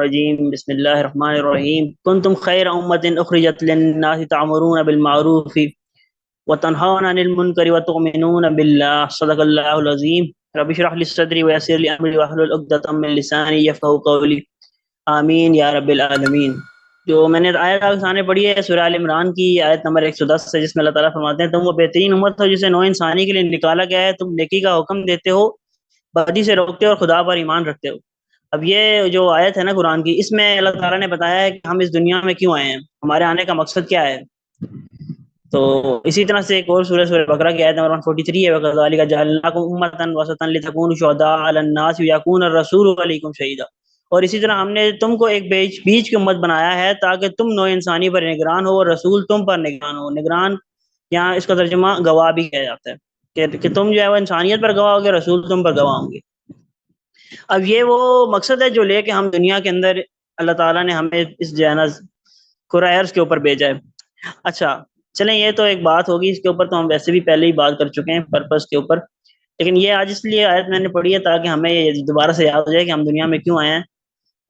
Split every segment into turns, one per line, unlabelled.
الرجیم بسم اللہ الرحمن الرحیم کنتم خیر امۃ اخرجت للناس تعمرون بالمعروف وتنهون عن المنکر وتؤمنون باللہ صدق اللہ العظیم رب اشرح لی صدری ویسر لی امری واحلل عقدۃ من لسانی یفقہوا قولی آمین یا رب العالمین۔ جو میں نے آیت آپ کے سامنے پڑھی ہے سورہ آل عمران کی آیت نمبر 110 سے، جس میں اللہ تعالیٰ فرماتے ہیں تم وہ بہترین امت ہو جسے نوع انسانی کے لیے نکالا گیا ہے، تم نیکی کا حکم دیتے ہو، بدی سے روکتے ہو اور خدا پر ایمان رکھتے ہو۔ اب یہ جو آیت ہے نا قرآن کی، اس میں اللہ تعالیٰ نے بتایا ہے کہ ہم اس دنیا میں کیوں آئے ہیں، ہمارے آنے کا مقصد کیا ہے۔ تو اسی طرح سے ایک اور سورہ بقرہ کی آیت نمبر 143 ہے، وَكَذَلِكَ جَعَلْنَاكُمْ أُمَّةً وَسَطًا لِتَكُونُوا شُهَدَاءَ عَلَى النَّاسِ وَيَكُونَ الرَّسُولُ عَلَيْكُمْ شَهِيدًا۔ اور اسی طرح ہم نے تم کو ایک بیچ کی امت بنایا ہے تاکہ تم نوع انسانی پر نگران ہو اور رسول تم پر نگران ہو۔ نگران یہاں اس کا ترجمہ گواہ بھی کیا جاتا ہے کہ تم جو ہے وہ انسانیت پر گواہ ہوگے، رسول تم پر گواہ ہوں گے۔ اب یہ وہ مقصد ہے جو لے کے ہم دنیا کے اندر اللہ تعالیٰ نے ہمیں اس جانز کرائرز کے اوپر بھیجا ہے۔ اچھا چلیں، یہ تو ایک بات ہوگی، اس کے اوپر تو ہم ویسے بھی پہلے ہی بات کر چکے ہیں پرپس کے اوپر، لیکن یہ آج اس لیے آیت میں نے پڑھی ہے تاکہ ہمیں یہ دوبارہ سے یاد ہو جائے کہ ہم دنیا میں کیوں آئے ہیں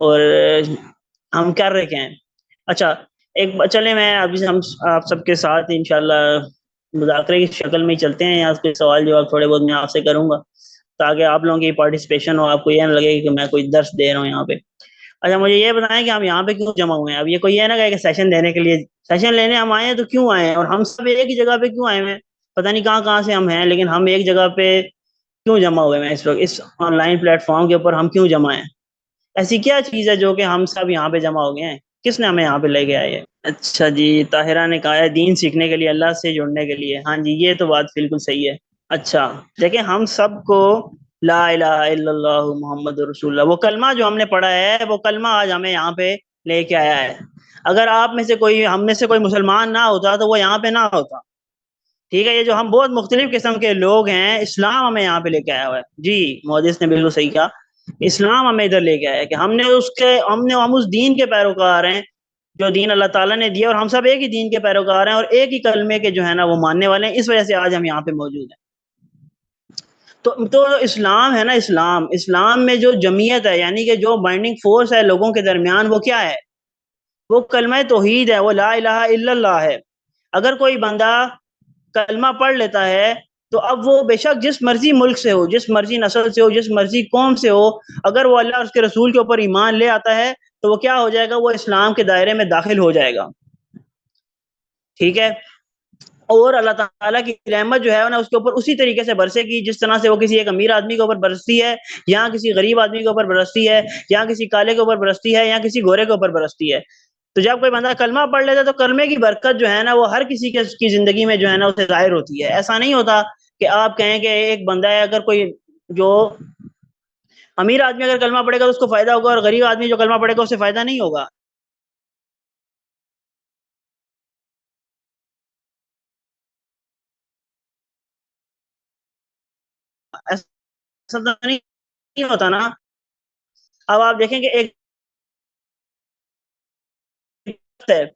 اور ہم کر رہے کیا ہیں۔ اچھا چلیں میں ابھی ہم آپ سب کے ساتھ انشاءاللہ مذاکرے کی شکل میں ہی چلتے ہیں، یہاں کے سوال جواب تھوڑے بہت میں آپ سے کروں گا تاکہ آپ لوگوں کی پارٹیسپیشن ہو، آپ کو یہ نہ لگے کہ میں کوئی درس دے رہا ہوں یہاں پہ۔ اچھا مجھے یہ بتائیں کہ ہم یہاں پہ کیوں جمع ہوئے ہیں۔ اب یہ کوئی یہ نہ کہے کہ سیشن دینے کے لیے، سیشن لینے ہم آئے ہیں تو کیوں آئے ہیں، اور ہم سب ایک ہی جگہ پہ کیوں آئے ہیں، پتہ نہیں کہاں سے ہم ہیں، لیکن ہم ایک جگہ پہ کیوں جمع ہوئے ہیں اس وقت اس آن لائن پلیٹ فارم کے اوپر ہم کیوں جمع ہیں۔ ایسی کیا چیز ہے جو کہ ہم سب یہاں پہ جمع ہو گئے ہیں، کس نے ہمیں یہاں پہ لے کے آئے ہے۔ اچھا جی، طاہرہ نے کہا ہے دین سیکھنے کے لیے، اللہ سے جڑنے کے لیے۔ ہاں جی، یہ تو بات بالکل صحیح ہے۔ اچھا دیکھیں، ہم سب کو لا الہ الا اللہ محمد رسول اللہ، وہ کلمہ جو ہم نے پڑھا ہے، وہ کلمہ آج ہمیں یہاں پہ لے کے آیا ہے۔ اگر آپ میں سے کوئی، ہم میں سے کوئی مسلمان نہ ہوتا تو وہ یہاں پہ نہ ہوتا، ٹھیک ہے۔ یہ جو ہم بہت مختلف قسم کے لوگ ہیں، اسلام ہمیں یہاں پہ لے کے آیا ہوا ہے۔ جی محدث نے بالکل صحیح کہا، اسلام ہمیں ادھر لے کے آیا ہے کہ ہم اس دین کے پیروکار ہیں جو دین اللہ تعالیٰ نے دیا، اور ہم سب ایک ہی دین کے پیروکار ہیں اور ایک ہی کلمے کے جو ہے نا وہ ماننے والے ہیں، اس وجہ سے آج ہم یہاں پہ موجود ہیں۔ تو اسلام ہے نا، اسلام میں جو جمعیت ہے، یعنی کہ جو بائنڈنگ فورس ہے لوگوں کے درمیان، وہ کیا ہے؟ وہ کلمہ توحید ہے، وہ لا الہ الا اللہ ہے۔ اگر کوئی بندہ کلمہ پڑھ لیتا ہے تو اب وہ بے شک جس مرضی ملک سے ہو، جس مرضی نسل سے ہو، جس مرضی قوم سے ہو، اگر وہ اللہ اور اس کے رسول کے اوپر ایمان لے آتا ہے تو وہ کیا ہو جائے گا؟ وہ اسلام کے دائرے میں داخل ہو جائے گا، ٹھیک ہے۔ اور اللہ تعالیٰ کی رحمت جو ہے نا اس کے اوپر اسی طریقے سے برسے گی جس طرح سے وہ کسی ایک امیر آدمی کے اوپر برستی ہے، یا کسی غریب آدمی کے اوپر برستی ہے، یا کسی کالے کے اوپر برستی ہے، یا کسی گورے کے اوپر برستی ہے۔ تو جب کوئی بندہ کلمہ پڑھ لیتا ہے تو کلمے کی برکت جو ہے نا وہ ہر کسی کی زندگی میں جو ہے نا اسے ظاہر ہوتی ہے۔ ایسا نہیں ہوتا کہ آپ کہیں کہ ایک بندہ ہے، اگر کوئی جو امیر آدمی اگر کلمہ پڑھے گا تو اس کو فائدہ ہوگا، اور غریب آدمی جو کلمہ پڑھے گا اسے فائدہ نہیں ہوگا۔ ایسا تو نہیں ہوتا نا۔ اب آپ دیکھیں کہ ایک تفریق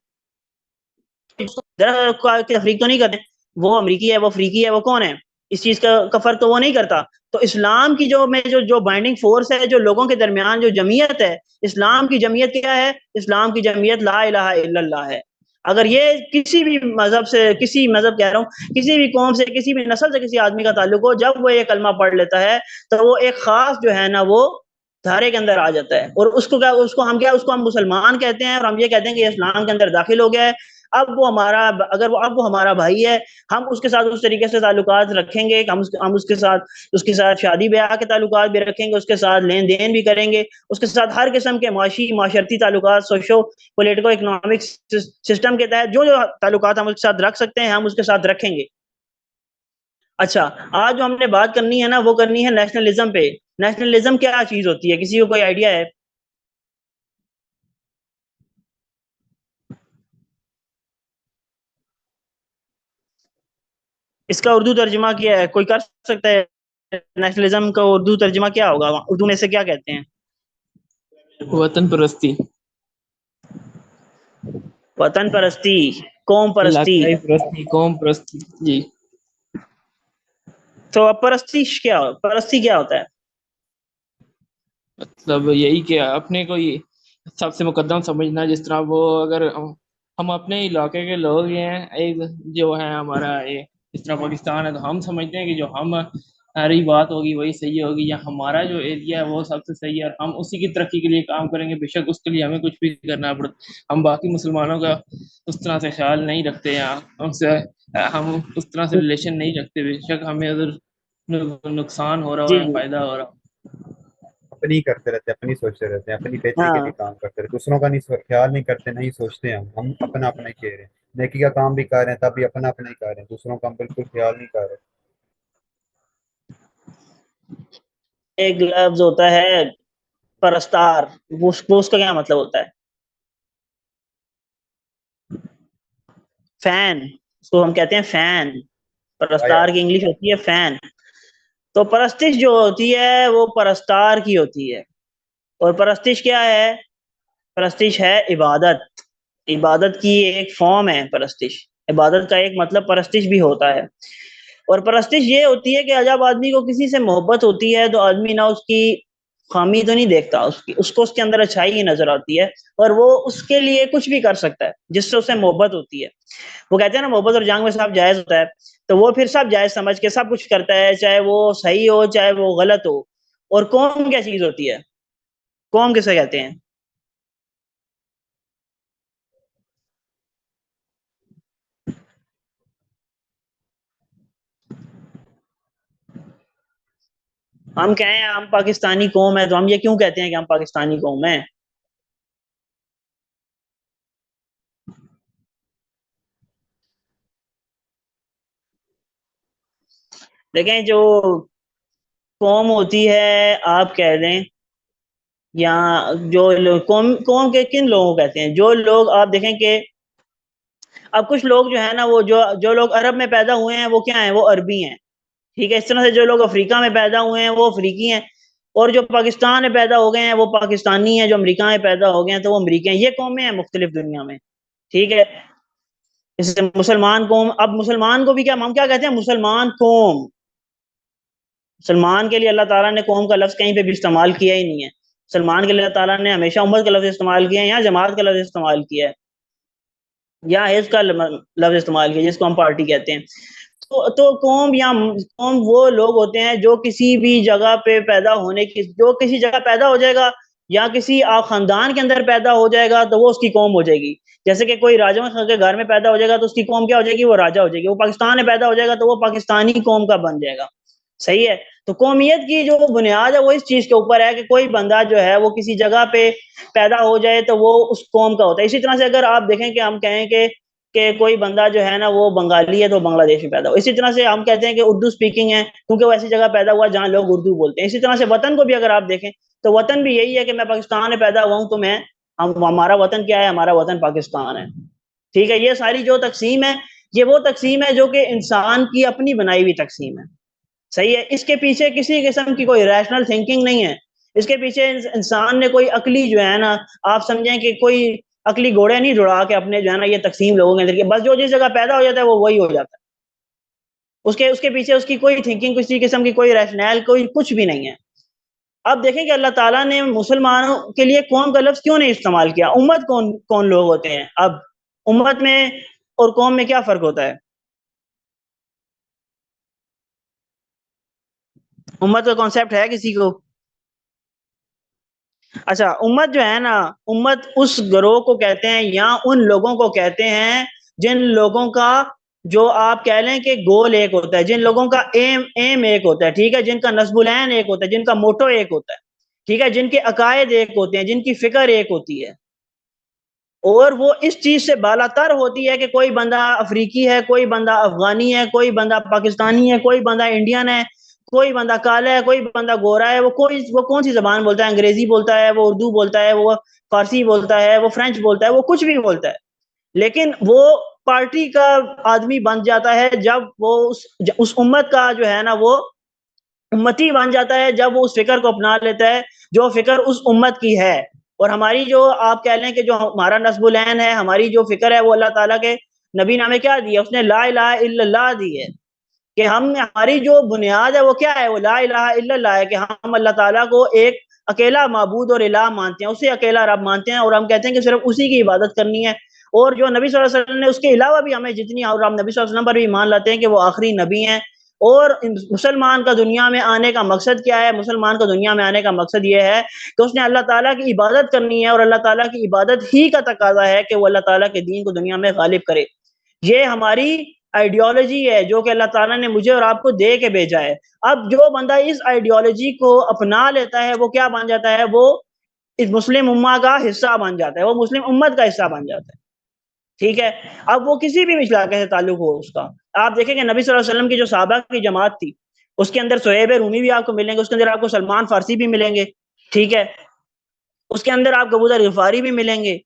تو نہیں کرتے، وہ امریکی ہے، وہ افریقی ہے، وہ کون ہے، اس چیز کا فرق تو وہ نہیں کرتا۔ تو اسلام کی جو بائنڈنگ فورس ہے، جو لوگوں کے درمیان جو جمعیت ہے، اسلام کی جمعیت کیا ہے؟ اسلام کی جمعیت لا الہ الا اللہ ہے۔ اگر یہ کسی بھی مذہب سے، کسی مذہب کہہ رہا ہوں، کسی بھی قوم سے، کسی بھی نسل سے کسی آدمی کا تعلق ہو، جب وہ یہ کلمہ پڑھ لیتا ہے تو وہ ایک خاص جو ہے نا وہ دھارے کے اندر آ جاتا ہے، اور اس کو ہم مسلمان کہتے ہیں، اور ہم یہ کہتے ہیں کہ یہ اسلام کے اندر داخل ہو گیا ہے۔ اب وہ ہمارا بھائی ہے، ہم اس کے ساتھ اس طریقے سے تعلقات رکھیں گے کہ ہم اس کے ساتھ شادی بیاہ کے تعلقات بھی رکھیں گے، اس کے ساتھ لین دین بھی کریں گے، اس کے ساتھ ہر قسم کے معاشرتی تعلقات، سوشو پولیٹیکو اکنامک سسٹم کے تحت جو تعلقات ہم اس کے ساتھ رکھ سکتے ہیں ہم اس کے ساتھ رکھیں گے۔ اچھا آج جو ہم نے بات کرنی ہے نا وہ کرنی ہے نیشنلزم پہ۔ نیشنلزم کیا چیز ہوتی ہے؟ کسی کو کوئی آئیڈیا ہے؟ اس کا اردو ترجمہ کیا ہے؟ کوئی کر سکتا ہے؟ نیشنلزم کا اردو ترجمہ کیا ہوگا؟ اردو میں سے کیا کہتے ہیں؟
وطن پرستی،
وطن پرستی، قوم پرستی۔
علاقائی پرستی، قوم پرستی جی۔
تو اب پرستی کیا ہوتا ہے؟
مطلب یہی کہ اپنے کو سب سے مقدم سمجھنا، جس طرح وہ اگر ہم اپنے علاقے کے لوگ ہیں، ایک جو ہے ہمارا یہ اس طرح پاکستان ہے، تو ہم سمجھتے ہیں کہ جو ہماری بات ہوگی وہی صحیح ہوگی، یا ہمارا جو ایریا ہے وہ سب سے صحیح ہے اور ہم اسی کی ترقی کے لیے کام کریں گے، بے شک اس کے لیے ہمیں کچھ بھی کرنا پڑتا. ہم باقی مسلمانوں کا اس طرح سے خیال نہیں رکھتے، یا ہم اس طرح سے ریلیشن نہیں رکھتے، بے شک ہمیں ادھر نقصان ہو رہا ہو
جی
یا
جی
فائدہ ہو رہا ہو.
اپنی کرتے رہتے ہیں، اپنی سوچتے رہتے ہیں، اپنی بہتری کے
ہاں
لیے کام کرتے رہتے ہیں، دوسروں کا نہیں خیال نہیں کرتے، نہیں سوچتے. ہم اپنا اپنا ہی کہہ رہے ہیں، نیکی کا کام بھی کر رہے ہیں تب بھی اپنا اپنا ہی کر رہے ہیں، دوسروں کا ہم بالکل خیال نہیں کر رہے.
ایک لفظ ہوتا ہے پرستار، اس کا کیا مطلب ہوتا ہے؟ فین، اس کو ہم کہتے ہیں فین. پرستار کی انگلش ہوتی ہے فین. تو پرستش جو ہوتی ہے وہ پرستار کی ہوتی ہے. اور پرستش کیا ہے؟ پرستش ہے عبادت. عبادت کی ایک فارم ہے پرستش. عبادت کا ایک مطلب پرستش بھی ہوتا ہے. اور پرستش یہ ہوتی ہے کہ جب آدمی کو کسی سے محبت ہوتی ہے تو آدمی نہ اس کی خامی تو نہیں دیکھتا، اس کو اس کے اندر اچھائی ہی نظر آتی ہے، اور وہ اس کے لیے کچھ بھی کر سکتا ہے جس سے اسے محبت ہوتی ہے. وہ کہتے ہیں نا محبت اور جنگ میں سب جائز ہوتا ہے، تو وہ پھر سب جائز سمجھ کے سب کچھ کرتا ہے، چاہے وہ صحیح ہو چاہے وہ غلط ہو. اور قوم کیا چیز ہوتی ہے؟ قوم کسے کہتے ہیں؟ ہم کہیں ہم پاکستانی قوم ہے، تو ہم یہ کیوں کہتے ہیں کہ ہم پاکستانی قوم ہیں؟ دیکھیں جو قوم ہوتی ہے آپ کہہ دیں، یا جو قوم کے کن لوگوں کو کہتے ہیں؟ جو لوگ آپ دیکھیں کہ اب کچھ لوگ جو ہے نا وہ جو لوگ عرب میں پیدا ہوئے ہیں وہ کیا ہیں؟ وہ عربی ہیں. ٹھیک ہے. اس طرح سے جو لوگ افریقہ میں پیدا ہوئے ہیں وہ افریقی ہیں، اور جو پاکستان میں پیدا ہو گئے ہیں وہ پاکستانی ہیں، جو امریکہ میں پیدا ہو گئے ہیں تو وہ امریکی ہیں. یہ قومیں ہیں مختلف دنیا میں. ٹھیک ہے. اس سے مسلمان قوم، اب مسلمان کو بھی کیا ہم کیا کہتے ہیں؟ مسلمان قوم. مسلمان کے لیے اللہ تعالیٰ نے قوم کا لفظ کہیں پہ بھی استعمال کیا ہی نہیں ہے. مسلمان کے لیے اللہ تعالیٰ نے ہمیشہ امت کا لفظ استعمال کیا ہے، یا جماعت کا لفظ استعمال کیا ہے، یا حزب کا لفظ استعمال کیا جس کو ہم پارٹی کہتے ہیں. تو قوم یا قوم وہ لوگ ہوتے ہیں جو کسی بھی جگہ پہ پیدا ہونے کی، جو کسی جگہ پیدا ہو جائے گا یا کسی خاندان کے اندر پیدا ہو جائے گا تو وہ اس کی قوم ہو جائے گی. جیسے کہ کوئی راجہ کے گھر میں پیدا ہو جائے گا تو اس کی قوم کیا ہو جائے گی؟ وہ راجہ ہو جائے گی. وہ پاکستان میں پیدا ہو جائے گا تو وہ پاکستانی قوم کا بن جائے گا. صحیح ہے. تو قومیت کی جو بنیاد ہے وہ اس چیز کے اوپر ہے کہ کوئی بندہ جو ہے وہ کسی جگہ پہ پیدا ہو جائے تو وہ اس قوم کا ہوتا ہے. اسی طرح سے اگر آپ دیکھیں کہ ہم کہیں کہ کوئی بندہ جو ہے نا وہ بنگالی ہے تو بنگلہ دیش میں پیدا ہو. اسی طرح سے ہم کہتے ہیں کہ اردو سپیکنگ ہے کیونکہ وہ ایسی جگہ پیدا ہوا جہاں لوگ اردو بولتے ہیں. اسی طرح سے وطن کو بھی اگر آپ دیکھیں تو وطن بھی یہی ہے کہ میں پاکستان میں پیدا ہوا ہوں تو ہمارا وطن کیا ہے؟ ہمارا وطن پاکستان ہے. ٹھیک ہے. یہ ساری جو تقسیم ہے یہ وہ تقسیم ہے جو کہ انسان کی اپنی بنائی ہوئی تقسیم ہے. صحیح ہے. اس کے پیچھے کسی قسم کی کوئی ریشنل تھنکنگ نہیں ہے. اس کے پیچھے انسان نے کوئی عقلی جو ہے نا، آپ سمجھیں کہ کوئی عقلی گھوڑے نہیں جڑا کے اپنے جو ہے نا یہ تقسیم لوگوں کے اندر کی، بس جو جس جگہ پیدا ہو جاتا ہے وہ وہی ہو جاتا ہے. اس کے پیچھے اس کی کوئی تھنکنگ، کسی قسم کی کوئی ریشنل، کوئی کچھ بھی نہیں ہے. اب دیکھیں کہ اللہ تعالیٰ نے مسلمانوں کے لیے قوم کا لفظ کیوں نہیں استعمال کیا؟ امت کون لوگ ہوتے ہیں؟ اب امت میں اور قوم میں کیا فرق ہوتا ہے؟ امت کا کانسیپٹ ہے کسی کو؟ اچھا، امت جو ہے نا، امت اس گروہ کو کہتے ہیں یا ان لوگوں کو کہتے ہیں جن لوگوں کا جو آپ کہہ لیں کہ گول ایک ہوتا ہے، جن لوگوں کا ایم ایک ہوتا ہے. ٹھیک ہے. جن کا نصب العین ایک ہوتا ہے، جن کا موٹو ایک ہوتا ہے. ٹھیک ہے. جن کے عقائد ایک ہوتے ہیں، جن کی فکر ایک ہوتی ہے، اور وہ اس چیز سے بالا تر ہوتی ہے کہ کوئی بندہ افریقی ہے، کوئی بندہ افغانی ہے، کوئی بندہ پاکستانی ہے، کوئی بندہ انڈین ہے، کوئی بندہ کالا ہے، کوئی بندہ گورا ہے. وہ کون سی زبان بولتا ہے؟ انگریزی بولتا ہے، وہ اردو بولتا ہے، وہ فارسی بولتا ہے، وہ فرینچ بولتا ہے، وہ کچھ بھی بولتا ہے. لیکن وہ پارٹی کا آدمی بن جاتا ہے جب وہ اس امت کا جو ہے نا وہ امتی بن جاتا ہے، جب وہ اس فکر کو اپنا لیتا ہے جو فکر اس امت کی ہے. اور ہماری جو آپ کہہ لیں کہ جو ہمارا نصب العین ہے، ہماری جو فکر ہے وہ اللہ تعالیٰ کے نبی نامے کیا دی ہے؟ اس نے لا الہ الا اللہ دی ہے. کہ ہماری جو بنیاد ہے وہ کیا ہے؟ وہ لا الہ الا اللہ ہے، کہ ہم اللہ تعالیٰ کو ایک اکیلا معبود اور الہ مانتے ہیں، اسے اکیلا رب مانتے ہیں، اور ہم کہتے ہیں کہ صرف اسی کی عبادت کرنی ہے، اور جو نبی صلی اللہ علیہ وسلم نے اس کے علاوہ بھی ہمیں جتنی، اور ہم نبی صلی اللہ علیہ وسلم پر بھی ایمان لاتے ہیں کہ وہ آخری نبی ہیں۔ اور مسلمان کا دنیا میں آنے کا مقصد کیا ہے؟ مسلمان کا دنیا میں آنے کا مقصد یہ ہے کہ اس نے اللہ تعالیٰ کی عبادت کرنی ہے، اور اللہ تعالیٰ کی عبادت ہی کا تقاضا ہے کہ وہ اللہ تعالیٰ کے دین کو دنیا میں غالب کرے۔ یہ ہماری آئیڈیالوجی ہے جو کہ اللہ تعالیٰ نے مجھے اور آپ کو دے کے بھیجا ہے۔ اب جو بندہ اس آئیڈیالوجی کو اپنا لیتا ہے وہ کیا بن جاتا ہے؟ وہ اس مسلم امہ کا حصہ بن جاتا ہے، وہ مسلم امت کا حصہ بن جاتا ہے، ٹھیک ہے؟ اب وہ کسی بھی علاقے سے تعلق ہو اس کا، آپ دیکھیں کہ نبی صلی اللہ علیہ وسلم کی جو صحابہ کی جماعت تھی اس کے اندر صہیب رومی بھی آپ کو ملیں گے، اس کے اندر آپ کو سلمان فارسی بھی ملیں گے، ٹھیک ہے؟ اس کے اندر آپ کو ابو ذر غفاری بھی ملیں گے،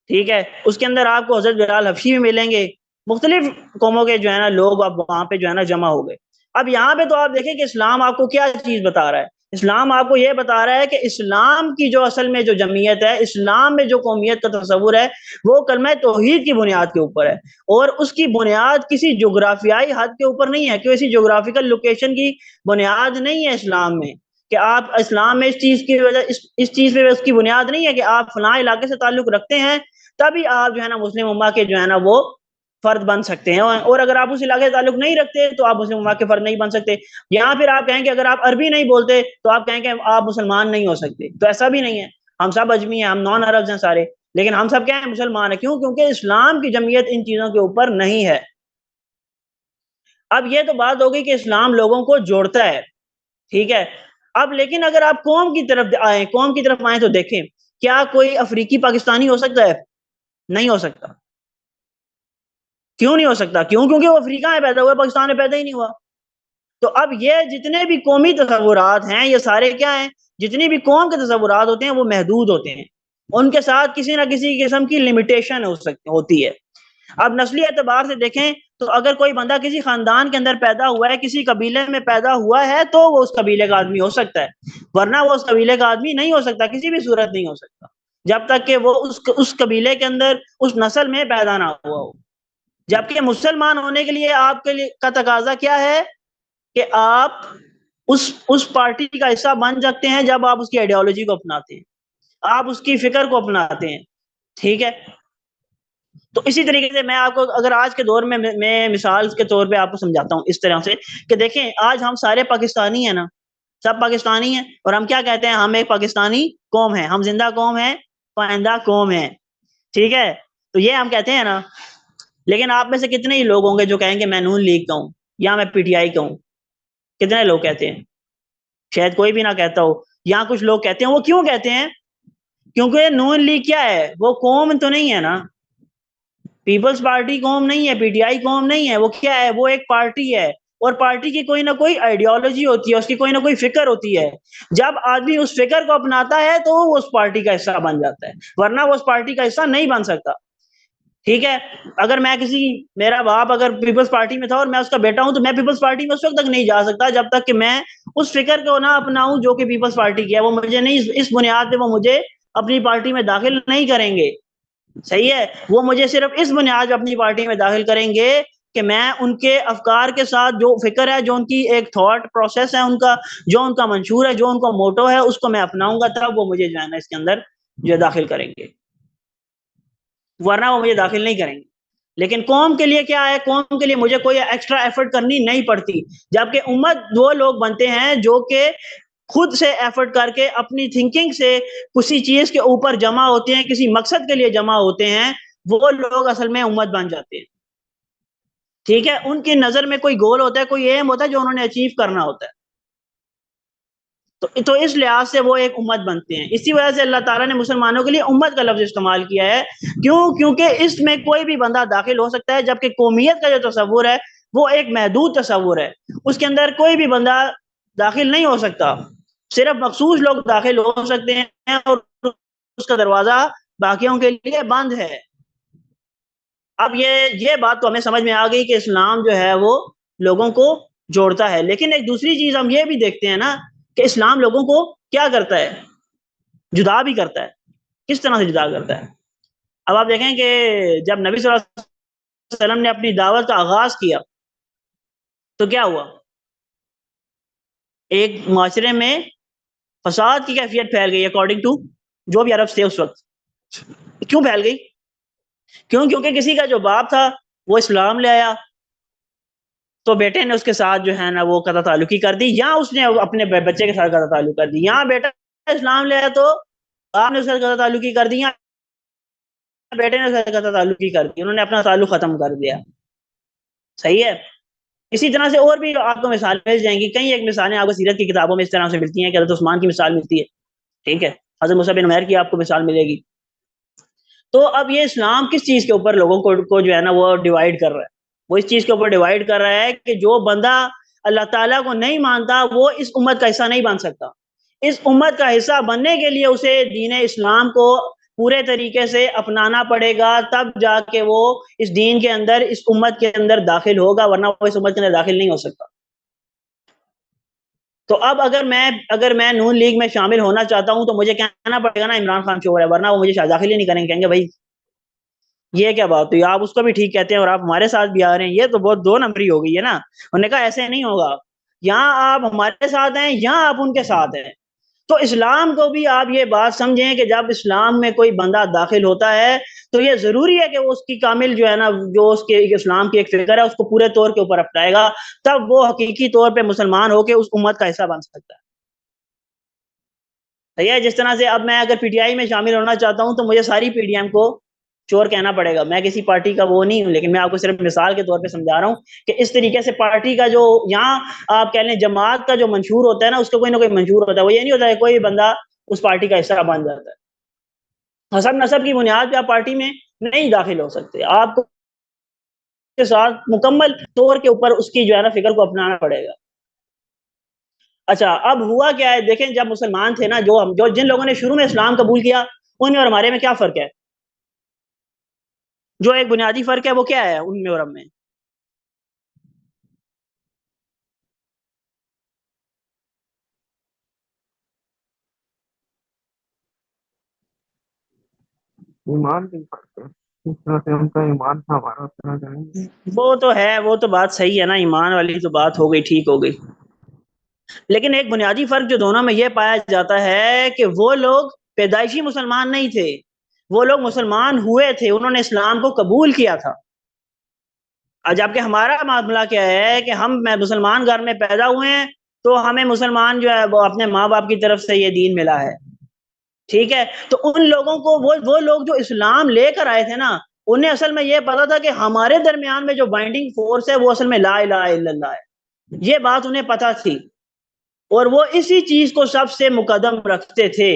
ٹھیک ہے؟ اس کے اندر آپ کو حضرت بلال حبشی بھی ملیں گے، مختلف قوموں کے جو ہے نا لوگ اب وہاں پہ جو ہے نا جمع ہو گئے۔ اب یہاں پہ تو آپ دیکھیں کہ اسلام آپ کو کیا چیز بتا رہا ہے؟ اسلام آپ کو یہ بتا رہا ہے کہ اسلام کی جو اصل میں جو جمعیت ہے، اسلام میں جو قومیت کا تصور ہے وہ کلمہ توحید کی بنیاد کے اوپر ہے، اور اس کی بنیاد کسی جغرافیائی حد کے اوپر نہیں ہے، کسی جغرافیکل لوکیشن کی بنیاد نہیں ہے اسلام میں، کہ آپ اسلام میں اس چیز کی وجہ اس چیز پہ اس کی بنیاد نہیں ہے کہ آپ فلاں علاقے سے تعلق رکھتے ہیں تبھی آپ جو ہے نا مسلم امہ کے جو ہے نا وہ فرد بن سکتے ہیں، اور اگر آپ اس علاقے سے تعلق نہیں رکھتے تو آپ مسلم امہ کے فرد نہیں بن سکتے۔ یہاں پھر آپ کہیں کہ اگر آپ عربی نہیں بولتے تو آپ کہیں کہ آپ مسلمان نہیں ہو سکتے، تو ایسا بھی نہیں ہے، ہم سب اجمی ہیں، ہم نان عربز ہیں سارے، لیکن ہم سب کیا ہیں؟ مسلمان ہیں۔ کیوں؟ کیونکہ اسلام کی جمعیت ان چیزوں کے اوپر نہیں ہے۔ اب یہ تو بات ہوگی کہ اسلام لوگوں کو جوڑتا ہے، ٹھیک ہے؟ اب لیکن اگر آپ قوم کی طرف آئیں تو دیکھیں کیا کوئی افریقی پاکستانی ہو سکتا ہے؟ نہیں ہو سکتا۔ کیوں نہیں ہو سکتا؟ کیونکہ وہ افریقہ میں پیدا ہوا، پاکستان میں پیدا ہی نہیں ہوا۔ تو اب یہ جتنے بھی قومی تصورات ہیں یہ سارے کیا ہیں؟ جتنی بھی قوم کے تصورات ہوتے ہیں وہ محدود ہوتے ہیں، ان کے ساتھ کسی نہ کسی قسم کی لمیٹیشن ہوتی ہے۔ اب نسلی اعتبار سے دیکھیں تو اگر کوئی بندہ کسی خاندان کے اندر پیدا ہوا ہے، کسی قبیلے میں پیدا ہوا ہے تو وہ اس قبیلے کا آدمی ہو سکتا ہے، ورنہ وہ اس قبیلے کا آدمی نہیں ہو سکتا، کسی بھی صورت نہیں ہو سکتا جب تک کہ وہ اس قبیلے کے اندر اس نسل میں پیدا نہ ہوا ہو۔ جبکہ مسلمان ہونے کے لیے آپ کے لیے کا تقاضا کیا ہے کہ آپ اس پارٹی کا حصہ بن سکتے ہیں جب آپ اس کی آئیڈیالوجی کو اپناتے ہیں، آپ اس کی فکر کو اپناتے ہیں، ٹھیک ہے؟ تو اسی طریقے سے میں آپ کو اگر آج کے دور میں مثال کے طور پہ آپ کو سمجھاتا ہوں اس طرح سے کہ دیکھیں آج ہم سارے پاکستانی ہیں نا، سب پاکستانی ہیں، اور ہم کیا کہتے ہیں؟ ہم ایک پاکستانی قوم ہیں، ہم زندہ قوم ہیں، پائندہ قوم ہیں، ٹھیک ہے؟ تو یہ ہم کہتے ہیں نا، لیکن آپ میں سے کتنے ہی لوگ ہوں گے جو کہیں گے میں نون لیگ کا ہوں یا میں پی ٹی آئی کا ہوں؟ کتنے لوگ کہتے ہیں؟ شاید کوئی بھی نہ کہتا ہو، یا کچھ لوگ کہتے ہیں۔ وہ کیوں کہتے ہیں؟ کیونکہ نون لیگ کیا ہے؟ وہ قوم تو نہیں ہے نا، پیپلز پارٹی قوم نہیں ہے، پی ٹی آئی قوم نہیں ہے، وہ کیا ہے؟ وہ ایک پارٹی ہے، اور پارٹی کی کوئی نہ کوئی آئیڈیالوجی ہوتی ہے، اس کی کوئی نہ کوئی فکر ہوتی ہے۔ جب آدمی اس فکر کو اپناتا ہے تو وہ اس پارٹی کا حصہ بن جاتا ہے، ورنہ وہ اس پارٹی کا حصہ نہیں بن سکتا، ٹھیک ہے؟ اگر میں میرا باپ اگر پیپلز پارٹی میں تھا اور میں اس کا بیٹا ہوں تو میں پیپلز پارٹی میں اس وقت تک نہیں جا سکتا جب تک کہ میں اس فکر کو نہ اپناؤں جو کہ پیپلز پارٹی کی ہے۔ وہ مجھے نہیں، اس بنیاد پہ وہ مجھے اپنی پارٹی میں داخل نہیں کریں گے، صحیح ہے؟ وہ مجھے صرف اس بنیاد پہ اپنی پارٹی میں داخل کریں گے کہ میں ان کے افکار کے ساتھ جو فکر ہے، جو ان کی ایک تھاٹ پروسیس ہے، ان کا جو ان کا منشور ہے، جو ان کا موٹو ہے، اس کو میں اپناؤں گا، تب وہ مجھے جو ہے نا اس کے اندر جو داخل کریں گے، ورنہ وہ مجھے داخل نہیں کریں گے۔ لیکن قوم کے لیے کیا ہے؟ قوم کے لیے مجھے کوئی ایکسٹرا ایفرٹ کرنی نہیں پڑتی، جبکہ امت وہ لوگ بنتے ہیں جو کہ خود سے ایفرٹ کر کے اپنی تھنکنگ سے کسی چیز کے اوپر جمع ہوتے ہیں، کسی مقصد کے لیے جمع ہوتے ہیں، وہ لوگ اصل میں امت بن جاتے ہیں، ٹھیک ہے؟ ان کی نظر میں کوئی گول ہوتا ہے، کوئی ایم ہوتا ہے جو انہوں نے اچیو کرنا ہوتا ہے، تو اس لحاظ سے وہ ایک امت بنتے ہیں۔ اسی وجہ سے اللہ تعالیٰ نے مسلمانوں کے لیے امت کا لفظ استعمال کیا ہے، کیونکہ اس میں کوئی بھی بندہ داخل ہو سکتا ہے، جبکہ قومیت کا جو تصور ہے وہ ایک محدود تصور ہے، اس کے اندر کوئی بھی بندہ داخل نہیں ہو سکتا، صرف مخصوص لوگ داخل ہو سکتے ہیں، اور اس کا دروازہ باقیوں کے لیے بند ہے۔ اب یہ بات تو ہمیں سمجھ میں آ گئی کہ اسلام جو ہے وہ لوگوں کو جوڑتا ہے، لیکن ایک دوسری چیز ہم یہ بھی دیکھتے ہیں نا کہ اسلام لوگوں کو کیا کرتا ہے؟ جدا بھی کرتا ہے۔ کس طرح سے جدا کرتا ہے؟ اب آپ دیکھیں کہ جب نبی صلی اللہ علیہ وسلم نے اپنی دعوت کا آغاز کیا تو کیا ہوا؟ ایک معاشرے میں فساد کی کیفیت پھیل گئی اکارڈنگ ٹو جو بھی عرب تھے اس وقت. کیوں پھیل گئی؟ کیونکہ کسی کا جو باپ تھا وہ اسلام لے آیا تو بیٹے نے اس کے ساتھ جو ہے نا وہ قطع تعلقی کر دی, یا اس نے اپنے بچے کے ساتھ قطع تعلق کر دی. یہاں بیٹا اسلام لے آیا تو باپ نے اس کے ساتھ قطع تعلقی کر دی, بیٹے نے اس کے ساتھ قطع تعلقی کر دی, انہوں نے اپنا تعلق ختم کر دیا. صحیح ہے. اسی طرح سے اور بھی آپ کو مثال مل جائیں گی, کئی ایک مثالیں آپ کو سیرت کی کتابوں میں اس طرح سے ملتی ہیں کہ حضرت عثمان کی مثال ملتی ہے, ٹھیک ہے, حضرت مصعب بن عمیر کی آپ کو مثال ملے گی. تو اب یہ اسلام کس چیز کے اوپر لوگوں کو جو ہے نا وہ ڈیوائیڈ کر رہا ہے؟ وہ اس چیز کے اوپر ڈیوائیڈ کر رہا ہے کہ جو بندہ اللہ تعالیٰ کو نہیں مانتا وہ اس امت کا حصہ نہیں بن سکتا. اس امت کا حصہ بننے کے لیے اسے دین اسلام کو پورے طریقے سے اپنانا پڑے گا, تب جا کے وہ اس دین کے اندر اس امت کے اندر داخل ہوگا, ورنہ وہ اس امت کے اندر داخل نہیں ہو سکتا. تو اب اگر میں نون لیگ میں شامل ہونا چاہتا ہوں تو مجھے کہنا پڑے گا نا عمران خان چور ہے, ورنہ وہ مجھے داخل ہی نہیں کریں گے, کہیں گے بھائی یہ کیا بات ہوئی, آپ اس کو بھی ٹھیک کہتے ہیں اور آپ ہمارے ساتھ بھی آ رہے ہیں, یہ تو بہت دو نمبری ہو گئی ہے نا. انہوں نے کہا ایسے نہیں ہوگا, یہاں آپ ہمارے ساتھ ہیں, یہاں آپ ان کے ساتھ ہیں. تو اسلام کو بھی آپ یہ بات سمجھیں کہ جب اسلام میں کوئی بندہ داخل ہوتا ہے تو یہ ضروری ہے کہ وہ اس کی کامل جو ہے نا جو اس کے اسلام کی ایک فکر ہے اس کو پورے طور کے اوپر اپنائے گا, تب وہ حقیقی طور پہ مسلمان ہو کے اس امت کا حصہ بن سکتا ہے. ہے جس طرح سے اب میں اگر پی ٹی آئی میں شامل ہونا چاہتا ہوں تو مجھے ساری پی ڈی ایم کو چور کہنا پڑے گا. میں کسی پارٹی کا وہ نہیں ہوں, لیکن میں آپ کو صرف مثال کے طور پہ سمجھا رہا ہوں کہ اس طریقے سے پارٹی کا جو یہاں آپ کہہ لیں جماعت کا جو منشور ہوتا ہے نا, اس کا کوئی نہ کوئی منشور ہوتا ہے. وہ یہ نہیں ہوتا ہے کوئی بندہ اس پارٹی کا حصہ بن جاتا ہے. حسب نسب کی بنیاد پہ آپ پارٹی میں نہیں داخل ہو سکتے, آپ کو کے ساتھ مکمل طور کے اوپر اس کی جو ہے نا فکر کو اپنانا پڑے گا. اچھا اب ہوا کیا ہے, دیکھیں جب مسلمان تھے نا, جو جن لوگوں نے شروع میں اسلام قبول کیا ان میں اور ہمارے میں کیا فرق ہے؟ جو ایک بنیادی فرق ہے وہ کیا ہے ان میں اور ہم میں؟
ایمان کی فرق ہے, اس طرح سے ان کا ایمان تھا ہمارا اس طرح کا نہیں.
وہ تو ہے, وہ تو بات صحیح ہے نا, ایمان والی تو بات ہو گئی, ٹھیک ہو گئی. لیکن ایک بنیادی فرق جو دونوں میں یہ پایا جاتا ہے کہ وہ لوگ پیدائشی مسلمان نہیں تھے, وہ لوگ مسلمان ہوئے تھے, انہوں نے اسلام کو قبول کیا تھا. جبکہ ہمارا معاملہ کیا ہے کہ ہم مسلمان گھر میں پیدا ہوئے ہیں تو ہمیں مسلمان جو ہے وہ اپنے ماں باپ کی طرف سے یہ دین ملا ہے, ٹھیک ہے. تو ان لوگوں کو وہ لوگ جو اسلام لے کر آئے تھے نا, انہیں اصل میں یہ پتا تھا کہ ہمارے درمیان میں جو بائنڈنگ فورس ہے وہ اصل میں لا الہ الا اللہ ہے, یہ بات انہیں پتا تھی, اور وہ اسی چیز کو سب سے مقدم رکھتے تھے.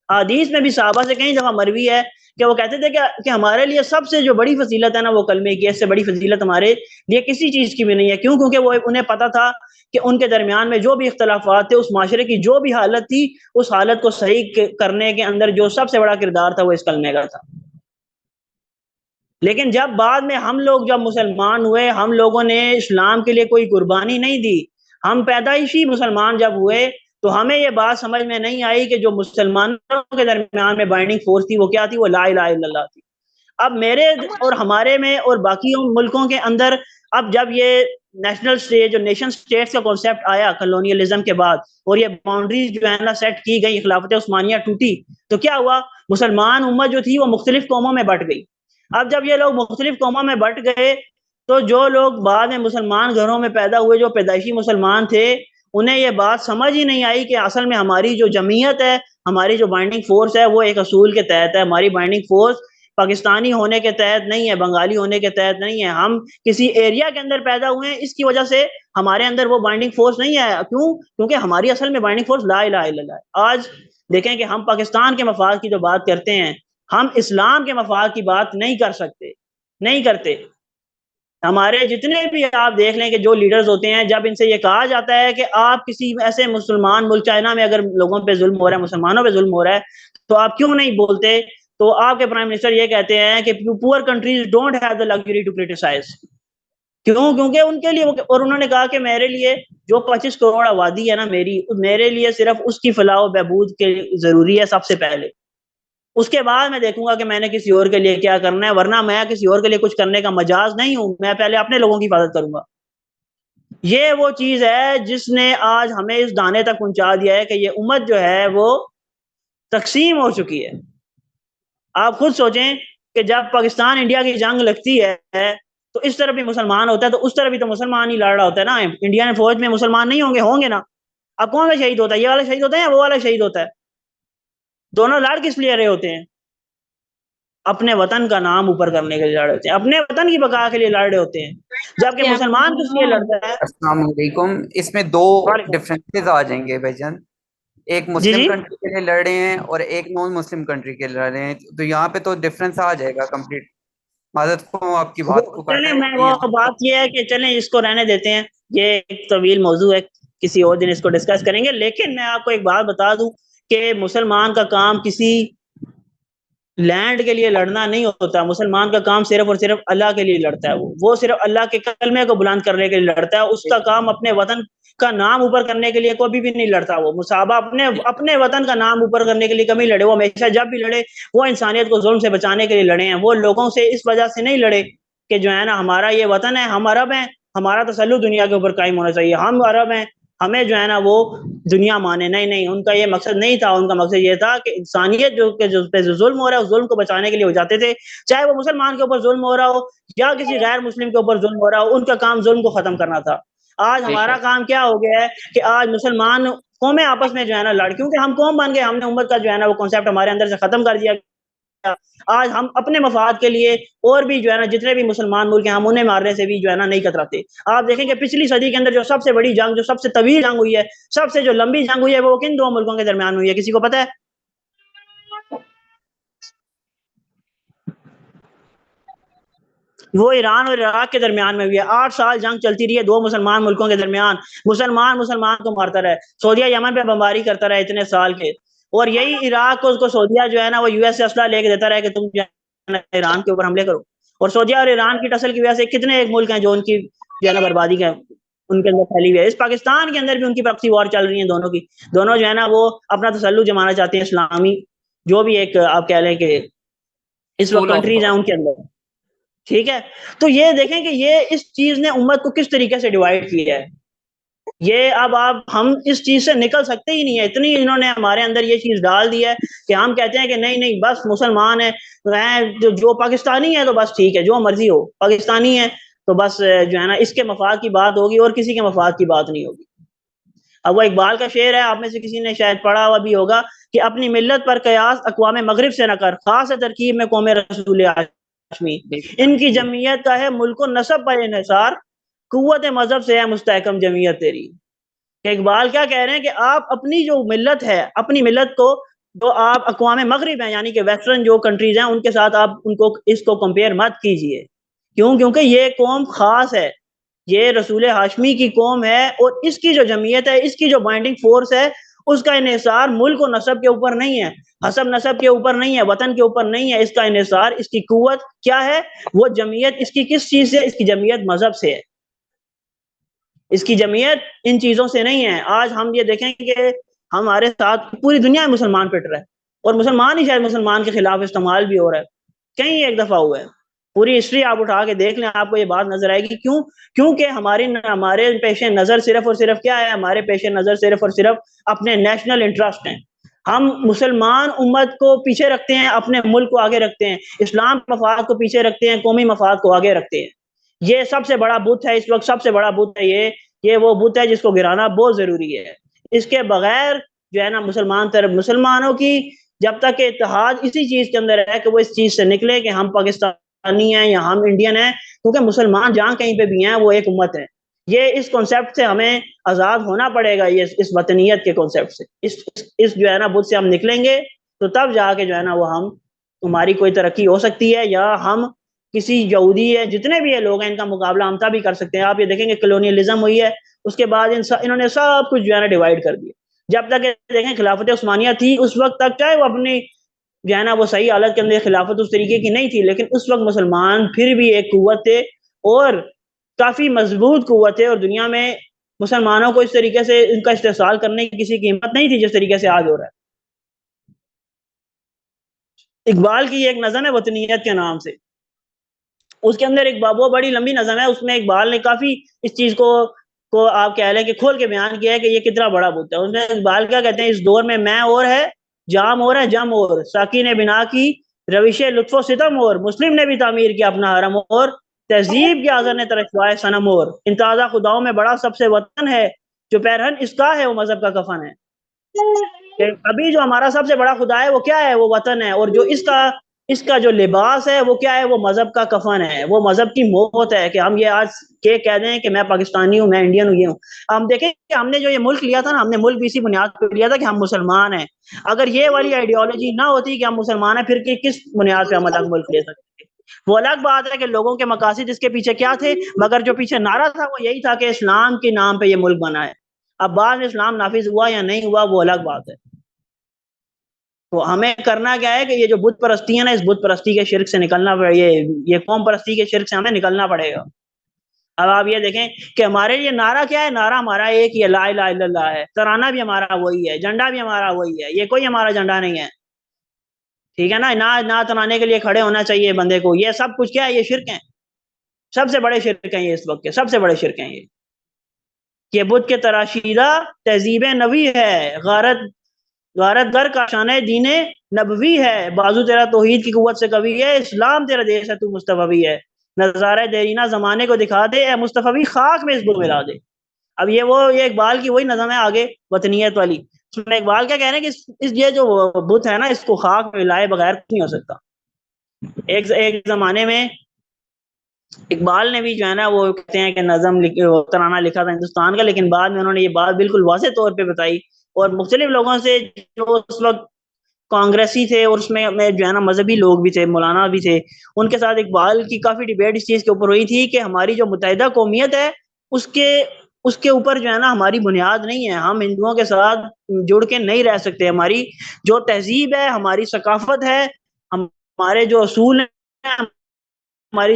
حدیث میں بھی صحابہ سے کئی دفعہ مروی ہے کہ وہ کہتے تھے کہ ہمارے لیے سب سے جو بڑی فضیلت ہے نا وہ کلمے کی, اس سے بڑی فضیلت ہمارے لیے کسی چیز کی بھی نہیں ہے. کیوں؟ کیونکہ وہ انہیں پتا تھا کہ ان کے درمیان میں جو بھی اختلافات تھے, اس معاشرے کی جو بھی حالت تھی, اس حالت کو صحیح کرنے کے اندر جو سب سے بڑا کردار تھا وہ اس کلمے کا تھا. لیکن جب بعد میں ہم لوگ جب مسلمان ہوئے, ہم لوگوں نے اسلام کے لیے کوئی قربانی نہیں دی, ہم پیدائشی مسلمان جب ہوئے تو ہمیں یہ بات سمجھ میں نہیں آئی کہ جو مسلمانوں کے درمیان میں بائنڈنگ فورس تھی وہ کیا تھی, وہ لا الہ الا اللہ تھی. اب میرے اور ہمارے میں اور باقی ملکوں کے اندر اب جب یہ نیشنل جو نیشن اسٹیٹس کا کانسیپٹ آیا کلونیلزم کے بعد, اور یہ باؤنڈریز جو ہے نا سیٹ کی گئی, خلافت عثمانیہ ٹوٹی, تو کیا ہوا, مسلمان امت جو تھی وہ مختلف قوموں میں بٹ گئی. اب جب یہ لوگ مختلف قوموں میں بٹ گئے تو جو لوگ بعد میں مسلمان گھروں میں پیدا ہوئے, جو پیدائشی مسلمان تھے, انہیں یہ بات سمجھ ہی نہیں آئی کہ اصل میں ہماری جو جمعیت ہے, ہماری جو بائنڈنگ فورس ہے وہ ایک اصول کے تحت ہے. ہماری بائنڈنگ فورس پاکستانی ہونے کے تحت نہیں ہے, بنگالی ہونے کے تحت نہیں ہے, ہم کسی ایریا کے اندر پیدا ہوئے ہیں, اس کی وجہ سے ہمارے اندر وہ بائنڈنگ فورس نہیں ہے. کیوں؟ کیونکہ ہماری اصل میں بائنڈنگ فورس لا الہ الا اللہ ہے. آج دیکھیں کہ ہم پاکستان کے مفاد کی جو بات کرتے ہیں, ہم اسلام کے مفاد کی بات نہیں کر سکتے, نہیں کرتے. ہمارے جتنے بھی آپ دیکھ لیں کہ جو لیڈرز ہوتے ہیں, جب ان سے یہ کہا جاتا ہے کہ آپ کسی ایسے مسلمان ملک, چائنا میں اگر لوگوں پہ ظلم ہو رہا ہے, مسلمانوں پہ ظلم ہو رہا ہے, تو آپ کیوں نہیں بولتے, تو آپ کے پرائم منسٹر یہ کہتے ہیں کہ poor countries don't have the luxury to criticize. کیوں؟ کیونکہ ان کے لیے, اور انہوں نے کہا کہ میرے لیے جو 25 کروڑ آبادی ہے نا میرے لیے صرف اس کی فلاح و بہبود کے ضروری ہے سب سے پہلے, اس کے بعد میں دیکھوں گا کہ میں نے کسی اور کے لیے کیا کرنا ہے, ورنہ میں کسی اور کے لیے کچھ کرنے کا مجاز نہیں ہوں, میں پہلے اپنے لوگوں کی حفاظت کروں گا. یہ وہ چیز ہے جس نے آج ہمیں اس دانے تک پہنچا دیا ہے کہ یہ امت جو ہے وہ تقسیم ہو چکی ہے۔ آپ خود سوچیں کہ جب پاکستان انڈیا کی جنگ لگتی ہے تو اس طرف بھی مسلمان ہوتا ہے تو اس طرف بھی تو مسلمان ہی لڑ رہا ہوتا ہے نا۔ انڈین فوج میں مسلمان نہیں ہوں گے نا۔ اب کون سا شہید ہوتا ہے؟ یہ والا شہید ہوتا ہے یا وہ والا شہید ہوتا ہے؟ دونوں لڑ کس لیے رہے ہوتے ہیں؟ اپنے وطن کا نام اوپر کرنے کے لیے لڑ رہے ہوتے ہیں، اپنے وطن کی بقا کے لیے لڑ رہے ہوتے ہیں۔ جبکہ مسلمان کس لیے لڑتا ہے؟
السلام علیکم۔ اس میں دو
وعلیکم۔
ڈفرینسز آ جائیں گے بھائی جان، ایک
جی
مسلم
جی
کنٹری کے لیے لڑ رہے ہیں اور ایک نان مسلم کنٹری کے لیے لڑ رہے ہیں، تو یہاں پہ تو ڈفرینس آ جائے گا کمپلیٹ۔ معذرت کو آپ کی بات کو کاٹا
چلیں،
ہے
میں
کہ
وہ
یہاں
بات یہ ہے کہ چلیں اس کو رہنے دیتے ہیں، یہ ایک طویل موضوع ہے، کسی اور دن اس کو ڈسکس کریں گے۔ لیکن میں آپ کو ایک بات بتا دوں کہ مسلمان کا کام کسی لینڈ کے لیے لڑنا نہیں ہوتا۔ مسلمان کا کام صرف اور صرف اللہ کے لیے لڑتا ہے۔ وہ صرف اللہ کے کلمے کو بلند کرنے کے لیے لڑتا ہے۔ اس کا کام اپنے وطن کا نام اوپر کرنے کے لیے کبھی بھی نہیں لڑتا۔ وہ مصابہ اپنے وطن کا نام اوپر کرنے کے لیے کبھی لڑے، وہ ہمیشہ جب بھی لڑے وہ انسانیت کو ظلم سے بچانے کے لیے لڑے ہیں۔ وہ لوگوں سے اس وجہ سے نہیں لڑے کہ جو ہے نا ہمارا یہ وطن ہے، ہم عرب ہیں، ہمارا تسلط دنیا کے اوپر قائم ہونا چاہیے، ہم عرب ہیں، ہمیں جو ہے نا وہ دنیا مانے۔ نہیں، ان کا یہ مقصد نہیں تھا۔ ان کا مقصد یہ تھا کہ انسانیت جو پہ ظلم ہو رہا ہے اس ظلم کو بچانے کے لیے وہ جاتے تھے، چاہے وہ مسلمان کے اوپر ظلم ہو رہا ہو یا کسی غیر مسلم کے اوپر ظلم ہو رہا ہو، ان کا کام ظلم کو ختم کرنا تھا۔ آج ہمارا کام کیا ہو گیا ہے کہ آج مسلمان قومیں آپس میں جو ہے نا لڑ، کیونکہ ہم قوم بن گئے، ہم نے امت کا جو ہے نا وہ کانسیپٹ ہمارے اندر سے ختم کر دیا۔ آج ہم اپنے مفاد کے لیے اور بھی جو ہے نا جتنے بھی مسلمان ملک ہیں ہم انہیں مارنے سے بھی جو ہے نا نہیں کتراتے۔ آپ دیکھیں کہ پچھلی صدی کے اندر جو سب سے بڑی جنگ، جو سب سے طویل جنگ ہوئی ہے، سب سے جو لمبی جنگ ہوئی ہے، وہ کن دو ملکوں کے درمیان ہوئی ہے؟ کسی کو پتہ ہے؟ وہ ایران اور عراق کے درمیان میں ہوئی ہے۔ 8 سال جنگ چلتی رہی ہے دو مسلمان ملکوں کے درمیان، مسلمان کو مارتا رہے، سعودیہ یمن پہ بمباری کرتا رہا اتنے سال کے، اور یہی عراق کو اس کو سعودیہ جو ہے نا وہ یو ایس سے اسلحہ لے کے دیتا رہا کہ تم جو ہے نا ایران کے اوپر حملے کرو۔ اور سعودیہ اور ایران کی ٹسل کی وجہ سے کتنے ایک ملک ہیں جو ان کی جو ہے نا بربادی کا ان کے اندر پھیلی ہوئی ہے۔ اس پاکستان کے اندر بھی ان کی پراکسی وار چل رہی ہیں دونوں کی، دونوں جو ہے نا وہ اپنا تسلط جمانا چاہتے ہیں، اسلامی جو بھی ایک آپ کہہ لیں کہ اس وقت کنٹریز ہیں ان کے اندر، ٹھیک ہے۔ تو یہ دیکھیں کہ یہ اس چیز نے امت کو کس طریقے سے ڈیوائڈ کیا ہے۔ یہ اب ہم اس چیز سے نکل سکتے ہی نہیں ہے، اتنی انہوں نے ہمارے اندر یہ چیز ڈال دی ہے کہ ہم کہتے ہیں کہ نہیں بس مسلمان ہیں، جو پاکستانی ہے تو بس ٹھیک ہے، جو مرضی ہو، پاکستانی ہے تو بس جو ہے نا اس کے مفاد کی بات ہوگی اور کسی کے مفاد کی بات نہیں ہوگی۔ اب وہ اقبال کا شعر ہے، آپ میں سے کسی نے شاید پڑھا ہوا بھی ہوگا کہ اپنی ملت پر قیاس اقوام مغرب سے نہ کر، خاص ترکیب میں قوم رسول ہاشمی، ان کی جمعیت کا ہے ملک و نسب پر انحصار، قوت مذہب سے ہے مستحکم جمعیت تیری۔ کہ اقبال کیا کہہ رہے ہیں کہ آپ اپنی جو ملت ہے، اپنی ملت کو جو آپ اقوام مغرب ہیں یعنی کہ ویسٹرن جو کنٹریز ہیں ان کے ساتھ آپ اس کو کمپیئر مت کیجئے۔ کیوں؟ کیونکہ یہ قوم خاص ہے، یہ رسول ہاشمی کی قوم ہے، اور اس کی جو جمعیت ہے، اس کی جو بائنڈنگ فورس ہے، اس کا انحصار ملک و نسب کے اوپر نہیں ہے، حسب نسب کے اوپر نہیں ہے، وطن کے اوپر نہیں ہے، اس کا انحصار، اس کی قوت کیا ہے؟ وہ جمعیت اس کی کس چیز سے؟ اس کی جمعیت مذہب سے ہے، اس کی جمعیت ان چیزوں سے نہیں ہے۔ آج ہم یہ دیکھیں کہ ہمارے ساتھ پوری دنیا میں مسلمان پٹ رہا ہے، اور مسلمان ہی شاید مسلمان کے خلاف استعمال بھی ہو رہا ہے، کہیں ایک دفعہ ہوا ہے، پوری ہسٹری آپ اٹھا کے دیکھ لیں آپ کو یہ بات نظر آئے گی۔ کیوں؟ کیونکہ ہمارے پیش نظر صرف اور صرف کیا ہے؟ ہمارے پیش نظر صرف اور صرف اپنے نیشنل انٹرسٹ ہیں۔ ہم مسلمان امت کو پیچھے رکھتے ہیں، اپنے ملک کو آگے رکھتے ہیں، اسلام مفاد کو پیچھے رکھتے ہیں، قومی مفاد کو آگے رکھتے ہیں۔ یہ سب سے بڑا بت ہے اس وقت، سب سے بڑا بت ہے یہ وہ بت ہے جس کو گرانا بہت ضروری ہے۔ اس کے بغیر جو ہے نا مسلمانوں کی جب تک کہ اتحاد اسی چیز کے اندر ہے کہ وہ اس چیز سے نکلے کہ ہم پاکستانی ہیں یا ہم انڈین ہیں، کیونکہ مسلمان جہاں کہیں پہ بھی ہیں وہ ایک امت ہے۔ یہ اس کانسیپٹ سے ہمیں آزاد ہونا پڑے گا، یہ اس وطنیت کے کانسیپٹ سے، اس جو ہے نا بت سے ہم نکلیں گے تو تب جا کے جو ہے نا وہ ہماری کوئی ترقی ہو سکتی ہے، یا ہم کسی یہودی ہے جتنے بھی یہ لوگ ہیں ان کا مقابلہ ہم تب ہی کر سکتے ہیں۔ آپ یہ دیکھیں گے کلونیلزم ہوئی ہے، اس کے بعد انہوں نے سب کچھ جو ہے نا ڈیوائڈ کر دیا۔ جب تک دیکھیں خلافت عثمانیہ تھی اس وقت تک، چاہے وہ اپنی جو ہے نا وہ صحیح حالت کے اندر خلافت اس طریقے کی نہیں تھی، لیکن اس وقت مسلمان پھر بھی ایک قوت تھے اور کافی مضبوط قوت ہے، اور دنیا میں مسلمانوں کو اس طریقے سے ان کا استحصال کرنے کی کسی کی ہمت نہیں تھی جس طریقے سے آج ہو رہا ہے۔ اقبال کی ایک نظم ہے وطنیت کے نام سے، اس کے اندر ایک وہ بڑی لمبی نظم ہے، اس میں اقبال نے کافی اس چیز کو کو آپ کہہ لیں کہ کھول کے بیان کیا ہے کہ یہ کتنا بڑا بت ہے. اس نے اقبال کیا کہتے ہیں, اس دور میں میں اور ہے, جام اور ہے, جم اور, ساکی نے بنا کی روش لطف و ستم اور, مسلم نے بھی تعمیر کیا اپنا حرم اور, تہذیب کے آزر نے ترکھوائے صنم اور, ان تازہ خداؤں میں بڑا سب سے وطن ہے, جو پیرہن اس کا ہے وہ مذہب کا کفن ہے. کہ ابھی جو ہمارا سب سے بڑا خدا ہے وہ کیا ہے, وہ وطن ہے, اور جو اس کا جو لباس ہے وہ کیا ہے, وہ مذہب کا کفن ہے, وہ مذہب کی موت ہے. کہ ہم یہ آج کہہ دیں کہ میں پاکستانی ہوں, میں انڈین ہوں, یہ ہوں. ہم دیکھیں کہ ہم نے جو یہ ملک لیا تھا نا, ہم نے ملک بھی اسی بنیاد پہ لیا تھا کہ ہم مسلمان ہیں. اگر یہ والی آئیڈیالوجی نہ ہوتی کہ ہم مسلمان ہیں, پھر کس بنیاد پہ ہم الگ ملک لے سکتے تھے؟ وہ الگ بات ہے کہ لوگوں کے مقاصد اس کے پیچھے کیا تھے, مگر جو پیچھے نعرہ تھا وہ یہی تھا کہ اسلام کے نام پہ یہ ملک بنا ہے. اب بعد میں اسلام نافذ ہوا یا نہیں ہوا وہ الگ بات ہے. تو ہمیں کرنا کیا ہے کہ یہ جو بت پرستی ہے نا, اس بت پرستی کے شرک سے نکلنا پڑے, یہ قوم پرستی کے شرک سے ہمیں نکلنا پڑے گا. اب آپ یہ دیکھیں کہ ہمارے لیے نعرہ کیا ہے, نعرہ ہمارا ایک ہی ہے, لا الہ الا اللہ ہے. ترانہ بھی ہمارا وہی ہے, جھنڈا بھی ہمارا وہی ہے, یہ کوئی ہمارا جھنڈا نہیں ہے, ٹھیک ہے نا. نعت ترانے کے لیے کھڑے ہونا چاہیے بندے کو. یہ سب کچھ کیا ہے, یہ شرک ہیں, سب سے بڑے شرک ہیں یہ, اس وقت کے سب سے بڑے شرک ہیں یہ بت کے تراشیدہ تہذیب نبی ہے, غارت گر کا شان دین نبوی ہے, بازو تیرا توحید کی قوت سے کبھی ہے, اسلام تیرا دیش ہے تو مصطفی ہے, نظارہ دیرینہ زمانے کو دکھا دے, اے مصطفی خاک میں اس بت ملا دے. اب یہ اقبال کی وہی نظم ہے آگے وطنیت والی. اس میں اقبال کیا کہہ رہے ہیں کہ یہ جو بت ہے نا, اس کو خاک میں ملائے بغیر نہیں ہو سکتا. ایک زمانے میں اقبال نے بھی جو ہے نا وہ کہتے ہیں کہ نظم ترانہ لکھا تھا ہندوستان کا, لیکن بعد میں انہوں نے یہ بات بالکل واضح طور پہ بتائی, اور مختلف لوگوں سے جو اس وقت کانگریسی تھے اور اس میں جو ہے نا مذہبی لوگ بھی تھے, مولانا بھی تھے, ان کے ساتھ اقبال کی کافی ڈیبیٹ اس چیز کے اوپر ہوئی تھی کہ ہماری جو متحدہ قومیت ہے اس کے اوپر جو ہے نا ہماری بنیاد نہیں ہے, ہم ہندوؤں کے ساتھ جڑ کے نہیں رہ سکتے. ہماری جو تہذیب ہے, ہماری ثقافت ہے, ہمارے جو اصول ہیں, ہماری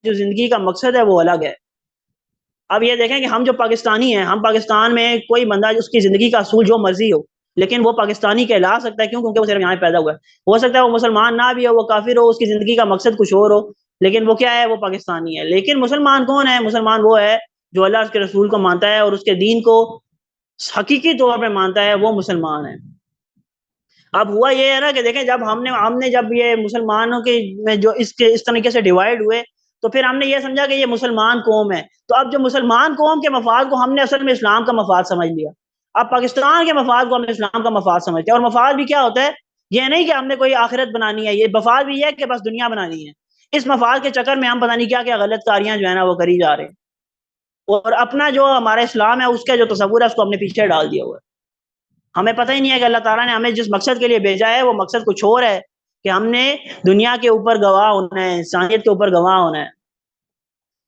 جو زندگی کا مقصد ہے وہ الگ ہے. اب یہ دیکھیں کہ ہم جو پاکستانی ہیں, ہم پاکستان میں کوئی بندہ اس کی زندگی کا اصول جو مرضی ہو, لیکن وہ پاکستانی کہلا سکتا ہے. کیوں؟ کیونکہ وہ صرف یہاں پیدا ہوا ہے. ہو سکتا ہے وہ مسلمان نہ بھی ہو, وہ کافر ہو, اس کی زندگی کا مقصد کچھ اور ہو, لیکن وہ کیا ہے, وہ پاکستانی ہے. لیکن مسلمان کون ہے؟ مسلمان وہ ہے جو اللہ اس کے رسول کو مانتا ہے اور اس کے دین کو حقیقی طور پہ مانتا ہے, وہ مسلمان ہے. اب ہوا یہ ہے نا کہ دیکھیں, جب ہم نے جب یہ مسلمانوں کے میں جو اس طریقے سے ڈیوائڈ ہوئے, تو پھر ہم نے یہ سمجھا کہ یہ مسلمان قوم ہے. تو اب جو مسلمان قوم کے مفاد کو ہم نے اصل میں اسلام کا مفاد سمجھ لیا. اب پاکستان کے مفاد کو ہم نے اسلام کا مفاد سمجھتے ہیں. اور مفاد بھی کیا ہوتا ہے, یہ نہیں کہ ہم نے کوئی آخرت بنانی ہے, یہ مفاد بھی ہے کہ بس دنیا بنانی ہے. اس مفاد کے چکر میں ہم پتہ نہیں کیا غلط کاریاں جو ہے نا وہ کری جا رہے ہیں, اور اپنا جو ہمارا اسلام ہے اس کا جو تصور ہے اس کو ہم نے پیچھے ڈال دیا ہوا ہے. ہمیں پتہ ہی نہیں ہے کہ اللہ تعالیٰ نے ہمیں جس مقصد کے لیے بھیجا ہے وہ مقصد کچھ اور ہے, کہ ہم نے دنیا کے اوپر گواہ ہونا ہے, انسانیت کے اوپر گواہ ہونا ہے.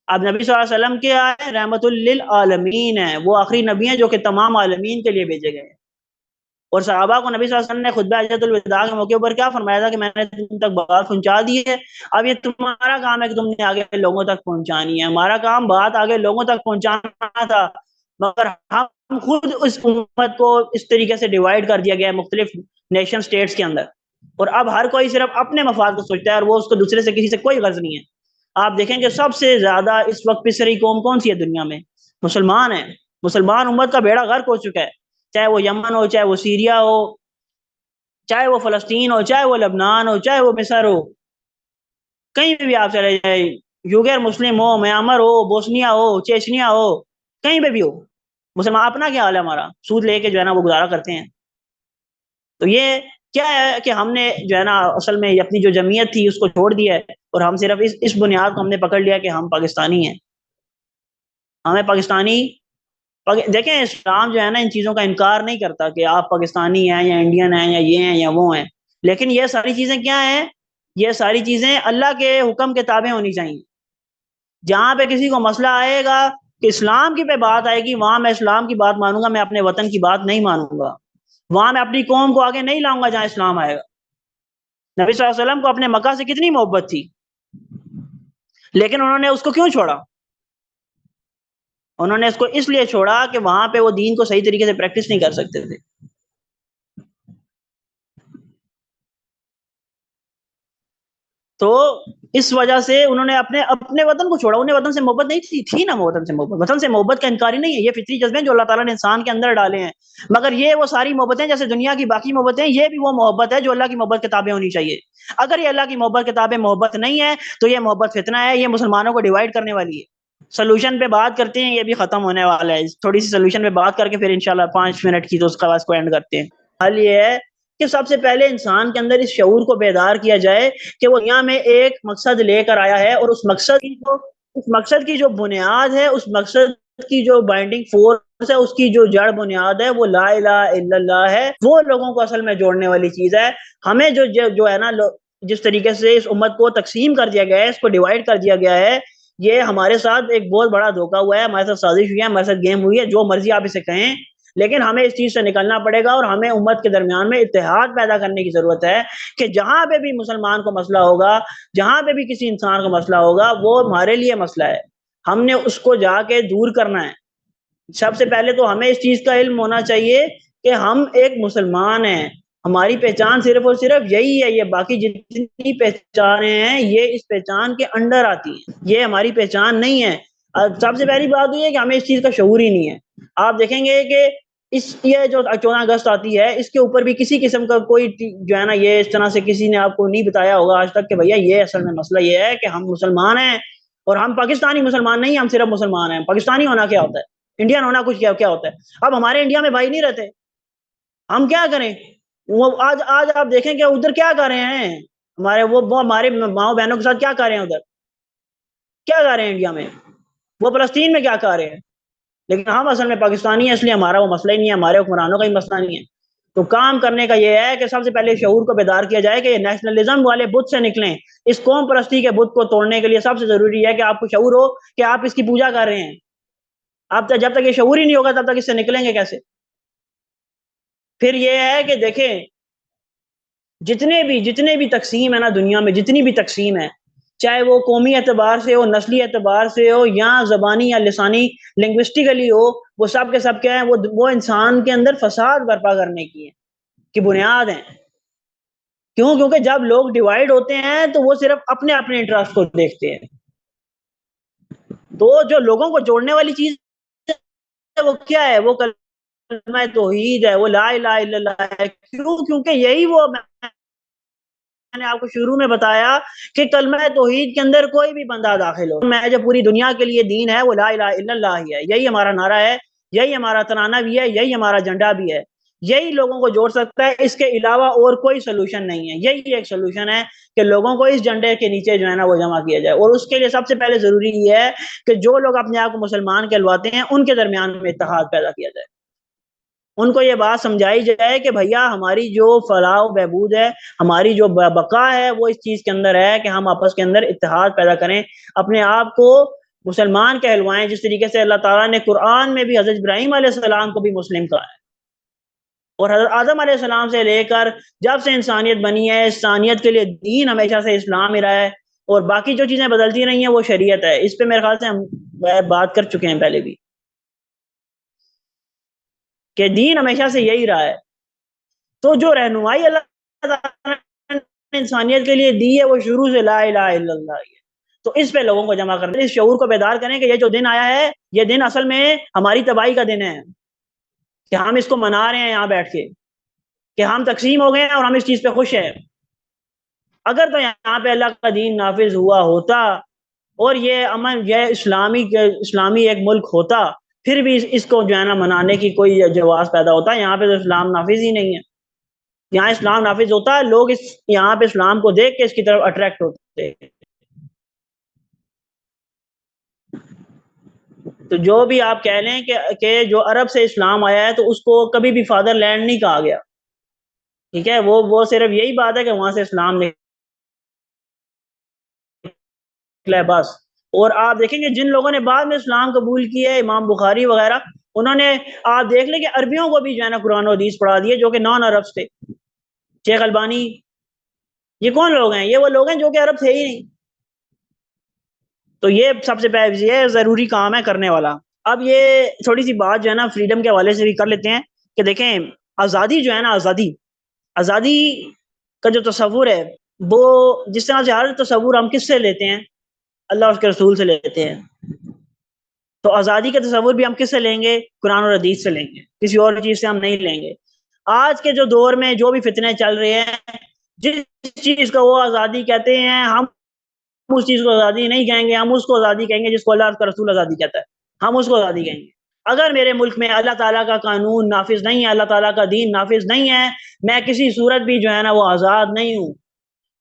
اب نبی صلی اللہ علیہ وسلم کے آئے رحمت للعالمین ہیں, وہ آخری نبی ہیں جو کہ تمام عالمین کے لیے بھیجے گئے ہیں. اور صحابہ کو نبی صلی اللہ علیہ وسلم نے خطبہ حجۃ الوداع کے موقع پر کیا فرمایا تھا کہ میں نے تم تک بات پہنچا دی ہے, اب یہ تمہارا کام ہے کہ تم نے آگے لوگوں تک پہنچانی ہے. ہمارا کام بات آگے لوگوں تک پہنچانا تھا, مگر ہم خود اس امت کو اس طریقے سے ڈیوائیڈ کر دیا گیا ہے مختلف نیشن سٹیٹس کے اندر, اور اب ہر کوئی صرف اپنے مفاد کو سوچتا ہے, اور وہ اس کو دوسرے سے کسی سے کوئی غرض نہیں ہے. آپ دیکھیں کہ سب سے زیادہ اس وقت پسری قوم کون سی ہے دنیا میں؟ مسلمان ہیں. مسلمان امت کا بیڑا غرق ہو چکا ہے, چاہے وہ یمن ہو, چاہے وہ سیریا ہو, چاہے وہ فلسطین ہو, چاہے وہ لبنان ہو, چاہے وہ مصر ہو, کہیں بھی آپ چلے جائیں, یوغیر مسلم ہو, میانمار ہو, بوسنیا ہو, چیچنیا ہو, کہیں پہ بھی ہو, مسلمان اپنا کیا حال ہے ہمارا, سود لے کے جو ہے نا وہ گزارا کرتے ہیں. تو یہ کیا ہے کہ ہم نے جو ہے نا اصل میں اپنی جو جمعیت تھی اس کو چھوڑ دیا ہے, اور ہم صرف اس بنیاد کو ہم نے پکڑ لیا کہ ہم پاکستانی ہیں. ہمیں پاکستانی دیکھیں, اسلام جو ہے نا ان چیزوں کا انکار نہیں کرتا کہ آپ پاکستانی ہیں یا انڈین ہیں یا یہ ہیں یا وہ ہیں, لیکن یہ ساری چیزیں کیا ہیں, یہ ساری چیزیں اللہ کے حکم کے تابع ہونی چاہیے. جہاں پہ کسی کو مسئلہ آئے گا کہ اسلام کی پہ بات آئے گی, وہاں میں اسلام کی بات مانوں گا, میں اپنے وطن کی بات نہیں مانوں گا. وہاں میں اپنی قوم کو آگے نہیں لاؤں گا جہاں اسلام آئے گا. نبی صلی اللہ علیہ وسلم کو اپنے مکہ سے کتنی محبت تھی, لیکن انہوں نے اس کو کیوں چھوڑا؟ انہوں نے اس کو اس لیے چھوڑا کہ وہاں پہ وہ دین کو صحیح طریقے سے پریکٹس نہیں کر سکتے تھے. تو اس وجہ سے انہوں نے اپنے وطن کو چھوڑا. انہیں وطن سے محبت نہیں تھی نا وطن سے محبت. وطن سے محبت کا انکار ہی نہیں ہے, یہ فطری جذبے ہیں جو اللہ تعالیٰ نے انسان کے اندر ڈالے ہیں. مگر یہ وہ ساری محبتیں جیسے دنیا کی باقی محبتیں, یہ بھی وہ محبت ہے جو اللہ کی محبت کے تابع ہونی چاہیے. اگر یہ اللہ کی محبت کے تابع محبت نہیں ہے تو یہ محبت فتنہ ہے, یہ مسلمانوں کو ڈیوائیڈ کرنے والی ہے. سولوشن پہ بات کرتے ہیں, یہ بھی ختم ہونے والا ہے. تھوڑی سی سولوشن پہ بات کر کے پھر انشاءاللہ 5 منٹ کی تو اس کلاس کو اینڈ کرتے ہیں. حل یہ ہے کہ سب سے پہلے انسان کے اندر اس شعور کو بیدار کیا جائے کہ وہ دنیا میں ایک مقصد لے کر آیا ہے, اور اس مقصد کی جو بنیاد ہے, اس مقصد کی جو بائنڈنگ فورس ہے, اس کی جو جڑ بنیاد ہے وہ لا الہ الا اللہ ہے. وہ لوگوں کو اصل میں جوڑنے والی چیز ہے. ہمیں جو ہے نا, جس طریقے سے اس امت کو تقسیم کر دیا گیا ہے, اس کو ڈیوائیڈ کر دیا گیا ہے, یہ ہمارے ساتھ ایک بہت بڑا دھوکہ ہوا ہے, ہمارے ساتھ سازش ہوئی ہے, ہمارے ساتھ گیم ہوئی ہے, جو مرضی آپ اسے کہیں. لیکن ہمیں اس چیز سے نکلنا پڑے گا, اور ہمیں امت کے درمیان میں اتحاد پیدا کرنے کی ضرورت ہے کہ جہاں پہ بھی مسلمان کو مسئلہ ہوگا, جہاں پہ بھی کسی انسان کو مسئلہ ہوگا, وہ ہمارے لیے مسئلہ ہے, ہم نے اس کو جا کے دور کرنا ہے. سب سے پہلے تو ہمیں اس چیز کا علم ہونا چاہیے کہ ہم ایک مسلمان ہیں, ہماری پہچان صرف اور صرف یہی ہے. یہ باقی جتنی پہچانیں ہیں یہ اس پہچان کے انڈر آتی ہیں, یہ ہماری پہچان نہیں ہے. سب سے پہلی بات یہ ہے کہ ہمیں اس چیز کا شعور ہی نہیں ہے. آپ دیکھیں گے کہ یہ جو 14 اگست آتی ہے, اس کے اوپر بھی کسی قسم کا کوئی جو ہے نا, یہ اس طرح سے کسی نے آپ کو نہیں بتایا ہوگا آج تک کہ بھیا یہ اصل میں مسئلہ یہ ہے کہ ہم مسلمان ہیں, اور ہم پاکستانی مسلمان نہیں, ہم صرف مسلمان ہیں. پاکستانی ہونا کیا ہوتا ہے, انڈین ہونا کچھ کیا ہوتا ہے. اب ہمارے انڈیا میں بھائی نہیں رہتے, ہم کیا کریں؟ وہ آج آپ دیکھیں کہ ادھر کیا کر رہے ہیں وہ ہمارے ماؤں بہنوں کے ساتھ کیا کر رہے ہیں, ادھر کیا کر رہے ہیں انڈیا میں, وہ فلسطین میں کیا کر رہے ہیں. لیکن ہم اصل میں پاکستانی ہیں, اس لیے ہمارا وہ مسئلہ ہی نہیں ہے, ہمارے حکمرانوں کا ہی مسئلہ نہیں ہے. تو کام کرنے کا یہ ہے کہ سب سے پہلے شعور کو بیدار کیا جائے کہ یہ نیشنلزم والے بت سے نکلیں. اس قوم پرستی کے بت کو توڑنے کے لیے سب سے ضروری ہے کہ آپ کو شعور ہو کہ آپ اس کی پوجا کر رہے ہیں. آپ جب تک یہ شعور ہی نہیں ہوگا تب تک اس سے نکلیں گے کیسے؟ پھر یہ ہے کہ دیکھیں جتنے بھی تقسیم ہے نا دنیا میں, جتنی بھی تقسیم ہے, چاہے وہ قومی اعتبار سے ہو, نسلی اعتبار سے ہو, یا زبانی یا لسانی لنگوسٹیکلی ہو, وہ سب کے سب کیا ہیں, وہ انسان کے اندر فساد برپا کرنے کی بنیاد ہیں. کیوں؟ کیونکہ جب لوگ ڈیوائیڈ ہوتے ہیں تو وہ صرف اپنے انٹرسٹ کو دیکھتے ہیں. تو جو لوگوں کو جوڑنے والی چیز ہے وہ کیا ہے, وہ کلمہ توحید ہے, وہ لا الہ الا اللہ ہے. کیوں؟ کیونکہ یہی وہ میں نے آپ کو شروع میں بتایا کہ کلمہ توحید کے اندر کوئی بھی بندہ داخل ہو, میں جو پوری دنیا کے لیے دین ہے وہ لا الہ الا اللہ ہی ہے. یہی ہمارا نعرہ ہے, یہی ہمارا ترانہ بھی ہے, یہی ہمارا جھنڈا بھی ہے. یہی لوگوں کو جوڑ سکتا ہے, اس کے علاوہ اور کوئی سولوشن نہیں ہے. یہی ایک سولوشن ہے کہ لوگوں کو اس جھنڈے کے نیچے جو ہے نا وہ جمع کیا جائے. اور اس کے لیے سب سے پہلے ضروری یہ ہے کہ جو لوگ اپنے آپ کو مسلمان کہلواتے ہیں ان کے درمیان میں اتحاد پیدا کیا جائے. ان کو یہ بات سمجھائی جائے کہ بھیا ہماری جو فلاح و بہبود ہے, ہماری جو بقا ہے, وہ اس چیز کے اندر ہے کہ ہم آپس کے اندر اتحاد پیدا کریں, اپنے آپ کو مسلمان کہلوائیں. جس طریقے سے اللہ تعالیٰ نے قرآن میں بھی حضرت ابراہیم علیہ السلام کو بھی مسلم کہا ہے, اور حضرت آدم علیہ السلام سے لے کر جب سے انسانیت بنی ہے, انسانیت کے لیے دین ہمیشہ سے اسلام ہی رہا ہے, اور باقی جو چیزیں بدلتی رہی ہیں وہ شریعت ہے. اس پہ میرے خیال سے ہم بات کر چکے ہیں پہلے بھی کہ دین ہمیشہ سے یہی رہا ہے. تو جو رہنمائی اللہ تعالیٰ نے انسانیت کے لیے دی ہے وہ شروع سے لا الہ الا اللہ ہے. تو اس پہ لوگوں کو جمع کریں, اس شعور کو بیدار کریں کہ یہ جو دن آیا ہے یہ دن اصل میں ہماری تباہی کا دن ہے, کہ ہم اس کو منا رہے ہیں یہاں بیٹھ کے, کہ ہم تقسیم ہو گئے ہیں اور ہم اس چیز پہ خوش ہیں. اگر تو یہاں پہ اللہ کا دین نافذ ہوا ہوتا اور یہ امن, یہ اسلامی ایک ملک ہوتا, پھر بھی اس کو جو ہے نا منانے کی کوئی جواز پیدا ہوتا. یہاں پہ تو اسلام نافذ ہی نہیں ہے. یہاں اسلام نافذ ہوتا ہے, لوگ یہاں پہ اسلام کو دیکھ کے اس کی طرف اٹریکٹ ہوتے. تو جو بھی آپ کہہ لیں کہ جو عرب سے اسلام آیا ہے تو اس کو کبھی بھی فادر لینڈ نہیں کہا گیا, ٹھیک ہے, وہ صرف یہی بات ہے کہ وہاں سے اسلام نکلا ہے بس. اور آپ دیکھیں گے جن لوگوں نے بعد میں اسلام قبول کیا ہے, امام بخاری وغیرہ, انہوں نے آپ دیکھ لیں کہ عربیوں کو بھی جو ہے نا قرآن و حدیث پڑھا دیے جو کہ نان عرب تھے. شیخ البانی, یہ کون لوگ ہیں؟ یہ وہ لوگ ہیں جو کہ عرب تھے ہی نہیں. تو یہ سب سے پہلے یہ ضروری کام ہے کرنے والا. اب یہ تھوڑی سی بات جو ہے نا فریڈم کے حوالے سے بھی کر لیتے ہیں کہ دیکھیں آزادی جو ہے نا, آزادی کا جو تصور ہے وہ جس طرح سے ہر تصور ہم کس سے لیتے ہیں؟ اللہ اور اس کے رسول سے لیتے ہیں. تو آزادی کا تصور بھی ہم کس سے لیں گے؟ قرآن اور حدیث سے لیں گے, کسی اور چیز سے ہم نہیں لیں گے. آج کے جو دور میں جو بھی فتنے چل رہے ہیں, جس چیز کو وہ آزادی کہتے ہیں, ہم اس چیز کو آزادی نہیں کہیں گے, ہم اس کو آزادی کہیں گے جس کو اللہ اور اس کا رسول آزادی کہتا ہے, ہم اس کو آزادی کہیں گے. اگر میرے ملک میں اللہ تعالیٰ کا قانون نافذ نہیں ہے, اللہ تعالیٰ کا دین نافذ نہیں ہے, میں کسی صورت بھی جو ہے نا وہ آزاد نہیں ہوں.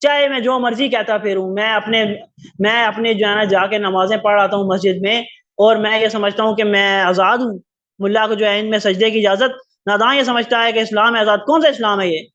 چاہے میں جو مرضی کہتا پھروں, میں اپنے جو ہے نا جا کے نمازیں پڑھ رہا ہوں مسجد میں, اور میں یہ سمجھتا ہوں کہ میں آزاد ہوں. ملا کو جو ہے ان میں سجدے کی اجازت, نادان یہ سمجھتا ہے کہ اسلام ہے آزاد. کون سا اسلام ہے یہ؟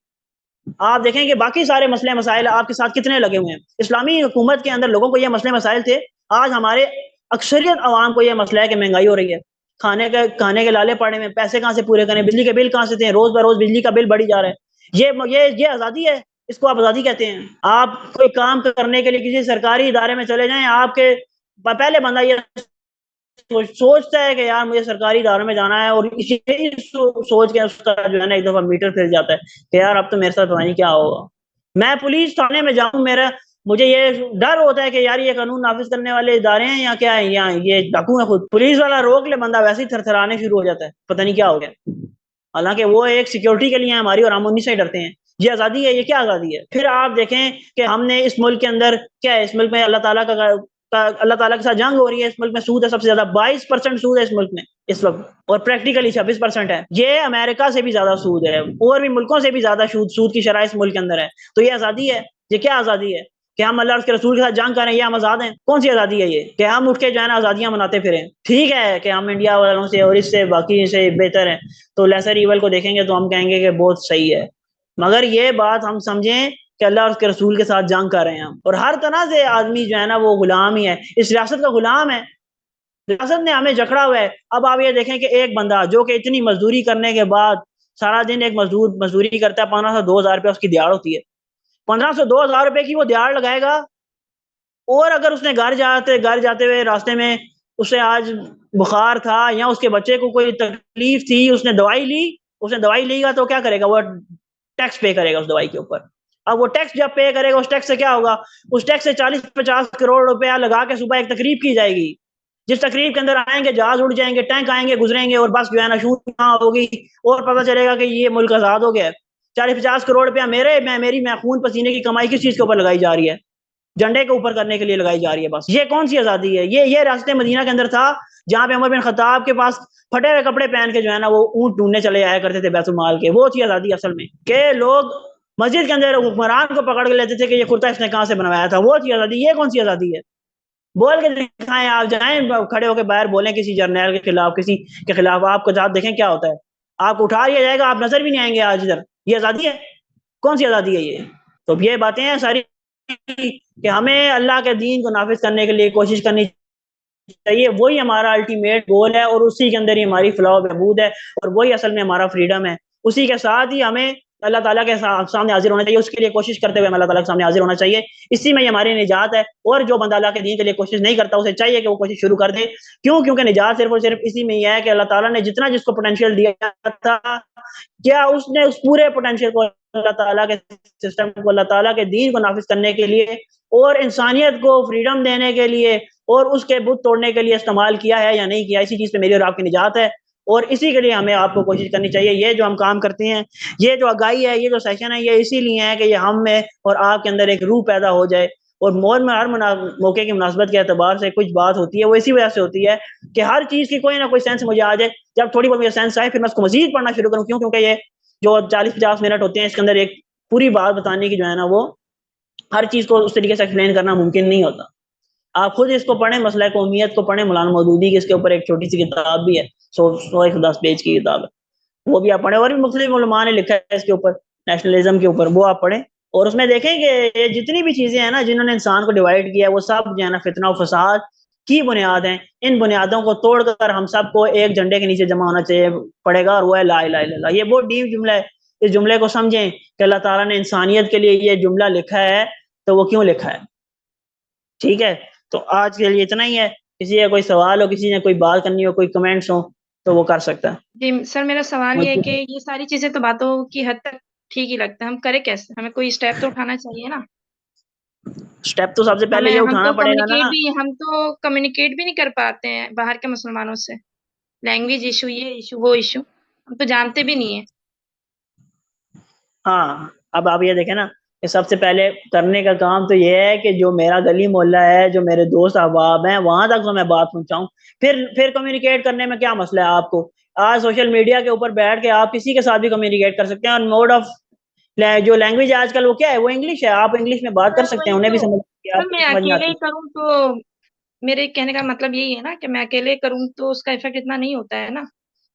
آپ دیکھیں کہ باقی سارے مسئلے مسائل آپ کے ساتھ کتنے لگے ہوئے ہیں. اسلامی حکومت کے اندر لوگوں کو یہ مسئلے مسائل تھے. آج ہمارے اکثریت عوام کو یہ مسئلہ ہے کہ مہنگائی ہو رہی ہے, کھانے کے لالے پڑے میں, پیسے کہاں سے پورے کریں, بجلی کے بل کہاں سے دیں, روز بروز بجلی کا بل بڑھی جا رہا ہے. یہ آزادی ہے؟ اس کو آپ آزادی کہتے ہیں؟ آپ کوئی کام کرنے کے لیے کسی سرکاری ادارے میں چلے جائیں, آپ کے پہلے بندہ یہ سوچتا ہے کہ یار مجھے سرکاری اداروں میں جانا ہے, اور اسی سوچ کے اس کا جو ہے نا ایک دفعہ میٹر پھر جاتا ہے کہ یار اب تو میرے ساتھ پتہ نہیں کیا ہوگا. میں پولیس تھانے میں جاؤں, مجھے یہ ڈر ہوتا ہے کہ یار یہ قانون نافذ کرنے والے ادارے ہیں یا کیا ہے, یا یہ ڈاکو ہے خود. پولیس والا روک لے, بندہ ویسے ہی تھر تھرانے شروع ہو جاتا ہے, پتہ نہیں کیا ہو گیا, حالانکہ وہ ایک سیکیورٹی کے لیے ہماری, اور ہم انہیں سے ڈرتے ہیں. یہ آزادی ہے؟ یہ کیا آزادی ہے؟ پھر آپ دیکھیں کہ ہم نے اس ملک کے اندر کیا ہے, اس ملک میں اللہ تعالیٰ کے ساتھ جنگ ہو رہی ہے. اس ملک میں سود ہے سب سے زیادہ, 22% سود ہے اس ملک میں اس وقت, اور پریکٹیکلی 26% ہے. یہ امریکہ سے بھی زیادہ سود ہے, اور بھی ملکوں سے بھی زیادہ سود کی شرح اس ملک کے اندر ہے. تو یہ آزادی ہے؟ یہ کیا آزادی ہے کہ ہم اللہ اور اس کے رسول کے ساتھ جنگ کریں, یہ ہم آزاد ہیں؟ کون سی آزادی ہے یہ کہ ہم اٹھ کے جو ہے نا آزادیاں مناتے پھریں؟ ٹھیک ہے کہ ہم انڈیا والوں سے اور اس سے باقی سے بہتر ہیں, تو لیسر ایول کو دیکھیں گے تو ہم کہیں گے کہ بہت صحیح ہے, مگر یہ بات ہم سمجھیں کہ اللہ اور اس کے رسول کے ساتھ جنگ کر رہے ہیں ہم. اور ہر طرح سے آدمی جو ہے نا وہ غلام ہی ہے, اس ریاست کا غلام ہے, ریاست نے ہمیں جکڑا ہوا ہے. اب آپ یہ دیکھیں کہ ایک بندہ جو کہ اتنی مزدوری کرنے کے بعد, سارا دن ایک مزدوری کرتا ہے, 1500-2000 روپے اس کی دیہڑ ہوتی ہے, 1500-2000 روپے کی وہ دیہڑ لگائے گا, اور اگر اس نے گھر جاتے ہوئے راستے میں اسے آج بخار تھا, یا اس کے بچے کو کوئی تکلیف تھی, اس نے دوائی لی گا, تو کیا کرے گا وہ؟ ٹیکس پے کرے گا اس دوائی کے اوپر. اب وہ ٹیکس جب پے کرے گا, اس ٹیکس سے کیا ہوگا؟ اس ٹیکس سے 40-50 کروڑ روپیہ لگا کے صبح ایک تقریب کی جائے گی, جس تقریب کے اندر آئیں گے جہاز اڑ جائیں گے, ٹینک آئیں گے گزریں گے, اور بس جو ہے نا شوٹ ہوگی, اور پتہ چلے گا کہ یہ ملک آزاد ہو گیا. 40-50 کروڑ روپیہ میری خون پسینے کی کمائی کس چیز کے اوپر لگائی جا رہی ہے؟ جھنڈے کے اوپر کرنے کے لیے لگائی جا رہی ہے بس. یہ کون سی آزادی ہے؟ یہ ریاست مدینہ کے اندر تھا جہاں پہ عمر بن خطاب کے پاس پھٹے ہوئے کپڑے پہن کے جو ہے نا وہ اونٹ ڈھونڈنے چلے آیا کرتے تھے بیت المال کے. وہ تھی آزادی اصل میں, کہ لوگ مسجد کے اندر حکمران کو پکڑ کے لیتے تھے کہ یہ کرتا اس نے کہاں سے بنوایا تھا. وہ تھی آزادی. یہ کون سی آزادی ہے؟ بول کے دکھائیں, آپ جائیں کھڑے ہو کے باہر بولیں کسی جرنیل کے خلاف, کسی کے خلاف, آپ کو جہاں دیکھیں کیا ہوتا ہے, آپ اٹھا لیا جائے گا, آپ نظر بھی نہیں آئیں گے آج ادھر. یہ آزادی ہے؟ کون سی آزادی ہے یہ؟ تو یہ باتیں ہیں ساری کہ ہمیں اللہ کے دین کو نافذ کرنے کے لیے کوشش کرنی چاہیے. وہی ہمارا الٹیمیٹ گول ہے, اور اسی کے اندر ہی ہماری فلاح و بہبود ہے, اور وہی اصل میں ہمارا فریڈم ہے. اسی کے ساتھ ہی ہمیں اللہ تعالیٰ کے سامنے حاضر ہونا چاہیے, اس کے لیے کوشش کرتے ہوئے ہمیں اللہ تعالیٰ کے سامنے حاضر ہونا چاہیے. اسی میں ہماری نجات ہے. اور جو بندہ اللہ کے دین کے لیے کوشش نہیں کرتا, اسے چاہیے کہ وہ کوشش شروع کر دے. کیونکہ نجات صرف اور صرف اسی میں ہی ہے کہ اللہ تعالیٰ نے جتنا جس کو پوٹینشیل دیا تھا, کیا اس نے اس پورے پوٹینشیل کو اللہ تعالیٰ کے سسٹم کو, اللہ تعالیٰ کے دین کو نافذ کرنے کے لیے اور انسانیت کو فریڈم دینے کے لیے اور اس کے بت توڑنے کے لیے استعمال کیا ہے یا نہیں کیا؟ اسی چیز پہ میری اور آپ کی نجات ہے, اور اسی کے لیے ہمیں آپ کو کوشش کرنی چاہیے. یہ جو ہم کام کرتے ہیں, یہ جو آگاہی ہے, یہ جو سیشن ہے, یہ اسی لیے ہے کہ یہ ہم میں اور آپ کے اندر ایک روح پیدا ہو جائے. اور مور میں ہر موقع کی مناسبت کے اعتبار سے کچھ بات ہوتی ہے, وہ اسی وجہ سے ہوتی ہے کہ ہر چیز کی کوئی نہ کوئی سینس مجھے آ جائے. جب تھوڑی بہت مجھے سینس آئے, پھر میں اس کو مزید پڑھنا شروع کروں. کیونکہ یہ جو 40-50 منٹ ہوتے ہیں, اس کے اندر ایک پوری بات بتانے کی جو ہے نا, وہ ہر چیز کو اس طریقے سے ایکسپلین کرنا ممکن نہیں ہوتا. آپ خود اس کو پڑھیں, مسئلہ قومیت کو پڑھیں, مولانا مودودی کی اس کے اوپر ایک چھوٹی سی کتاب بھی ہے, 110 پیج کی کتاب ہے, وہ بھی آپ پڑھیں. اور بھی مختلف علماء نے لکھا ہے اس کے اوپر, نیشنلزم کے اوپر, وہ آپ پڑھیں. اور اس میں دیکھیں کہ یہ جتنی بھی چیزیں ہیں نا جنہوں نے انسان کو ڈیوائڈ کیا ہے, وہ سب جو ہے نا فتنہ و فساد کی بنیاد ہیں. ان بنیادوں کو توڑ کر ہم سب کو ایک جھنڈے کے نیچے جمع ہونا چاہیے پڑے گا, اور وہ ہے لا الہ الا اللہ. یہ بہت ڈیپ جملہ ہے, اس جملے کو سمجھیں کہ اللہ تعالیٰ نے انسانیت کے لیے یہ جملہ لکھا ہے, تو وہ کیوں لکھا ہے. ٹھیک ہے, تو آج کے لیے اتنا ہی ہے. کسی کا کوئی سوال ہو, کسی نے کوئی بات کرنی ہو, کوئی کمنٹس ہو, تو وہ کر سکتا ہے.
جی سر, میرا سوال یہ ہے کہ یہ ساری چیزیں تو باتوں کی حد تک ٹھیک ہی لگتا ہے, ہم کریں کیسے؟ ہمیں کوئی اسٹیپ تو اٹھانا چاہیے نا.
اسٹیپ تو سب سے پہلے یہ اٹھانا پڑے گا نا.
ہم تو کمیونیکیٹ بھی نہیں کر پاتے ہیں باہر کے مسلمانوں سے. لینگویج ایشو، یہ ایشو، وہ ایشو، ہم تو جانتے بھی نہیں ہیں.
ہاں اب آپ یہ دیکھیں نا کہ سب سے پہلے کرنے کا کام تو یہ ہے کہ جو میرا گلی محلہ ہے، جو میرے دوست احباب ہیں، وہاں تک تو میں بات پہنچاؤں. پھر کمیونیکیٹ کرنے میں کیا مسئلہ ہے آپ کو؟ آج سوشل میڈیا کے اوپر بیٹھ کے آپ کسی کے ساتھ بھی کمیونیکیٹ کر سکتے ہیں، اور موڈ آف جو لینگویج آج کل وہ کیا ہے، وہ انگلش ہے. آپ انگلش میں بات کر سکتے ہیں، انہیں بھی سمجھ
سر میں
میں
اکیلے
آتی
ہی
ہے.
کروں تو میرے کہنے کا مطلب یہی ہے نا کہ میں اکیلے کروں تو اس کا افیکٹ اتنا نہیں ہوتا ہے نا.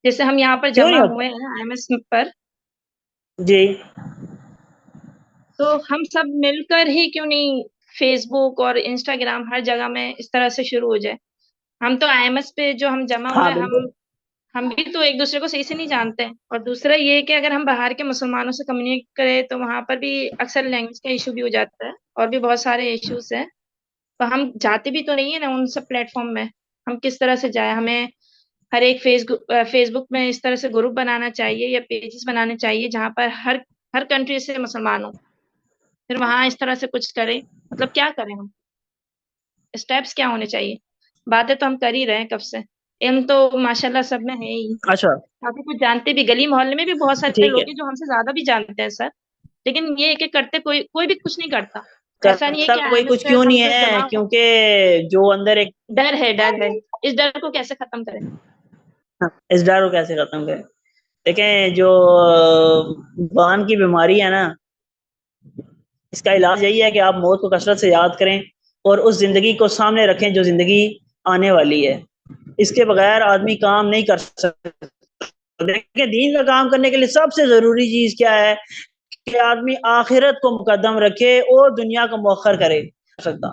جیسے ہم یہاں پر
کیوں
جمع
نہیں ہوتا؟
ہوئے ہیں آئی ایم ایس پر،
جی
تو ہم سب مل کر ہی کیوں نہیں فیس بک اور انسٹاگرام ہر جگہ میں اس طرح سے شروع ہو جائے. ہم تو آئی ایم ایس پہ جو ہم جمع
ہاں
ہوئے،
بالکل.
ہم بھی تو ایک دوسرے کو صحیح سے نہیں جانتے ہیں. اور دوسرا یہ کہ اگر ہم باہر کے مسلمانوں سے کمیونیکیٹ کریں تو وہاں پر بھی اکثر لینگویج کا ایشو بھی ہو جاتا ہے، اور بھی بہت سارے ایشوز ہیں. تو ہم جاتے بھی تو نہیں ہے نا ان سب پلیٹ فارم میں. ہم کس طرح سے جائیں؟ ہمیں ہر ایک فیس بک میں اس طرح سے گروپ بنانا چاہیے یا پیجز بنانے چاہیے جہاں پر ہر کنٹری سے مسلمان ہوں، پھر وہاں اس طرح سے کچھ کریں. مطلب کیا کریں ہم؟ اسٹیپس کیا ہونے چاہیے؟ باتیں تو ہم کر ہی رہے ہیں کب سے. علم تو ماشاء اللہ سب میں ہے ہی،
اچھا
کافی کچھ جانتے بھی. گلی محلے میں بھی بہت سارے
ٹھیک ہے.
لوگ ہیں جو ہم سے زیادہ بھی جانتے ہیں سر، لیکن یہ کہ کرتے کوئی بھی کچھ نہیں کرتا. ایسا نہیں ہے
کرتا
کہ
کوئی کچھ کیوں نہیں ہے، کیونکہ جو اندر ایک
ڈر ہے. اس ڈر کو کیسے ختم کریں؟
اس ڈر کو کیسے ختم کریں؟ دیکھیں جو بان کی بیماری ہے نا، اس کا علاج یہی ہے کہ آپ موت کو کثرت سے یاد کریں اور اس زندگی کو سامنے رکھیں جو زندگی آنے والی ہے. اس کے بغیر آدمی کام نہیں کر سکتا. دیکھیں دین کا کام کرنے کے لیے سب سے ضروری چیز کیا ہے کہ آدمی آخرت کو مقدم رکھے اور دنیا کو مؤخر کرے. سکتا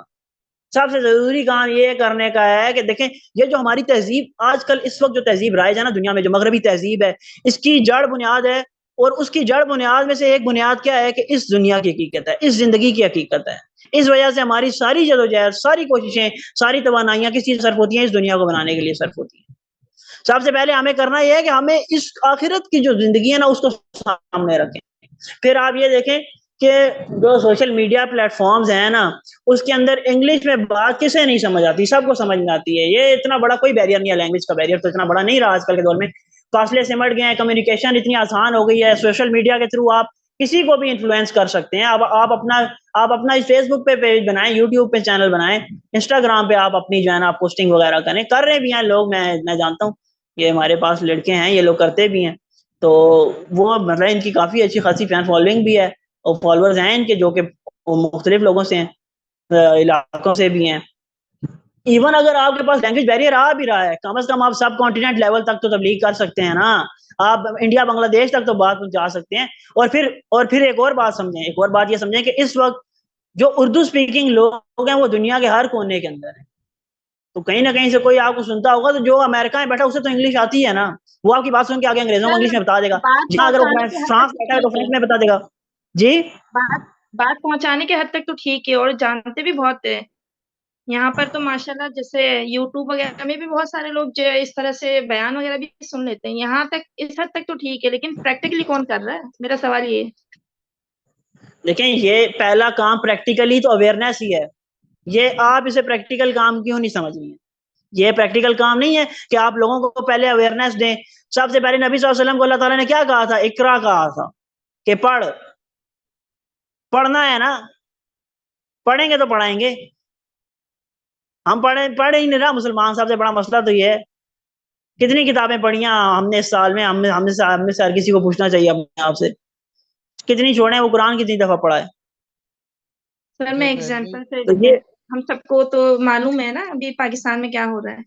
سب سے ضروری کام یہ کرنے کا ہے کہ دیکھیں یہ جو ہماری تہذیب آج کل اس وقت جو تہذیب رائج ہے نا دنیا میں، جو مغربی تہذیب ہے، اس کی جڑ بنیاد ہے. اور اس کی جڑ بنیاد میں سے ایک بنیاد کیا ہے کہ اس دنیا کی حقیقت ہے، اس زندگی کی حقیقت ہے. اس وجہ سے ہماری ساری جدوجہد، ساری کوششیں، ساری توانائیاں کس چیز صرف ہوتی ہیں؟ اس دنیا کو بنانے کے لیے صرف ہوتی ہیں. سب سے پہلے ہمیں کرنا یہ ہے کہ ہمیں اس آخرت کی جو زندگی ہے نا اس کو سامنے رکھیں. پھر آپ یہ دیکھیں کہ جو سوشل میڈیا پلیٹ فارمز ہیں نا، اس کے اندر انگلش میں بات کسے نہیں سمجھ آتی؟ سب کو سمجھ میں آتی ہے. یہ اتنا بڑا کوئی بیریئر نہیں ہے، لینگویج کا بیریئر تو اتنا بڑا نہیں رہا آج کل کے دور میں. فاصلے سمٹ گئے ہیں، کمیونیکیشن اتنی آسان ہو گئی ہے. سوشل میڈیا کے تھرو آپ کسی کو بھی انفلوئنس کر سکتے ہیں. اب آپ اپنا فیس بک پہ پیج بنائیں، یوٹیوب پہ چینل بنائیں، انسٹاگرام پہ آپ اپنی جو ہے نا پوسٹنگ وغیرہ کر رہے بھی ہیں لوگ. میں جانتا ہوں یہ ہمارے پاس لڑکے ہیں، یہ لوگ کرتے بھی ہیں. تو وہ مطلب ان کی کافی اچھی خاصی فین فالوئنگ بھی ہے اور فالوورز ہیں ان کے جو کہ مختلف لوگوں سے ہیں، علاقوں سے بھی ہیں. ایون اگر آپ کے پاس لینگویج بیریئر آ بھی رہا ہے، کم از کم آپ سب کانٹیننٹ لیول تک تو تبلیغ کر سکتے ہیں نا. آپ انڈیا بنگلہ دیش تک تو بات پہنچا سکتے ہیں. اور پھر ایک اور بات سمجھیں، ایک اور بات یہ سمجھیں کہ اس وقت جو اردو سپیکنگ لوگ ہیں وہ دنیا کے ہر کونے کے اندر ہیں. تو کہیں نہ کہیں سے کوئی آپ کو سنتا ہوگا تو جو امریکہ میں بیٹھا اسے تو انگلش آتی ہے نا، وہ آپ کی بات سن کے آگے انگریزوں کو انگلش میں بتا دے گا.
بات
جہاں اگر وہ
پہنچانے کے حد
فرانس
تک تو
بیٹھا ہے تو
ٹھیک
فرینچ
ہے،
میں بتا دے گا. جی
بات پہنچانے کے حد تک تو ٹھیک ہے، اور جانتے بھی بہت ہے. یہاں پر تو ماشاءاللہ جیسے یوٹیوب وغیرہ میں بھی بہت سارے لوگ جو اس طرح سے بیان وغیرہ بھی سن لیتے ہیں. یہاں تک اس حد تک تو ٹھیک ہے، لیکن پریکٹیکلی کون کر رہا ہے؟ میرا سوال یہ ہے.
دیکھیں یہ پہلا کام پریکٹیکلی تو اویئرنیس ہی ہے. یہ آپ اسے پریکٹیکل کام کیوں نہیں سمجھ رہی ہیں؟ یہ پریکٹیکل کام نہیں ہے کہ آپ لوگوں کو پہلے اویئرنیس دیں. سب سے پہلے نبی صلی اللہ علیہ وسلم کو اللہ تعالیٰ نے کیا کہا تھا؟ اقرا کہا تھا کہ پڑھنا ہے نا. پڑھیں گے تو پڑھائیں گے. ہم پڑھ ہی نہیں رہا. مسلمان صاحب سے بڑا مسئلہ تو یہ ہے کتنی کتابیں پڑھی ہیں ہم نے اس سال میں. ہم نے ہر کسی کو پوچھنا چاہیے اپنے آپ سے کتنی چھوڑیں. وہ قرآن کتنی دفعہ پڑھا ہے؟
سر میں ایگزامپل سے
تو
دیکھیں،
یہ
ہم سب کو تو معلوم ہے نا ابھی پاکستان میں کیا ہو رہا ہے.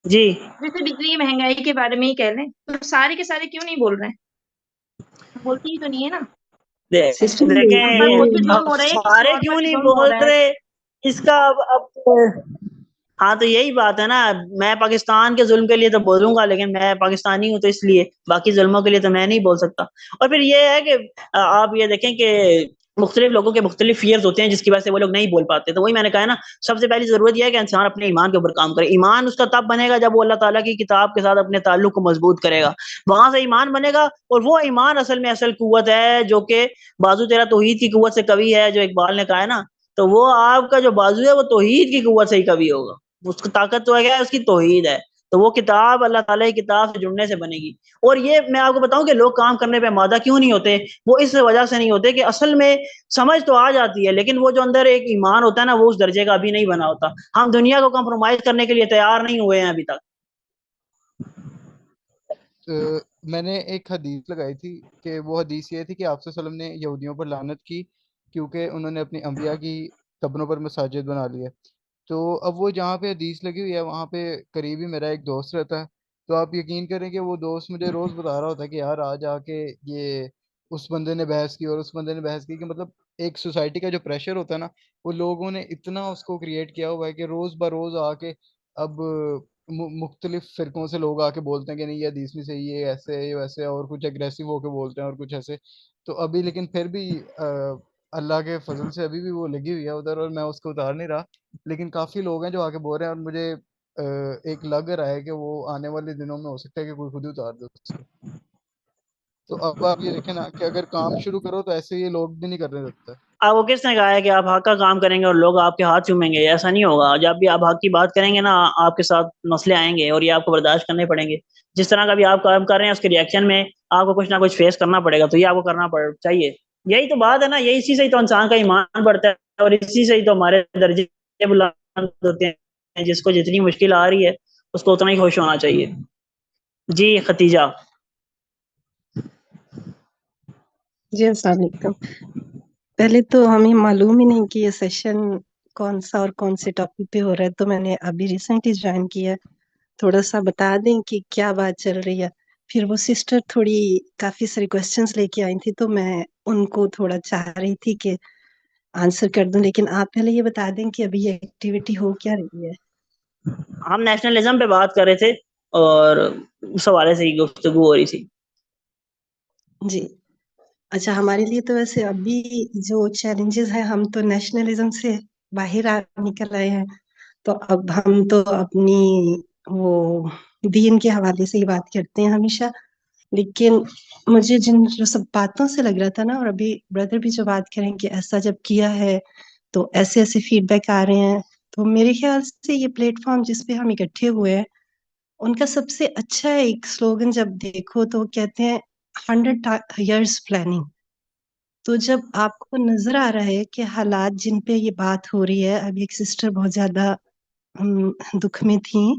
جی
جیسے بجلی مہنگائی کے بارے میں ہی کہہ لیں تو سارے کے سارے کیوں نہیں بول رہے ہیں؟ بولتی ہی تو نہیں ہے نا. یہاں پر خود بھی
دیکھیں
ظلم ہو رہا ہے، کسی
سارے
اور پر
کیوں
بھی
نہیں
ظلم ہو
بول
رہا ہے.
رہے اس کا اب ہاں تو یہی بات ہے نا. میں پاکستان کے ظلم کے لیے تو بولوں گا، لیکن میں پاکستانی ہوں تو اس لیے باقی ظلموں کے لیے تو میں نہیں بول سکتا. اور پھر یہ ہے کہ آپ یہ دیکھیں کہ مختلف لوگوں کے مختلف فیئرز ہوتے ہیں جس کی وجہ سے وہ لوگ نہیں بول پاتے. تو وہی میں نے کہا نا سب سے پہلی ضرورت یہ ہے کہ انسان اپنے ایمان کے اوپر کام کرے. ایمان اس کا تب بنے گا جب وہ اللہ تعالیٰ کی کتاب کے ساتھ اپنے تعلق کو مضبوط کرے گا. وہاں سے ایمان بنے گا. اور وہ ایمان اصل میں اصل قوت ہے جو کہ بازو تیرا توحید کی قوت سے قوی ہے. جو اقبال نے کہا ہے نا تو وہ آپ کا جو بازو ہے وہ توحید کی قوت سے ہی کبھی ہوگا. اس کی طاقت تو ہے کیا ہے؟ اس کی توحید ہے. تو وہ کتاب اللہ تعالیٰ کی کتاب سے جڑنے سے بنے گی. اور یہ میں آپ کو بتاؤں کہ لوگ کام کرنے پہ آمادہ کیوں نہیں ہوتے. وہ اس وجہ سے نہیں ہوتے کہ اصل میں سمجھ تو آ جاتی ہے لیکن وہ جو اندر ایک ایمان ہوتا ہے نا وہ اس درجے کا ابھی نہیں بنا ہوتا. ہم دنیا کو کمپرومائز کرنے کے لیے تیار نہیں ہوئے ہیں ابھی تک.
میں نے ایک حدیث لگائی تھی کہ وہ حدیث یہ تھی کہ آپ صلی اللہ علیہ وسلم نے یہودیوں پر لعنت کی کیونکہ انہوں نے اپنی انبیاء کی قبروں پر مساجد بنا لی ہے. تو اب وہ جہاں پہ حدیث لگی ہوئی ہے وہاں پہ قریبی میرا ایک دوست رہتا ہے. تو آپ یقین کریں کہ وہ دوست مجھے روز بتا رہا ہوتا ہے کہ یار آج آ کے یہ اس بندے نے بحث کی اور اس بندے نے بحث کی. کہ مطلب ایک سوسائٹی کا جو پریشر ہوتا ہے نا وہ لوگوں نے اتنا اس کو کریٹ کیا ہوا ہے کہ روز بروز آ کے اب مختلف فرقوں سے لوگ آ کے بولتے ہیں کہ نہیں یہ حدیث نہیں صحیح، یہ ایسے ہے یہ ویسے ہے، اور کچھ اگریسو ہو کے بولتے ہیں اور کچھ ایسے. تو ابھی لیکن پھر بھی اللہ کے فضل سے ابھی بھی وہ لگی ہوئی ہے ادھر اور میں اس کو اتار نہیں رہا. لیکن کافی لوگ ہیں جو آ کے بول رہے ہیں اور مجھے ایک لگ رہا ہے کہ وہ آنے والے دنوں میں ہو سکتا ہے کہ کوئی خود ہی اتار دے اس کو. تو اب آپ یہ دیکھیں نا کہ اگر کام شروع کرو تو ایسے یہ لوگ بھی نہیں کرنے دیتے.
آپ کو کس نے کہا ہے کہ آپ حق کا کام کریں گے اور لوگ آپ کے ہاتھ چومیں گے؟ ایسا نہیں ہوگا. جب بھی آپ حق کی بات کریں گے نا آپ کے ساتھ مسئلے آئیں گے اور یہ آپ کو برداشت کرنے پڑیں گے. جس طرح کا بھی آپ کام کر رہے ہیں اس کے ریئیکشن میں آپ کو کچھ نہ کچھ فیس کرنا پڑے گا. تو یہ آپ کو کرنا چاہیے. یہی تو بات ہے نا. یہی اسی سے ہی تو انسان کا ایمان بڑھتا ہے اور اسی سے ہی تو ہمارے درجے بلند ہوتے ہیں. جس کو جتنی مشکل آ رہی ہے اس کو اتنا ہی خوش ہونا چاہیے. جی ختیجہ.
جی السلام علیکم. پہلے تو ہمیں معلوم ہی نہیں کہ یہ سیشن کون سا اور کون سے ٹاپک پہ ہو رہا ہے تو میں نے ابھی ریسنٹلی جوائن کیا. تھوڑا سا بتا دیں کہ کیا بات چل رہی ہے. پھر وہ سسٹر تھوڑی کافی ساری کوشچنس لے کے آئی تھی تو میں ان کو تھوڑا چاہ رہی تھی کہ آنسر کر دوں. لیکن آپ پہلے یہ بتا دیں کہ ابھی یہ ایکٹیویٹی ہو کیا رہی ہے.
ہم نیشنلزم پہ بات کر رہے تھے اور اس حوالے سے ہی گفتگو ہو رہی تھی.
جی اچھا. ہمارے لیے تو ویسے ابھی جو چیلنجز ہیں ہم تو نیشنلزم سے باہر نکل آئے ہیں. تو اب ہم تو اپنی وہ دین کے حوالے سے ہی بات کرتے ہیں ہمیشہ. لیکن مجھے جو سب باتوں سے لگ رہا تھا نا اور ابھی بردر بھی جو بات کریں کہ ایسا جب کیا ہے تو ایسے ایسے فیڈ بیک آ رہے ہیں. تو میرے خیال سے یہ پلیٹ فارم جس پہ ہم اکٹھے ہوئے ہیں ان کا سب سے اچھا ایک سلوگن جب دیکھو تو کہتے ہیں 100 years planning. تو جب آپ کو نظر آ رہا ہے کہ حالات جن پہ یہ بات ہو رہی ہے، اب ایک سسٹر بہت زیادہ دکھ میں تھیں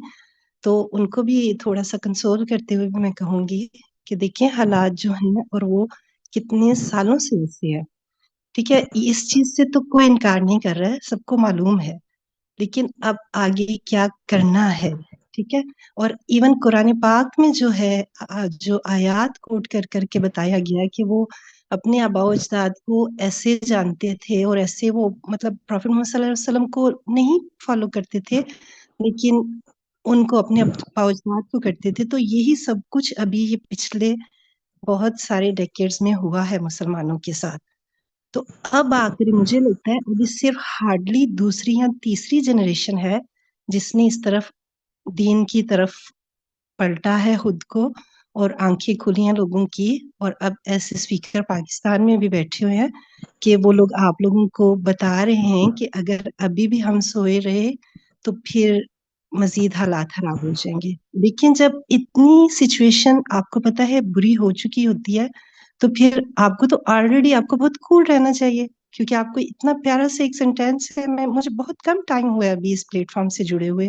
تو ان کو بھی تھوڑا سا کنسول کرتے ہوئے بھی میں کہوں گی کہ دیکھیں حالات جو ہیں اور وہ کتنے سالوں سے ایسے ہے. ٹھیک ہے اس چیز سے تو کوئی انکار نہیں کر رہا ہے، سب کو معلوم ہے. لیکن اب آگے کیا کرنا ہے. ٹھیک ہے. اور ایون قرآن پاک میں جو ہے جو آیات کوٹ کر کر کے بتایا گیا کہ وہ اپنے آباء و اجداد کو ایسے جانتے تھے اور ایسے وہ مطلب پروفیٹ محمد صلی اللہ علیہ وسلم کو نہیں فالو کرتے تھے لیکن ان کو اپنے آباء و اجداد کو کرتے تھے. تو یہی سب کچھ ابھی یہ پچھلے بہت سارے ڈیکیڈز میں ہوا ہے مسلمانوں کے ساتھ. تو اب آخر مجھے لگتا ہے ابھی صرف ہارڈلی دوسری یا تیسری جنریشن ہے جس نے اس طرف دین کی طرف پلٹا ہے خود کو اور آنکھیں کھلی ہیں لوگوں کی. اور اب ایسے اسپیکر پاکستان میں بھی بیٹھے ہوئے ہیں کہ وہ لوگ آپ لوگوں کو بتا رہے ہیں کہ اگر ابھی بھی ہم سوئے رہے تو پھر مزید حالات خراب ہو جائیں گے. لیکن جب اتنی سچویشن آپ کو پتا ہے بری ہو چکی ہوتی ہے تو پھر آپ کو تو آلریڈی آپ کو بہت کول رہنا چاہیے کیونکہ آپ کو اتنا پیارا سے ایک سینٹینس ہے. مجھے بہت کم ٹائم ہوا ہے ابھی اس پلیٹ فارم سے جڑے ہوئے،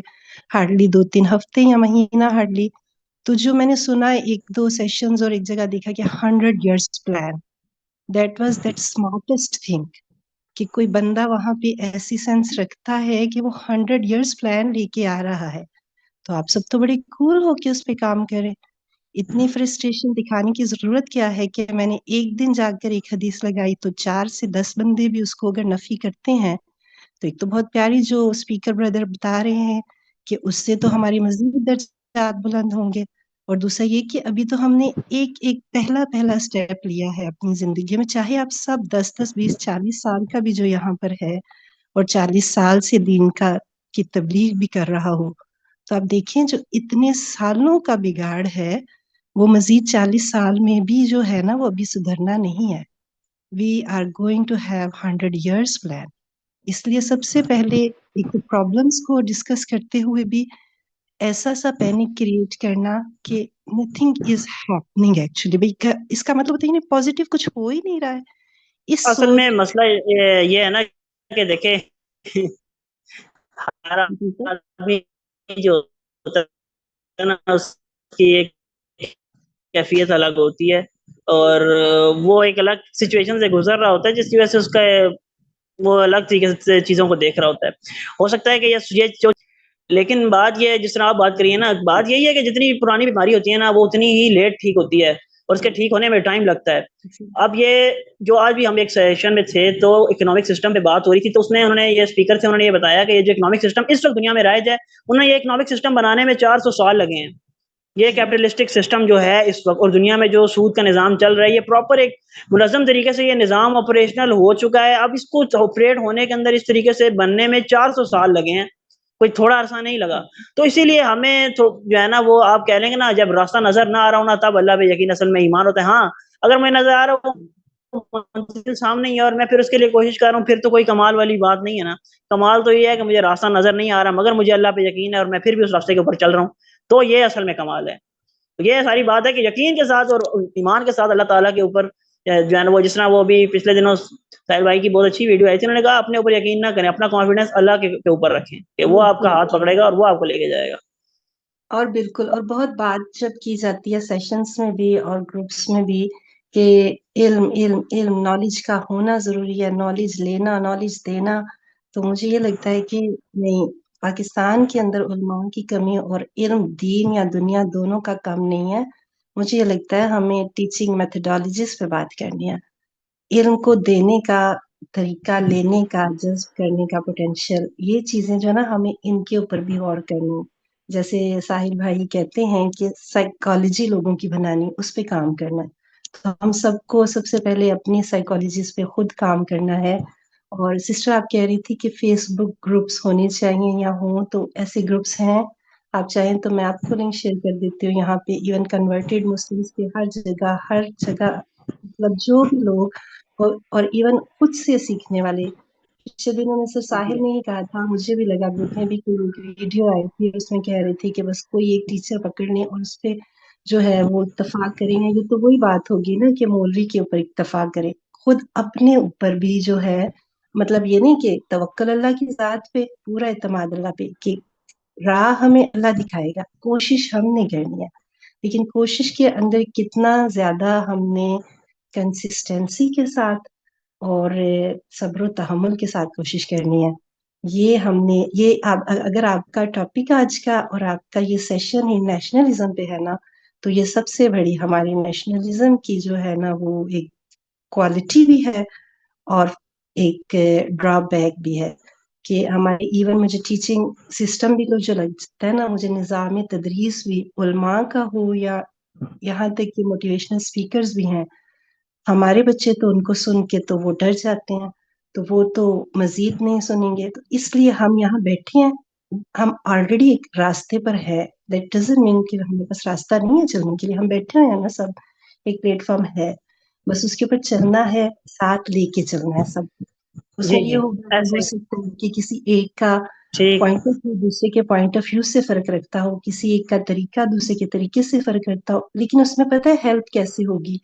ہارڈلی 2-3 ہفتے یا مہینہ ہارڈلی. تو جو میں نے سنا 1-2 سیشنز اور ایک جگہ دیکھا کہ 100 years plan. That was that smartest thing کہ کوئی بندہ وہاں پہ ایسی سینس رکھتا ہے کہ وہ 100 years plan لے کے آ رہا ہے. تو آپ سب تو بڑے کول ہو کے اس پہ کام کریں. اتنی فرسٹریشن دکھانے کی ضرورت کیا ہے کہ میں نے ایک دن جا کر ایک حدیث لگائی تو 4 سے 10 بندے بھی اس کو اگر نفی کرتے ہیں تو ایک تو بہت پیاری جو اسپیکر بردر بتا رہے ہیں کہ اس سے تو ہماری مزید درجات بلند ہوں گے. اور دوسرا یہ کہ ابھی تو ہم نے ایک پہلا سٹیپ لیا ہے اپنی زندگی میں. چاہے آپ سب 10-20-40 سال کا بھی جو یہاں پر ہے اور 40 سال سے دین کی تبلیغ بھی کر رہا ہو تو آپ دیکھیں جو اتنے سالوں کا بگاڑ ہے وہ مزید 40 سال میں بھی جو ہے نا وہ ابھی سدھرنا نہیں ہے. We are going to have 100 years plan. اس لیے سب سے پہلے ایک تو پرابلمس کو ڈسکس کرتے ہوئے بھی ایسا سا پینک کریٹ کرنا کہ نتھنگ از ہیپننگ ایکچولی. بھائی اس کا مطلب ہوتا ہے کہ پازیٹیو کچھ ہو ہی نہیں رہا ہے. اس
اصل
سوچ
میں مسئلہ یہ ہے نا کہ دیکھیں ہر آدمی جو ہوتا ہے نا اس کی ایک کیفیت الگ ہوتی ہے، اور وہ ایک الگ سچویشن سے گزر رہا ہوتا ہے جس کی وجہ سے اس کا وہ الگ طریقے سے چیزوں کو دیکھ رہا ہوتا ہے. ہو سکتا ہے کہ یہ جو لیکن بات یہ ہے، جس طرح آپ بات کریے نا، بات یہی ہے کہ جتنی پرانی بیماری ہوتی ہے نا وہ اتنی ہی لیٹ ٹھیک ہوتی ہے اور اس کے ٹھیک ہونے میں ٹائم لگتا ہے. اب یہ جو آج بھی ہم ایک سیشن میں تھے تو اکنامک سسٹم پہ بات ہو رہی تھی، تو اس میں انہوں نے یہ اسپیکر تھے، انہوں نے یہ بتایا کہ یہ جو اکنامک سسٹم اس وقت دنیا میں رائج ہے، انہوں نے یہ اکنامک سسٹم بنانے میں 400 سال لگے ہیں. یہ کیپٹلسٹک سسٹم جو ہے اس وقت اور دنیا میں جو سود کا نظام چل رہا ہے، یہ پراپر ایک منظم طریقے سے یہ نظام آپریشنل ہو چکا ہے. اب اس کو آپریٹ ہونے کے اندر اس طریقے سے بننے میں 400 سال لگے ہیں، کوئی تھوڑا عرصہ نہیں لگا. تو اسی لیے ہمیں جو ہے نا وہ آپ کہہ لیں گے نا، جب راستہ نظر نہ آ رہا ہو نا تب اللہ پہ یقین اصل میں ایمان ہوتا ہے. ہاں اگر میں نظر آ رہا ہوں منزل سامنے ہی ہے اور میں پھر اس کے لیے کوشش کر رہا ہوں، پھر تو کوئی کمال والی بات نہیں ہے نا. کمال تو یہ ہے کہ مجھے راستہ نظر نہیں آ رہا مگر مجھے اللہ پہ یقین ہے اور میں پھر بھی اس راستے کے اوپر چل رہا ہوں، تو یہ اصل میں کمال ہے. یہ ساری بات ہے کہ یقین کے ساتھ اور ایمان کے ساتھ اللہ تعالیٰ کے اوپر جو ہے نا وہ جس طرح وہ بھی پچھلے دنوں ساحل بھائی کی بہت اچھی ویڈیو آئی تھی، انہوں نے کہا اپنے اوپر یقین نہ کریں، اپنا کانفیڈنس اللہ کے اوپر رکھیں کہ وہ آپ کا ہاتھ پکڑے گا اور وہ آپ کو لے کے جائے گا.
اور بالکل، اور بہت بات جب کی جاتی ہے سیشنز میں بھی اور گروپس میں بھی کہ علم علم علم نالج کا ہونا ضروری ہے، نالج لینا نالج دینا، تو مجھے یہ لگتا ہے کہ نہیں، پاکستان کے اندر علماء کی کمی اور علم دین یا دنیا دونوں کا کم نہیں ہے. مجھے یہ لگتا ہے ہمیں ٹیچنگ میتھڈالوجیز پہ بات کرنی ہے، علم کو دینے کا طریقہ، لینے کا، جذب کرنے کا پوٹینشیل، یہ چیزیں جو ہے نا ہمیں ان کے اوپر بھی غور کرنی. جیسے ساحل بھائی کہتے ہیں کہ سائیکالوجی لوگوں کی بنانی، اس پہ کام کرنا ہے. تو ہم سب کو سب سے پہلے اپنی سائیکالوجیز پہ خود کام کرنا ہے. اور سسٹر آپ کہہ رہی تھی کہ فیس بک گروپس ہونے چاہیے یا ہوں، تو ایسے گروپس ہیں، آپ چاہیں تو میں آپ کو لنک شیئر کر دیتی ہوں. یہاں پہ ایون کنورٹیڈ مسلمس کے ہر جگہ مطلب جو بھی لوگ اور ایون خود سے سیکھنے والے. پچھلے دنوں میں سر ساحل نے ہی کہا تھا، مجھے بھی لگا گروپ میں بھی کوئی ویڈیو آئی تھی، اس میں کہہ رہی تھی کہ بس کوئی ایک ٹیچر پکڑ لیں اور اس پہ جو ہے وہ اتفاق کریں گے. یہ تو وہی بات ہوگی نا کہ مولوی کے اوپر اتفاق کرے، خود اپنے اوپر بھی جو ہے، مطلب یہ نہیں کہ توکل اللہ کی ذات پہ، پورا اعتماد اللہ پہ کہ راہ ہمیں اللہ دکھائے گا، کوشش ہم نے کرنی ہے. لیکن کوشش کے اندر کتنا زیادہ ہم نے کنسسٹنسی کے ساتھ اور صبر و تحمل کے ساتھ کوشش کرنی ہے. یہ ہم نے اگر آپ کا ٹاپک آج کا اور آپ کا یہ سیشن ہی نیشنلزم پہ ہے نا، تو یہ سب سے بڑی ہماری نیشنلزم کی جو ہے نا وہ ایک کوالٹی بھی ہے اور ایک ڈرا بیک بھی ہے کہ ہمارے ایون مجھے ٹیچنگ سسٹم بھی جو لگتا ہے نا، مجھے نظام تدریس بھی علماء کا ہو یا یہاں تک کہ موٹیویشنل اسپیکرز بھی ہیں، ہمارے بچے تو ان کو سن کے تو وہ ڈر جاتے ہیں، تو وہ تو مزید نہیں سنیں گے. تو اس لیے ہم یہاں بیٹھے ہیں، ہم آلریڈی ایک راستے پر ہے. دیٹ ڈزنٹ مین کہ ہمارے پاس راستہ نہیں ہے چلنے کے لیے، ہم بیٹھے ہوئے ہیں نا، سب ایک پلیٹ فارم ہے، بس اس کے اوپر چلنا ہے، ساتھ لے کے چلنا ہے سب. اس
جی
میں یہ
جی
ہوگا کہ
ایسے
ہو
ہی
سکتا ہے کہ کسی ایک کا
ٹھیک.
پوائنٹ آف ویو دوسرے کے پوائنٹ آف ویو سے فرق رکھتا ہو، کسی ایک کا طریقہ دوسرے کے طریقے سے فرق رکھتا ہو، لیکن اس میں پتہ ہے ہیلپ کیسے ہوگی.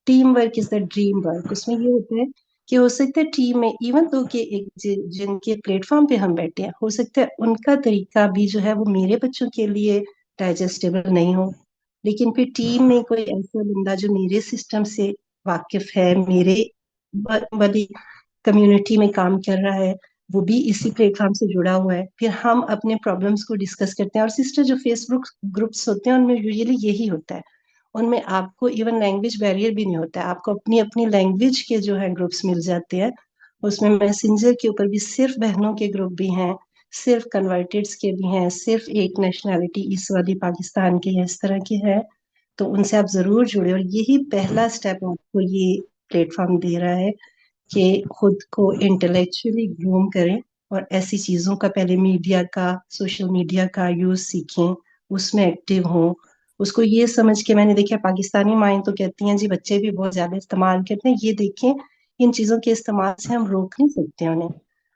Team work is the dream work. اس میں یہ ہوتا ہے کہ ہو سکتا ہے ٹیم میں ایون تو کہ جن کے پلیٹ فارم پہ ہم بیٹھے ہیں، ہو سکتا ہے ان کا طریقہ بھی جو ہے وہ میرے بچوں کے لیے ڈائجسٹیبل نہیں ہو، لیکن پھر ٹیم میں کوئی ایسا بندہ جو میرے سسٹم سے واقف ہے، میرے والی کمیونٹی میں کام کر رہا ہے، وہ بھی اسی پلیٹ فارم سے جڑا ہوا ہے، پھر ہم اپنے پرابلمس کو ڈسکس کرتے ہیں. اور سسٹر جو فیس بک گروپس ہوتے ہیں ان میں یوزلی یہی ہوتا ہے، ان میں آپ کو ایون لینگویج بیریئر بھی نہیں ہوتا ہے، آپ کو اپنی اپنی لینگویج کے جو ہے گروپس مل جاتے ہیں. اس میں میسنجر کے اوپر بھی صرف بہنوں کے گروپ بھی ہیں، صرف کنورٹیڈس کے بھی ہیں، صرف ایک نیشنلٹی اس والی پاکستان کے اس طرح کے ہے. تو ان سے آپ ضرور جڑے، اور یہی پہلا سٹیپ آپ کو یہ پلیٹ فارم دے رہا ہے کہ خود کو انٹلیکچولی گروم کریں اور ایسی چیزوں کا پہلے میڈیا کا، سوشل میڈیا کا یوز سیکھیں، اس میں ایکٹیو ہوں. اس کو یہ سمجھ کے میں نے دیکھا پاکستانی مائیں تو کہتی ہیں جی بچے بھی بہت زیادہ استعمال کرتے ہیں، یہ دیکھیں ان چیزوں کے استعمال سے ہم روک نہیں سکتے انہیں.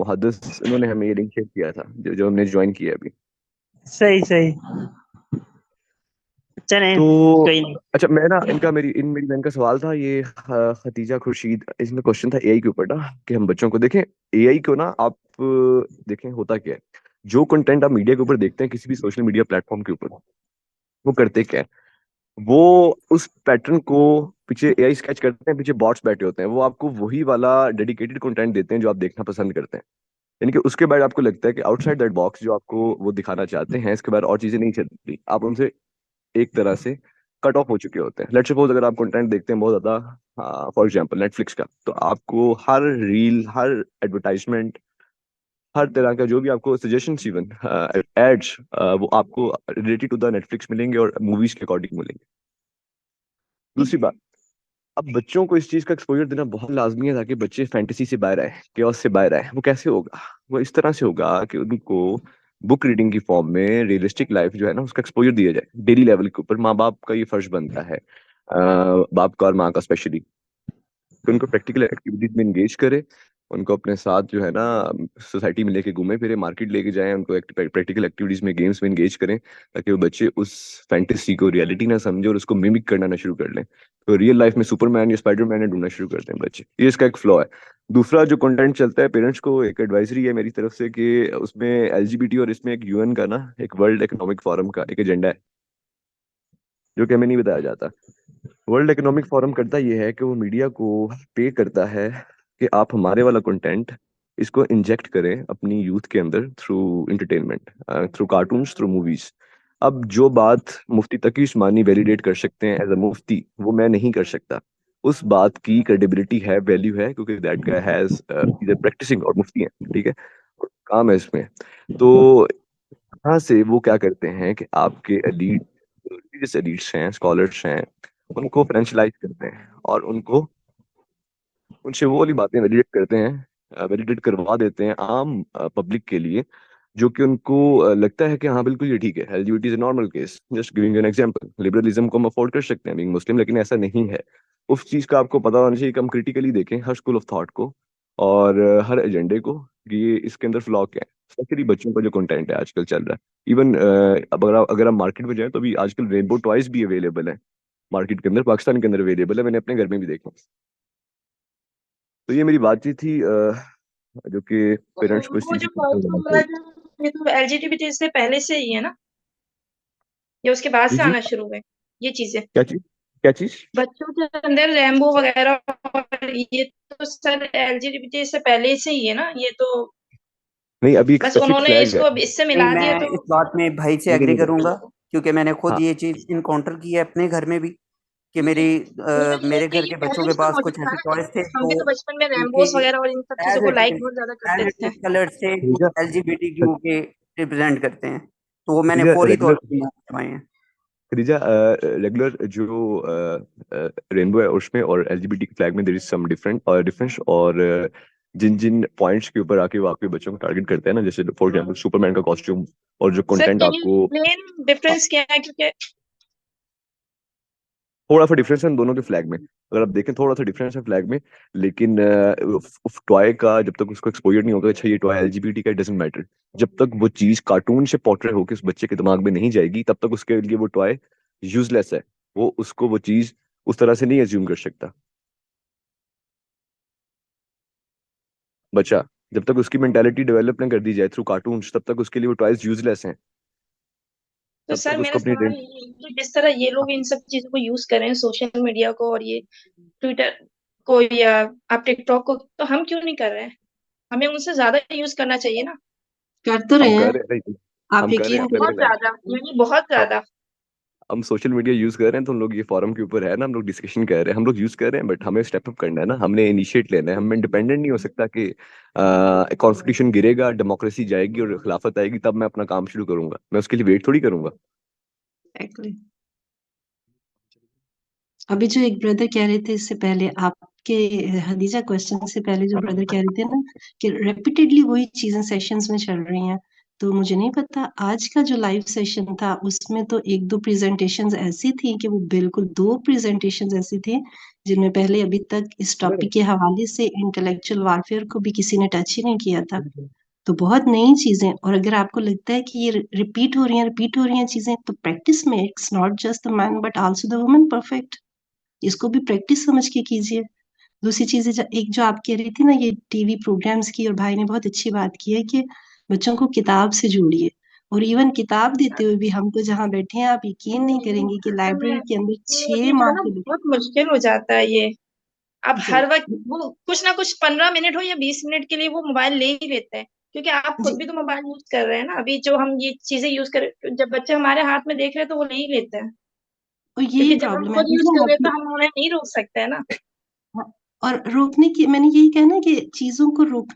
محدث انہوں نے ہمیں یہ لنک شیئر کیا تھا جو ہم نے جوائن کیا ابھی.
صحیح صحیح. چلیں
تو
کوئی نہیں.
اچھا میں نا میری بہن کا سوال تھا یہ خدیجہ خورشید, اس میں کوشچن تھا اے آئی کے اوپر نا, کہ ہم بچوں کو دیکھیں اے آئی کو نا آپ دیکھیں ہوتا کیا ہے. جو کنٹینٹ آپ میڈیا کے اوپر دیکھتے ہیں کسی بھی سوشل میڈیا پلیٹ فارم کے اوپر, وہ کرتے کیا ہے, وہ اس پیٹرن کو پیچھے اے آئی اسکیچ کرتے ہیں, پیچھے باٹس بیٹھے ہوتے ہیں, وہ آپ کو وہی والا ڈیڈیکیٹڈ کنٹینٹ دیتے ہیں جو آپ دیکھنا پسند کرتے ہیں. یعنی کہ اس کے بعد آپ کو لگتا ہے کہ آؤٹ سائڈ دیٹ باکس جو آپ کو وہ دکھانا چاہتے ہیں اس کے بعد اور چیزیں نہیں چلتی, آپ ان سے ایک طرح سے کٹ آف ہو چکے ہوتے ہیں. لیٹ سپوز اگر آپ کنٹینٹ دیکھتے ہیں بہت زیادہ, فار ایگزامپل نیٹ فلکس کا, تو آپ کو ہر ریل, ہر ایڈورٹائزمنٹ, ہر طرح کا جو بھی آپ کو سجیشنس, ایون ایڈس, وہ آپ کو related to the Netflix ملیں گے اور موویز کے اکارڈنگ ملیں گے. دوسری بات, اب بچوں کو اس چیز کا ایکسپوجر دینا بہت لازمی ہے تاکہ بچے فینٹیسی سے باہر آئے, کیوس سے باہر آئے. وہ کیسے ہوگا؟ وہ اس طرح سے ہوگا کہ ان کو بک ریڈنگ کی فارم میں ریئلسٹک لائف جو ہے نا اس کا ایکسپوجر دیا جائے ڈیلی لیول کے اوپر. ماں باپ کا یہ فرض بنتا ہے, باپ کا اور ماں کا اسپیشلی, کہ ان کو پریکٹیکل ایکٹیویٹیز میں انگیج کرے, ان کو اپنے ساتھ جو ہے نا سوسائٹی میں لے کے گھومے پھرے, مارکیٹ لے کے جائیں, ان کو پریکٹیکل ایکٹیویٹیز میں, گیمس میں انگیج کریں, تاکہ وہ بچے اس فینٹیسی کو ریئلٹی نہ سمجھے اور اس کو میمک کرنا نہ شروع کر لیں. تو ریئل لائف میں سپر مین یا اسپائڈر مین ڈھونڈنا شروع کرتے ہیں بچے. یہ اس کا ایک فلو ہے. دوسرا جو کنٹینٹ چلتا ہے, پیرنٹس کو ایک ایڈوائزری ہے میری طرف سے کہ اس میں ایل جی بی ٹی اور اس میں ایک یو این کا نا, ایک ورلڈ اکنامک فورم کا ایک ایجنڈا ہے جو کہ ہمیں نہیں بتایا جاتا. ورلڈ اکنامک فورم کرتا یہ ہے کہ وہ میڈیا کو پے کرتا ہے کہ آپ ہمارے والا کنٹینٹ اس کو انجیکٹ کریں اپنی یوتھ کے اندر through entertainment, through cartoons, through movies. اب جو بات مفتی تقی عثمانی ویلیڈیٹ کر سکتے ہیں ایز اے مفتی, وہ میں نہیں کر سکتا. اس بات کی کریڈیبلٹی ہے, ویلیو ہے, کیونکہ دیٹ گائے ہیز پریکٹسنگ, اور مفتی ہیں, ٹھیک ہے, کام ہے اس میں. تو یہاں سے وہ کیا کرتے ہیں کہ آپ کے ایلیٹ, ریلیجیس ایلیٹس ہیں, اسکالرس ہیں, ان کو فرینچلائز کرتے ہیں اور ان سے وہ والی باتیں ویلیڈیٹ کرتے ہیں, ویلیڈیٹ کروا دیتے ہیں عام پبلک کے لیے, جو کہ ان کو لگتا ہے کہ ہاں بالکل یہ ٹھیک ہے. L G B T is a normal case. Just giving an example, liberalism کو ہم افورڈ کر سکتے ہیں بینگ مسلم, لیکن ایسا نہیں ہے. اس چیز کا آپ کو پتا ہونا چاہیے کہ ہم کریٹیکلی دیکھیں ہر اسکول آف تھاٹ کو اور ہر ایجنڈے کو, کہ یہ اس کے اندر فلاک ہے. اسپیشلی بچوں کا جو کنٹینٹ ہے آج کل چل رہا ہے, ایون اب اگر ہم مارکیٹ میں جائیں تو بھی آج کل رینبو ٹوائز بھی اویلیبل ہیں مارکیٹ کے اندر, پاکستان کے اندر اویلیبل ہے, میں نے اپنے گھر میں بھی دیکھا. تو یہ میری بات چیت تھی جو کہ پیرنٹس کو اس
وہ
چیز
جو
کو
یہ تو L G T B T سے پہلے سے ہی ہے نا, یا اس کے بعد سے
جی
آنا شروع ہوئے یہ چیزیں
کیا چیز
بچوں کے اندر, ریمبو وغیرہ, اور یہ تو sir L G T B T سے پہلے سے ہی ہے نا یہ تو,
نہیں, ابھی ایک
بس
اسپیسیفک
انہوں نے
فلیگ
اس
ہے.
کو اب اس سے
نہیں،
ملا
میں
دیا تو.
اس بات میں بھائی سے
نہیں
ایگری
نہیں
کروں گا کیونکہ میں نے خود
ہاں
یہ چیز انکاؤنٹر کی ہے اپنے گھر میں بھی, کہ میرے گھر کے بچوں کے پاس کچھ ایسے ٹوائز تھے
ہم
تو
بھی تو بچپن میں
ان
ریمبوز
کی
وغیرہ اور ان سب چیزوں
ایز
کو
اٹ
لائک بہت زیادہ کرتے تھے.
کلرز تھے جو
خدیجہ
L G B T Q کے ریپرزینٹ کرتے ہیں, تو وہ میں نے
خدیجہ
فوری طور
ریگولر
پر منگوائے ہیں.
خدیجہ ریگولر جو رینبو ہے اس میں اور L G B T flag میں دیر از سم ڈفرنس, اور جن پوائنٹس کے اوپر آ کے وہ آپ کے بچوں کو ٹارگیٹ کرتے ہیں نا, جیسے فار ایگزامپل سپر مین کا کاسٹیوم, اور جو
سر
کنٹینٹ
کین
آپ
یو
کو
ایکسپلین ڈفرنس کیا ہے, کیونکہ
تھوڑا سا ڈفرینس ہے دونوں کے فلیگ میں, اگر آپ دیکھیں تھوڑا سا ڈفرینس ہے فلیگ میں, لیکن ٹوائے کا جب تک اس کو ایکسپوجر نہیں ہوگا, اچھا یہ toy L G B T کا ڈزنٹ میٹر, جب تک وہ چیز کارٹون سے پورٹریٹ ہو کے اس بچے کے دماغ میں نہیں جائے گی تب تک اس کے لیے وہ ٹوائے یوز لیس ہے. وہ اس کو وہ چیز اس طرح سے نہیں ایزیوم کر سکتا بچہ, جب تک اس کی مینٹالٹی ڈیولپ نہ کر دی جائے تھرو کارٹونس, تب تک اس کے لیے وہ ٹوائز یوز لیس ہیں.
تو
تب
سر
تک اس
میرا
کو اپنی
سوال یہ ہے کہ جس طرح یہ لوگ ان سب چیزوں کو یوز کریں, سوشل میڈیا کو اور یہ ٹویٹر کو یا آپ ٹک ٹاک کو, تو ہم کیوں نہیں کر رہے ہیں؟ ہمیں ان سے زیادہ یوز کرنا چاہیے نا.
کر تو
ہم
رہے
کر
ہیں,
رہے ہیں,
آپ
ہم کر رہے ہیں
یقین
اپنے
بہت
اپنے
کریے.
زیادہ, یعنی بہت زیادہ.
ہم سوشل میڈیا یوز کر رہے ہیں تو ہم لوگ یہ فورم کے اوپر ہے نا, ہم لوگ ڈسکشن کر رہے ہیں, ہم لوگ یوز کر رہے ہیں, بٹ ہمیں اسٹیپ اپ کرنا ہے نا, ہم نے انیشیٹ لینا ہے. ہم انڈیپینڈنٹ نہیں ہو سکتا کہ کانسٹیٹیوشن گرے گا, ڈیموکریسی جائے گی اور خلافت آئے گی تب میں اپنا کام شروع کروں گا. میں اس کے لیے ویٹ تھوڑی کروں گا.
Exactly. ابھی جو ایک بردر کہہ رہے تھے اس سے پہلے آپ کے حدیجہ کوشچن سے پہلے جو بردر کہہ رہے تھے نا کہ ریپیٹیڈلی وہی چیزیں سیشنز میں چل رہی ہیں, تو مجھے نہیں پتا آج کا جو لائیو سیشن تھا اس میں تو ایک دو پریزنٹیشنز ایسی تھیں کہ وہ بالکل 2 پریزنٹیشنز ایسی تھیں جن میں پہلے ابھی تک اس ٹاپک کے حوالے سے انٹلیکچوئل وارفیئر کو بھی کسی نے ٹچ ہی نہیں کیا تھا. تو بہت نئی چیزیں، اور اگر آپ کو لگتا ہے کہ یہ ریپیٹ ہو رہی ہیں چیزیں، تو پریکٹس میں it's not just the man but also the woman perfect. اس کو بھی پریکٹس سمجھ کے کیجیے. دوسری چیز ایک جو آپ کہہ رہی تھی نا یہ ٹی وی پروگرامز کی، اور بھائی نے بہت اچھی بات کی ہے کہ بچوں کو کتاب سے جوڑیے. اور ایون کتاب دیتے ہوئے بھی ہم تو جہاں بیٹھے ہیں آپ یقین نہیں کریں گے کہ لائبریری کے اندر
ابھی
6
جو ہے
ماہ
نا
کے
بہت مشکل ہو جاتا ہے یہ. اب ہر وقت
جی
وہ کچھ نہ کچھ 15 منٹ ہو یا 20 منٹ کے لیے وہ موبائل لے ہی لیتے ہیں، کیونکہ آپ
جی
خود بھی تو موبائل یوز کر رہے ہیں نا. ابھی جو ہم یہ چیزیں یوز کر، جب بچے ہمارے ہاتھ میں دیکھ رہے ہیں تو وہ نہیں لیتے ہیں،
اور
کیونکہ
یہی
جب ہم
پرابلم ہے.
خود یوز
دیکھیں
کر رہے ہیں
آپ
تو ہم انہیں نہیں روک سکتے ہیں نا.
اور روکنے کی میں نے یہی کہنا کہ چیزوں کو روک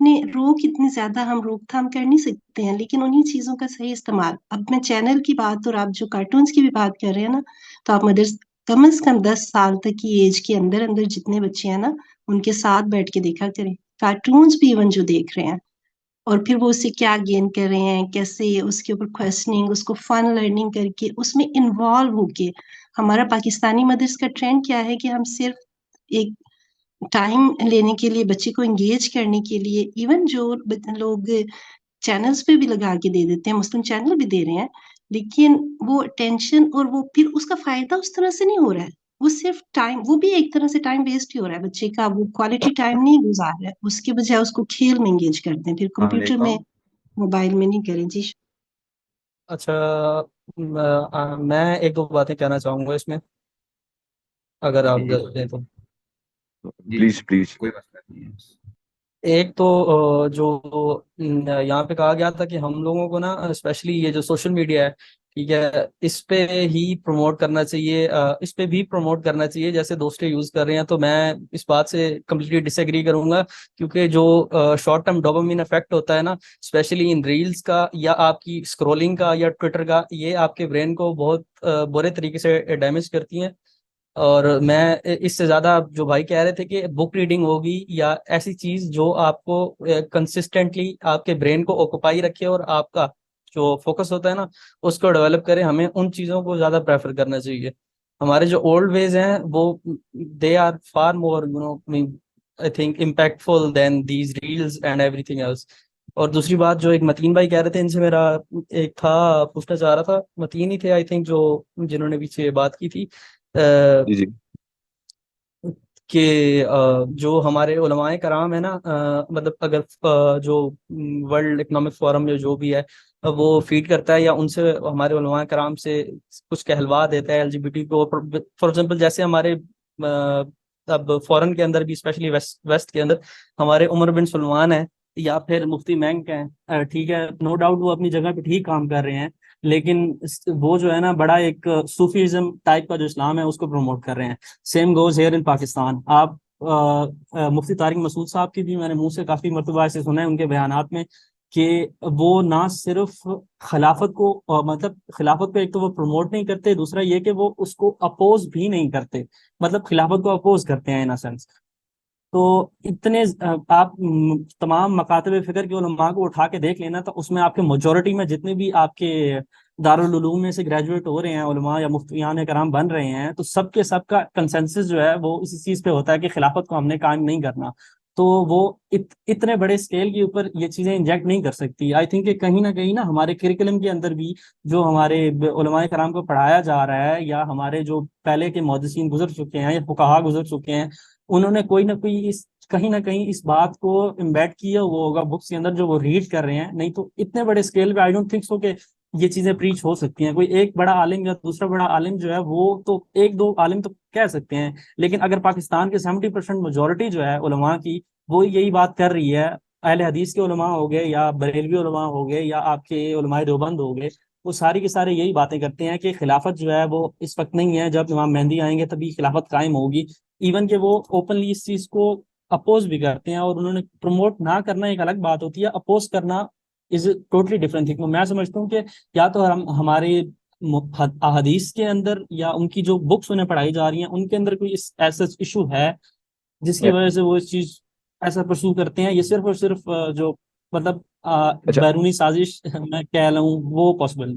اتنی زیادہ ہم روک تھام کر نہیں سکتے ہیں، لیکن انہی چیزوں کا صحیح استعمال. اب میں چینل کی بات اور آپ جو کارٹونز کی بھی بات کر رہے ہیں نا، تو آپ مدرس کم از کم 10 سال تک کی ایج کے اندر جتنے بچے ہیں نا ان کے ساتھ بیٹھ کے دیکھا کریں کارٹونز بھی ایون جو دیکھ رہے ہیں، اور پھر وہ اس سے کیا گین کر رہے ہیں، کیسے اس کے اوپر کویسچننگ، اس کو فن لرننگ کر کے اس میں انوالو ہو کے. ہمارا پاکستانی مدرس کا ٹرینڈ کیا ہے کہ ہم صرف ایک ٹائم لینے کے لیے بچے کو انگیج کرنے کے لیے ایون جو لوگ چینلز پہ بھی لگا کے دے دیتے ہیں، مسلم چینل بھی دے رہے ہیں، لیکن وہ ٹینشن اور وہ پھر اس کا فائدہ اس طرح سے نہیں ہو رہا ہے. وہ صرف ٹائم، وہ بھی ایک طرح سے ٹائم ویسٹ ہی ہو رہا ہے بچے کا. وہ کوالٹی ٹائم نہیں گزار رہا ہے، اس کے بجائے اس کو کھیل میں انگیج کرتے ہیں، پھر کمپیوٹر میں موبائل میں نہیں کریں. جی
اچھا، میں ایک دو باتیں کہنا چاہوں گا اس میں، اگر آپ اجازت دیں تو.
Please please.
ایک تو جو یہاں پہ کہا گیا تھا کہ ہم لوگوں کو نا اسپیشلی یہ جو سوشل میڈیا ہے، ٹھیک ہے، اس پہ ہی پروموٹ کرنا چاہیے، اس پہ بھی پروموٹ کرنا چاہیے جیسے دوسرے یوز کر رہے ہیں. تو میں اس بات سے کمپلیٹلی ڈس ایگری کروں گا، کیونکہ جو شارٹ ٹرم ڈوپامین افیکٹ ہوتا ہے نا، اسپیشلی ان ریلز کا یا آپ کی اسکرولنگ کا یا ٹویٹر کا، یہ آپ کے برین کو بہت برے طریقے سے ڈیمیج کرتی ہیں. اور میں اس سے زیادہ جو بھائی کہہ رہے تھے کہ بک ریڈنگ ہوگی یا ایسی چیز جو آپ کو کنسسٹنٹلی آپ کے برین کو اوکوپائی رکھے اور آپ کا جو فوکس ہوتا ہے نا اس کو ڈیولپ کرے، ہمیں ان چیزوں کو زیادہ پریفر کرنا چاہیے. ہمارے جو اولڈ ویز ہیں وہ they are far more I think impactful than these reels and everything else. اور دوسری بات جو ایک متین بھائی کہہ رہے تھے، ان سے میرا ایک تھا پوچھنا چاہ رہا تھا، متین ہی تھے آئی تھنک جو جنہوں نے پیچھے بات کی تھی،
جی جی
کہ جو ہمارے علماء کرام ہے نا، مطلب اگر جو ورلڈ اکنامک فورم یا جو بھی ہے وہ فیڈ کرتا ہے یا ان سے ہمارے علماء کرام سے کچھ کہلوا دیتا ہے ایل جی بی ٹی کو. فار ایگزامپل جیسے ہمارے اب فورن کے اندر بھی اسپیشلی ویسٹ کے اندر ہمارے عمر بن سلمان ہیں یا پھر مفتی مینک ہیں، ٹھیک ہے، نو ڈاؤٹ وہ اپنی جگہ پہ ٹھیک کام کر رہے ہیں، لیکن وہ جو ہے نا بڑا ایک صوفیزم ٹائپ کا جو اسلام ہے اس کو پروموٹ کر رہے ہیں. Same goes here in Pakistan. آپ مفتی طارق مسعود صاحب کی بھی میں نے منہ سے کافی مرتبہ ایسے سنا ہے ان کے بیانات میں کہ وہ نہ صرف خلافت کو مطلب خلافت کو ایک تو وہ پروموٹ نہیں کرتے، دوسرا یہ کہ وہ اس کو اپوز بھی نہیں کرتے، مطلب خلافت کو اپوز کرتے ہیں ان اے سینس. تو اتنے آپ تمام مکاتب فکر کے علماء کو اٹھا کے دیکھ لینا، تو اس میں آپ کے میجورٹی میں جتنے بھی آپ کے دارالعلوم میں سے گریجویٹ ہو رہے ہیں علماء یا مفتیان کرام بن رہے ہیں، تو سب کے سب کا کنسنسس جو ہے وہ اسی چیز پہ ہوتا ہے کہ خلافت کو ہم نے قائم نہیں کرنا. تو وہ اتنے بڑے اسکیل کے اوپر یہ چیزیں انجیکٹ نہیں کر سکتی. آئی تھنک کہ کہیں نہ کہیں نا ہمارے کریکلم کے اندر بھی جو ہمارے علماء کرام کو پڑھایا جا رہا ہے یا ہمارے جو پہلے کے محدثین گزر چکے ہیں یا فقہا گزر چکے ہیں، انہوں نے کوئی نہ کوئی کہیں نہ کہیں اس بات کو امبیڈ کیا وہ ہوگا بکس کے اندر جو وہ ریڈ کر رہے ہیں. نہیں تو اتنے بڑے اسکیل پہ آئی ڈونٹ تھنک سو کہ یہ چیزیں پریچ ہو سکتی ہیں. کوئی ایک بڑا عالم یا دوسرا بڑا عالم جو ہے وہ تو ایک دو عالم تو کہہ سکتے ہیں، لیکن اگر پاکستان کے 70% میجورٹی جو ہے علماء کی وہ یہی بات کر رہی ہے، اہل حدیث کے علماء ہو گئے یا بریلوی علماء ہو گئے یا آپ کے علماء دیوبند ہو گئے، وہ ساری کے سارے یہی باتیں کرتے ہیں کہ خلافت جو ہے وہ اس وقت نہیں ہے، جب امام مہدی آئیں گے تبھی خلافت قائم ہوگی. ایون کہ وہ اوپنلی اس چیز کو اپوز بھی کرتے ہیں، اور انہوں نے پروموٹ نہ کرنا ایک الگ بات ہوتی ہے، اپوز کرنا از ٹوٹلی ڈفرنٹ تھنگ. میں سمجھتا ہوں کہ یا تو ہمارے احادیث کے اندر یا ان کی جو بکس انہیں پڑھائی جا رہی ہیں ان کے اندر کوئی ایسا ایشو ہے جس کی وجہ سے وہ اس چیز ایسا پرسو کرتے ہیں. یہ صرف اور صرف جو مطلب
اچھا
بیرونی سازش میں کہہ لوں وہ پاسبل.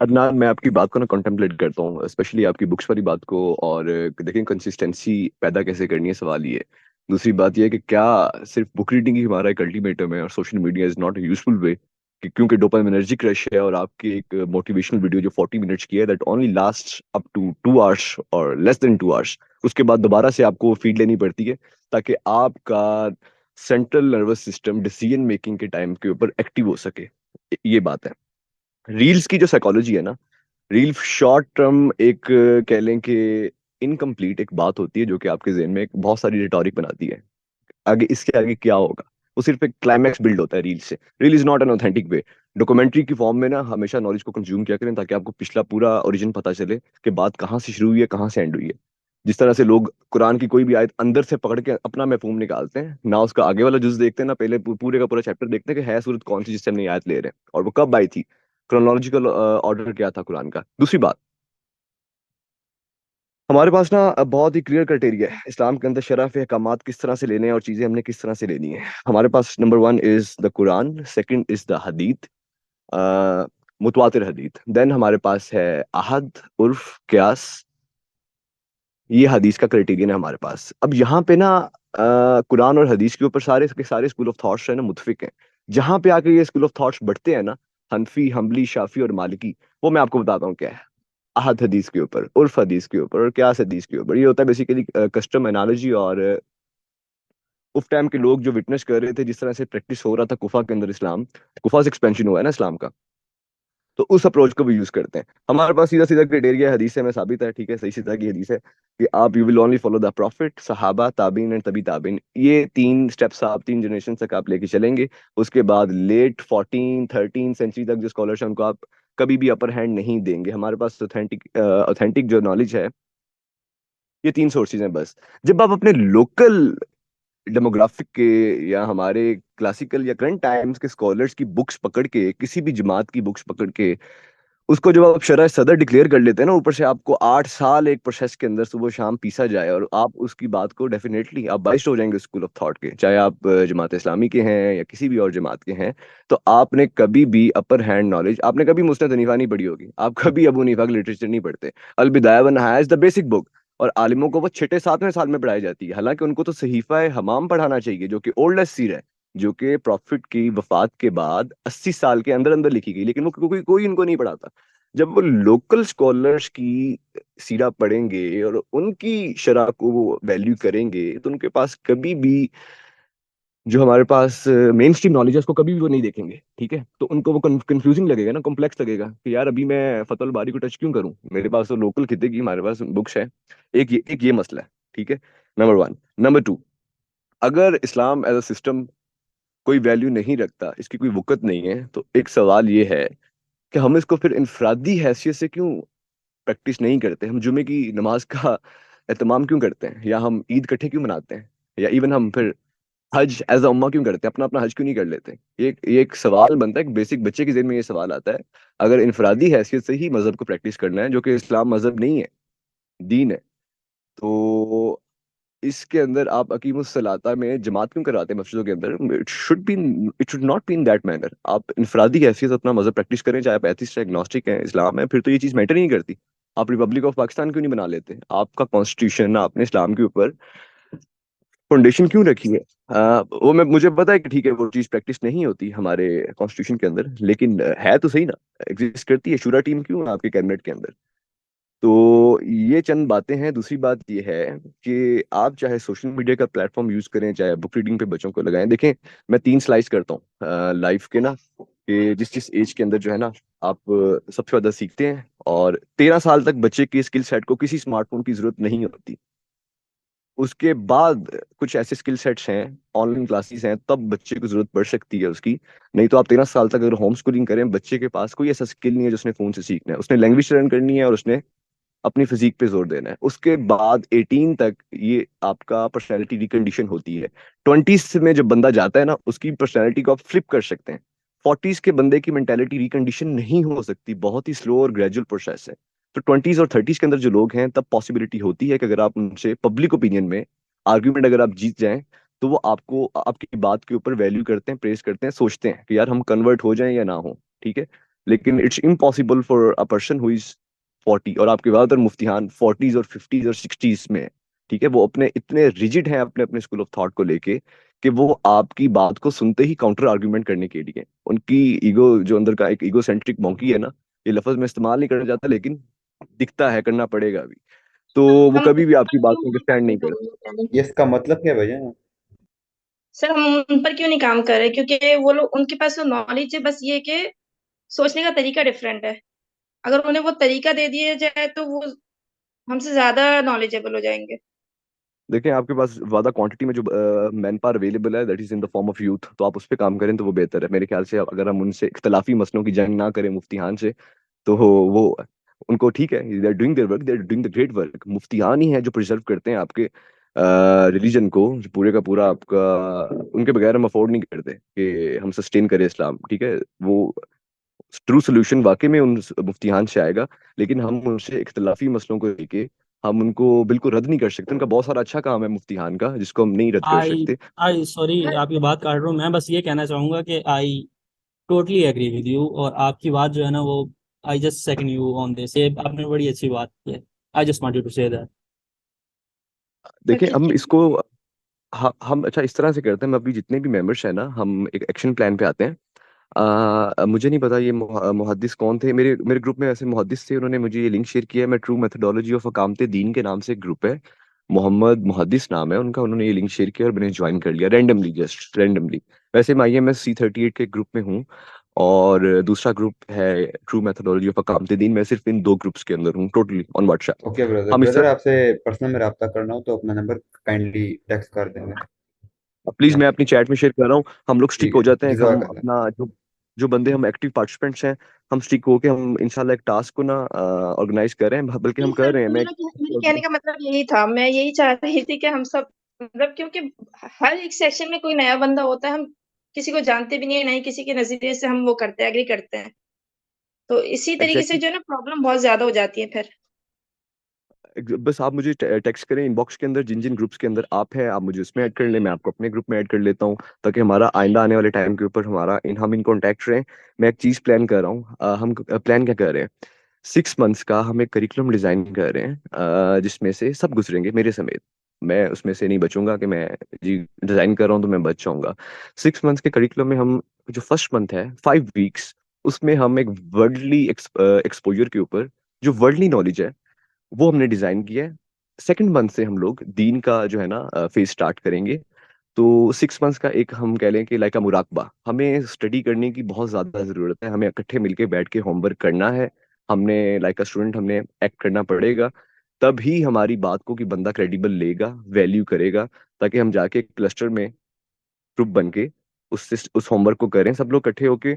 عدنان میں آپ کی بات کو نا کنٹمپلیٹ کرتا ہوں، اسپیشلی آپ کی بکس والی بات کو، اور دیکھیں کنسسٹنسی پیدا کیسے کرنی ہے، سوال یہ ہے۔ دوسری بات یہ ہے کہ کیا صرف بک ریڈنگ ہی ہمارا ایک الٹیمیٹم ہے، اور social media is not a useful way, کیونکہ ڈوپامنرجک رش ہے، اور آپ کی ایک موٹیویشنل ویڈیو جو 40 منٹس کی ہے that only last up to 2 hours اور لیس دین 2 آورس، اس کے بعد دوبارہ سے آپ کو فیڈ لینی پڑتی ہے تاکہ آپ کا central nervous system decision making کے ٹائم کے اوپر ایکٹیو ہو سکے۔ یہ بات ہے۔ ریلز کی جو سائیکالوجی ہے نا، ریل شارٹ ٹرم ایک کہہ لیں کہ انکمپلیٹ ایک بات ہوتی ہے جو کہ آپ کے ذہن میں ایک بہت ساری ریٹورک بناتی ہے، آگے اس کے آگے کیا ہوگا، وہ صرف ایک کلائمیکس بلڈ ہوتا ہے ریل سے۔ Reel is not an authentic way. Documentary کی فارم میں نا ہمیشہ نالج کو کنزیوم کیا کریں تاکہ آپ کو پچھلا پورا اوریجن پتہ چلے کہ بات کہاں سے شروع ہوئی ہے، کہاں سے اینڈ ہوئی ہے۔ جس طرح سے لوگ قرآن کی کوئی بھی آیت اندر سے پکڑ کے اپنا مفہوم نکالتے ہیں، نہ اس کا آگے والا جز دیکھتے ہیں، نہ پہلے پورے کا پورا چیپٹر دیکھتے ہیں کہ ہے صورت کون سی جس سے ہم نے آیت لے رہے ہیں اور وہ کب آئی تھی، کرونالوجیکل آرڈر کیا تھا قرآن کا۔ دوسری بات، ہمارے پاس نا بہت ہی کلیئر کرائٹیریا ہے اسلام کے اندر شرف احکامات کس طرح سے لینے ہیں اور چیزیں ہم نے کس طرح سے لینی ہے۔ ہمارے پاس number 1 is the Quran, second is دا حدیث، متواتر حدیث، دین ہمارے پاس ہے عہد، عرف، قیاس، یہ حدیث کا کرائٹیرین ہے ہمارے پاس۔ اب یہاں پہ نا قرآن اور حدیث کے اوپر سارے کے سارے اسکول آف تھاٹس ہیں نا متفق ہیں۔ جہاں پہ آ کے یہ اسکول آف تھاٹس بڑھتے ہیں نا، حنفی، حنبلی، شافی اور مالکی، وہ میں آپ کو بتاتا ہوں کیا ہے۔ احد حدیث کے اوپر، عرف حدیث کے اوپر اور قیاس حدیث کے اوپر، یہ ہوتا ہے بیسیکلی کسٹم انالوجی، اور اس ٹائم کے لوگ جو وٹنس کر رہے تھے جس طرح سے پریکٹس ہو رہا تھا کفا کے اندر، اسلام کفا سے ایکسپینشن ہوا ہے نا اسلام کا، تو اس اپروچ کو بھی یوز کرتے ہیں۔ ہمارے پاس سیدھا سیدھا کرائٹیریا حدیث ہے، میں ثابت ہے، ٹھیک ہے، صحیح سیدھا کی حدیث ہے کہ آپ you will only follow the prophet, صحابہ، تابعین اینڈ تبی تابعین، یہ 3 سٹیپس آپ 3 جنریشن تک آپ لے کے چلیں گے۔ اس کے بعد لیٹ 13 سینچری تک جو اسکالرس ہیں ان کو آپ کبھی بھی اپر ہینڈ نہیں دیں گے۔ ہمارے پاس اوتھینٹک جو نالج ہے یہ 3 سورسز ہیں بس۔ جب آپ اپنے لوکل ڈیموگرافک کے یا ہمارے کلاسیکل یا کرنٹ ٹائمز کے اسکالرس کی بکس پکڑ کے، کسی بھی جماعت کی بکس پکڑ کے اس کو جب آپ شرح صدر ڈکلیئر کر لیتے ہیں نا، اوپر سے آپ کو 8 سال ایک پروسیس کے اندر صبح شام پیسا جائے، اور آپ اس کی بات کو ڈیفینیٹلی آپ بائسڈ ہو جائیں گے اسکول آف تھاٹ کے، چاہے آپ جماعت اسلامی کے ہیں یا کسی بھی اور جماعت کے ہیں، تو آپ نے کبھی بھی اپر ہینڈ نالج، آپ نے کبھی مسند حنیفہ نہیں پڑھی ہوگی، آپ کبھی ابو حنیفہ کا لٹریچر نہیں پڑھتے۔ البدایہ والنہایہ از دا بیسک بک، اور عالموں کو وہ 6 7ویں سال میں پڑھائی جاتی ہے، حالانکہ ان کو تو صحیفہ ہمام پڑھانا چاہیے جو کہ اولڈسٹ سیر ہے، جو کہ پروفٹ کی وفات کے بعد 80 سال کے اندر اندر لکھی گئی، لیکن وہ کوئی ان کو نہیں پڑھاتا۔ جب وہ لوکل اسکالرس کی سیرہ پڑھیں گے اور ان کی شرح کو وہ ویلیو کریں گے، تو ان کے پاس کبھی بھی جو ہمارے پاس مین اسٹریم نالج ہے اس کو کبھی بھی وہ نہیں دیکھیں گے، ٹھیک ہے؟ تو ان کو وہ کنفیوزنگ لگے گا نا، کمپلیکس لگے گا کہ یار ابھی میں فتح الباری کو ٹچ کیوں کروں، میرے پاس تو لوکل خطے کی ہمارے پاس بکس ہے۔ ایک یہ مسئلہ ہے، ٹھیک ہے، نمبر 1۔ نمبر 2، اگر اسلام ایز اے سسٹم کوئی ویلیو نہیں رکھتا، اس کی کوئی وقت نہیں ہے، تو ایک سوال یہ ہے کہ ہم اس کو پھر انفرادی حیثیت سے کیوں پریکٹس نہیں کرتے؟ ہم جمعے کی نماز کا اہتمام کیوں کرتے ہیں، یا ہم عید کٹھے کیوں مناتے ہیں، یا ایون ہم پھر حج ایز اے امہ کیوں کرتے ہیں، اپنا اپنا حج کیوں نہیں کر لیتے؟ یہ ایک سوال بنتا ہے، ایک بیسک بچے کے ذہن میں یہ سوال آتا ہے۔ اگر انفرادی حیثیت سے ہی مذہب کو پریکٹس کرنا ہے، جو کہ اسلام مذہب نہیں ہے، دین ہے، تو اس کے اندر آپ اقیم الصلاۃ میں جماعت کیوں کراتے ہیں مسجدوں کے اندر؟ It should not be in that manner. آپ انفرادی حیثیت اپنا مذہب پریکٹس کریں، چاہے آپ ایتھسٹ ہیں، اگنوسٹک ہیں، اسلام ہے، پھر تو یہ چیز میٹر نہیں کرتی۔ آپ ریپبلک آف پاکستان کیوں نہیں بنا لیتے؟ آپ کا کانسٹیٹیوشن آپ نے اسلام کے اوپر فاؤنڈیشن کیوں رکھی ہے؟ وہ مجھے پتا ہے کہ ٹھیک ہے وہ چیز پریکٹس نہیں ہوتی ہمارے کانسٹیٹیوشن کے اندر، لیکن ہے تو صحیح نا، ایگزسٹ کرتی ہے۔ شورا ٹیم کیوں ہے آپ کے کیبنٹ کے اندر؟ تو یہ چند باتیں ہیں۔ دوسری بات یہ ہے کہ آپ چاہے سوشل میڈیا کا پلیٹ فارم یوز کریں، چاہے بک ریڈنگ پہ بچوں کو لگائیں۔ دیکھیں میں 3 سلائس کرتا ہوں لائف کے نا، کہ جس ایج کے اندر جو ہے نا آپ سب سے زیادہ سیکھتے ہیں، اور 13 سال تک بچے کے اسکل سیٹ کو کسی اسمارٹ فون کی ضرورت نہیں ہوتی۔ اس کے بعد کچھ ایسے اسکل سیٹس ہیں، آن لائن کلاسز ہیں، تب بچے کو ضرورت پڑ سکتی ہے اس کی، نہیں تو آپ 13 سال تک اگر ہوم اسکولنگ کریں، بچے کے پاس کوئی ایسا اسکل نہیں ہے جو اس نے فون سے سیکھنا ہے۔ اس نے لینگویج لرن کرنی ہے اور اس نے اپنی فزیک پہ زور دینا ہے۔ اس کے بعد 18 تک یہ آپ کا پرسنالٹی ریکنڈیشن ہوتی ہے۔ 20s میں جب بندہ جاتا ہے نا، اس کی پرسنالٹی کو آپ فلپ کر سکتے ہیں۔ 40s کے بندے کی مینٹیلٹی ریکنڈیشن نہیں ہو سکتی، بہت ہی سلو اور گریجول پروسیس ہے۔ تو 20s اور 30s کے اندر جو لوگ ہیں، تب پاسبلٹی ہوتی ہے کہ اگر آپ ان سے پبلک اوپینین میں آرگیومنٹ اگر آپ جیت جائیں، تو وہ آپ کو آپ کی بات کے اوپر ویلیو کرتے ہیں، پریز کرتے ہیں، سوچتے ہیں کہ یار ہم کنورٹ ہو جائیں یا نہ ہو، ٹھیک ہے؟ لیکن it's impossible for a person who is 40، اور آپ کے زیادہ تر مفتیان 40s اور 50s اور 60s میں ہیں، ٹھیک ہے، وہ اپنے اتنے ریجڈ ہیں اپنے اپنے اسکول آف تھاٹ کو لے کے کہ وہ آپ کی بات کو سنتے ہی کاؤنٹر آرگیومنٹ کرنے کے لیے، ان کی ایگو جو اندر کا ایک ایگو سینٹرک مونکی ہے نا، یہ لفظ میں استعمال نہیں کرنا چاہتا لیکن دکھتا ہے، کرنا پڑے گا ابھی، تو وہ
ہم
کبھی بھی آپ کی
ان پر
بات
کیوں
کو
نہیں
انڈرسٹینڈ نہیں
کام کر
کرتے۔
رہے ہیں؟
یہ اس کا مطلب کیا ہے بھائی جان؟
سر ہم ان پر کیوں نہیں کام کر رہے؟ کیونکہ وہ لوگ، ان کے پاس تو نالج ہے، بس یہ کہ سوچنے کا طریقہ ڈفرینٹ ہے. اگر انہیں وہ طریقہ دے دیا جائے تو وہ ہم سے زیادہ نالجیبل ہو جائیں گے.
دیکھیں آپ کے پاس زیادہ کوانٹٹی میں جو مین پاور اویلیبل ہے that is in the form of youth, تو آپ اس پہ کام کریں تو وہ بہتر ہے میرے خیال سے۔ اگر ہم ان سے اختلافی مسئلوں کی جنگ نہ کریں مفتیان سے، تو وہ ان کو ٹھیک ہے، they are doing their work, they are doing the great work, مفتیان ہی ہیں جو پرزرو کرتے ہیں آپ کے ریلیجن کو، جو پورے کا پورا آپ کا، ان کے بغیر ہم افورڈ نہیں کرتے کہ ہم سسٹین کریں اسلام، ٹھیک ہے، وہ ٹرو سولوشن واقعی میں ان مفتیان سے آئے گا، لیکن ہم ان سے اختلافی مسئلوں کو لے کے ہم ان کو بالکل رد نہیں کر سکتے، ان کا بہت سارا اچھا کام ہے مفتیان کا جس کو ہم نہیں رد کر
آئی
سکتے۔
آئی سوری آپ کی بات کاٹ رہا ہوں، میں بس یہ کہنا چاہوں گا کہ I totally agree with you, اور آپ کی بات جو ہے نا وہ I just second you on this, یہ آپ نے بڑی اچھی بات کی ہے، I just wanted to say that.
دیکھیں ہم
اوکے.
اس کو ہم اچھا اس طرح سے کرتے ہیں، ہم ابھی جتنے بھی ممبرس ہیں نا، ہم ایک ایکشن پلان پہ آتے ہیں۔ مجھے نہیں پتا یہ محدث کون تھے، میرے گروپ میں ایسے محدث تھے، انہوں نے مجھے یہ لنک شیئر کیا ہے، میں ٹرو میتھڈولوجی آف اقامت دین کے نام سے ایک گروپ ہے، محمد محدث نام ہے ان کا، انہوں نے یہ لنک شیئر کیا اور میں نے جوائن کر لیا رینڈملی، جسٹ رینڈملی۔ ویسے میں IMS C38 کے گروپ میں ہوں، اور دوسرا گروپ ہے ٹرو میتھڈولوجی آف اقامت دین، میں صرف ان 2 گروپس کے اندر ہوں ٹوٹلی آن واٹس ایپ۔
اوکے بردر،
ہم اس
بردر
طرح
آپ سے پرسنل میں رابطہ کرنا ہو تو اپنا نمبر کائنڈلی ٹیکسٹ کر دیں گے.
پلیز میں اپنی چیٹ میں شیئر کر رہا ہوں، ہم لوگ اسٹک
ٹھیک
ہو
ہے،
جاتے ہیں، ہم
جزاک اللہ.
اپنا جو بندے ہم ایکٹیو پارٹیسپینٹس ہیں، ہم اسٹک ہو کے ہم انشاءاللہ ایک ٹاسک کو نا آرگنائز کر رہے ہیں، بلکہ
جی
ہم
سر،
کر رہے ہیں۔ میں
میرے کہنے کا مطلب یہی تھا، میں یہی چاہ رہی تھی کہ ہم سب، مطلب کیونکہ ہر ایک سیکشن میں کوئی نیا بندہ ہوتا ہے، ہم کسی کو جانتے بھی نہیں ہیں، نہ ہی کسی کے نظریے سے ہم وہ کرتے ہیں، ایگری کرتے ہیں، تو اسی طریقے سے
ایگزیکٹلی،
جو ہے نا پرابلم بہت زیادہ ہو جاتی ہے پھر.
بس آپ مجھے ٹیکسٹ کریں ان باکس کے اندر، جن جن گروپس کے اندر آپ ہیں آپ مجھے اس میں ایڈ کر لیں، میں آپ کو اپنے گروپ میں ایڈ کر لیتا ہوں، تاکہ ہمارا آئندہ آنے والے ٹائم کے اوپر ہم ان کانٹیکٹ رہیں۔ میں ایک چیز پلان کر رہا ہوں، ہم پلان کیا کر رہے ہیں، 6 منتھس کا ہم ایک کریکولم ڈیزائن کر رہے ہیں، جس میں سے سب گزریں گے میرے سمیت، میں اس میں سے نہیں بچوں گا کہ میں جی ڈیزائن کر رہا ہوں تو میں بچ جاؤں گا۔ 6 منتھس کے کریکولم میں ہم جو فرسٹ منتھ ہے 5 ویکس، اس میں ہم ایک ورلڈلی ایکسپوجر کے اوپر جو ورلڈلی نالج ہے وہ ہم نے ڈیزائن کیا ہے۔ سیکنڈ منتھ سے ہم لوگ دین کا جو ہے نا فیز اسٹارٹ کریں گے، تو 6 منتھس کا ایک ہم کہہ لیں کہ لائک مراقبہ، ہمیں اسٹڈی کرنے کی بہت زیادہ ضرورت ہے، ہمیں اکٹھے مل کے بیٹھ کے ہوم ورک کرنا ہے، ہم نے لائک اے اسٹوڈنٹ ہم نے ایکٹ کرنا پڑے گا، تب ہی ہماری بات کو کہ بندہ کریڈیبل لے گا، ویلیو کرے گا، تاکہ ہم جا کے کلسٹر میں گروپ بن کے اس ہوم ورک کو کریں سب لوگ اکٹھے ہو کے۔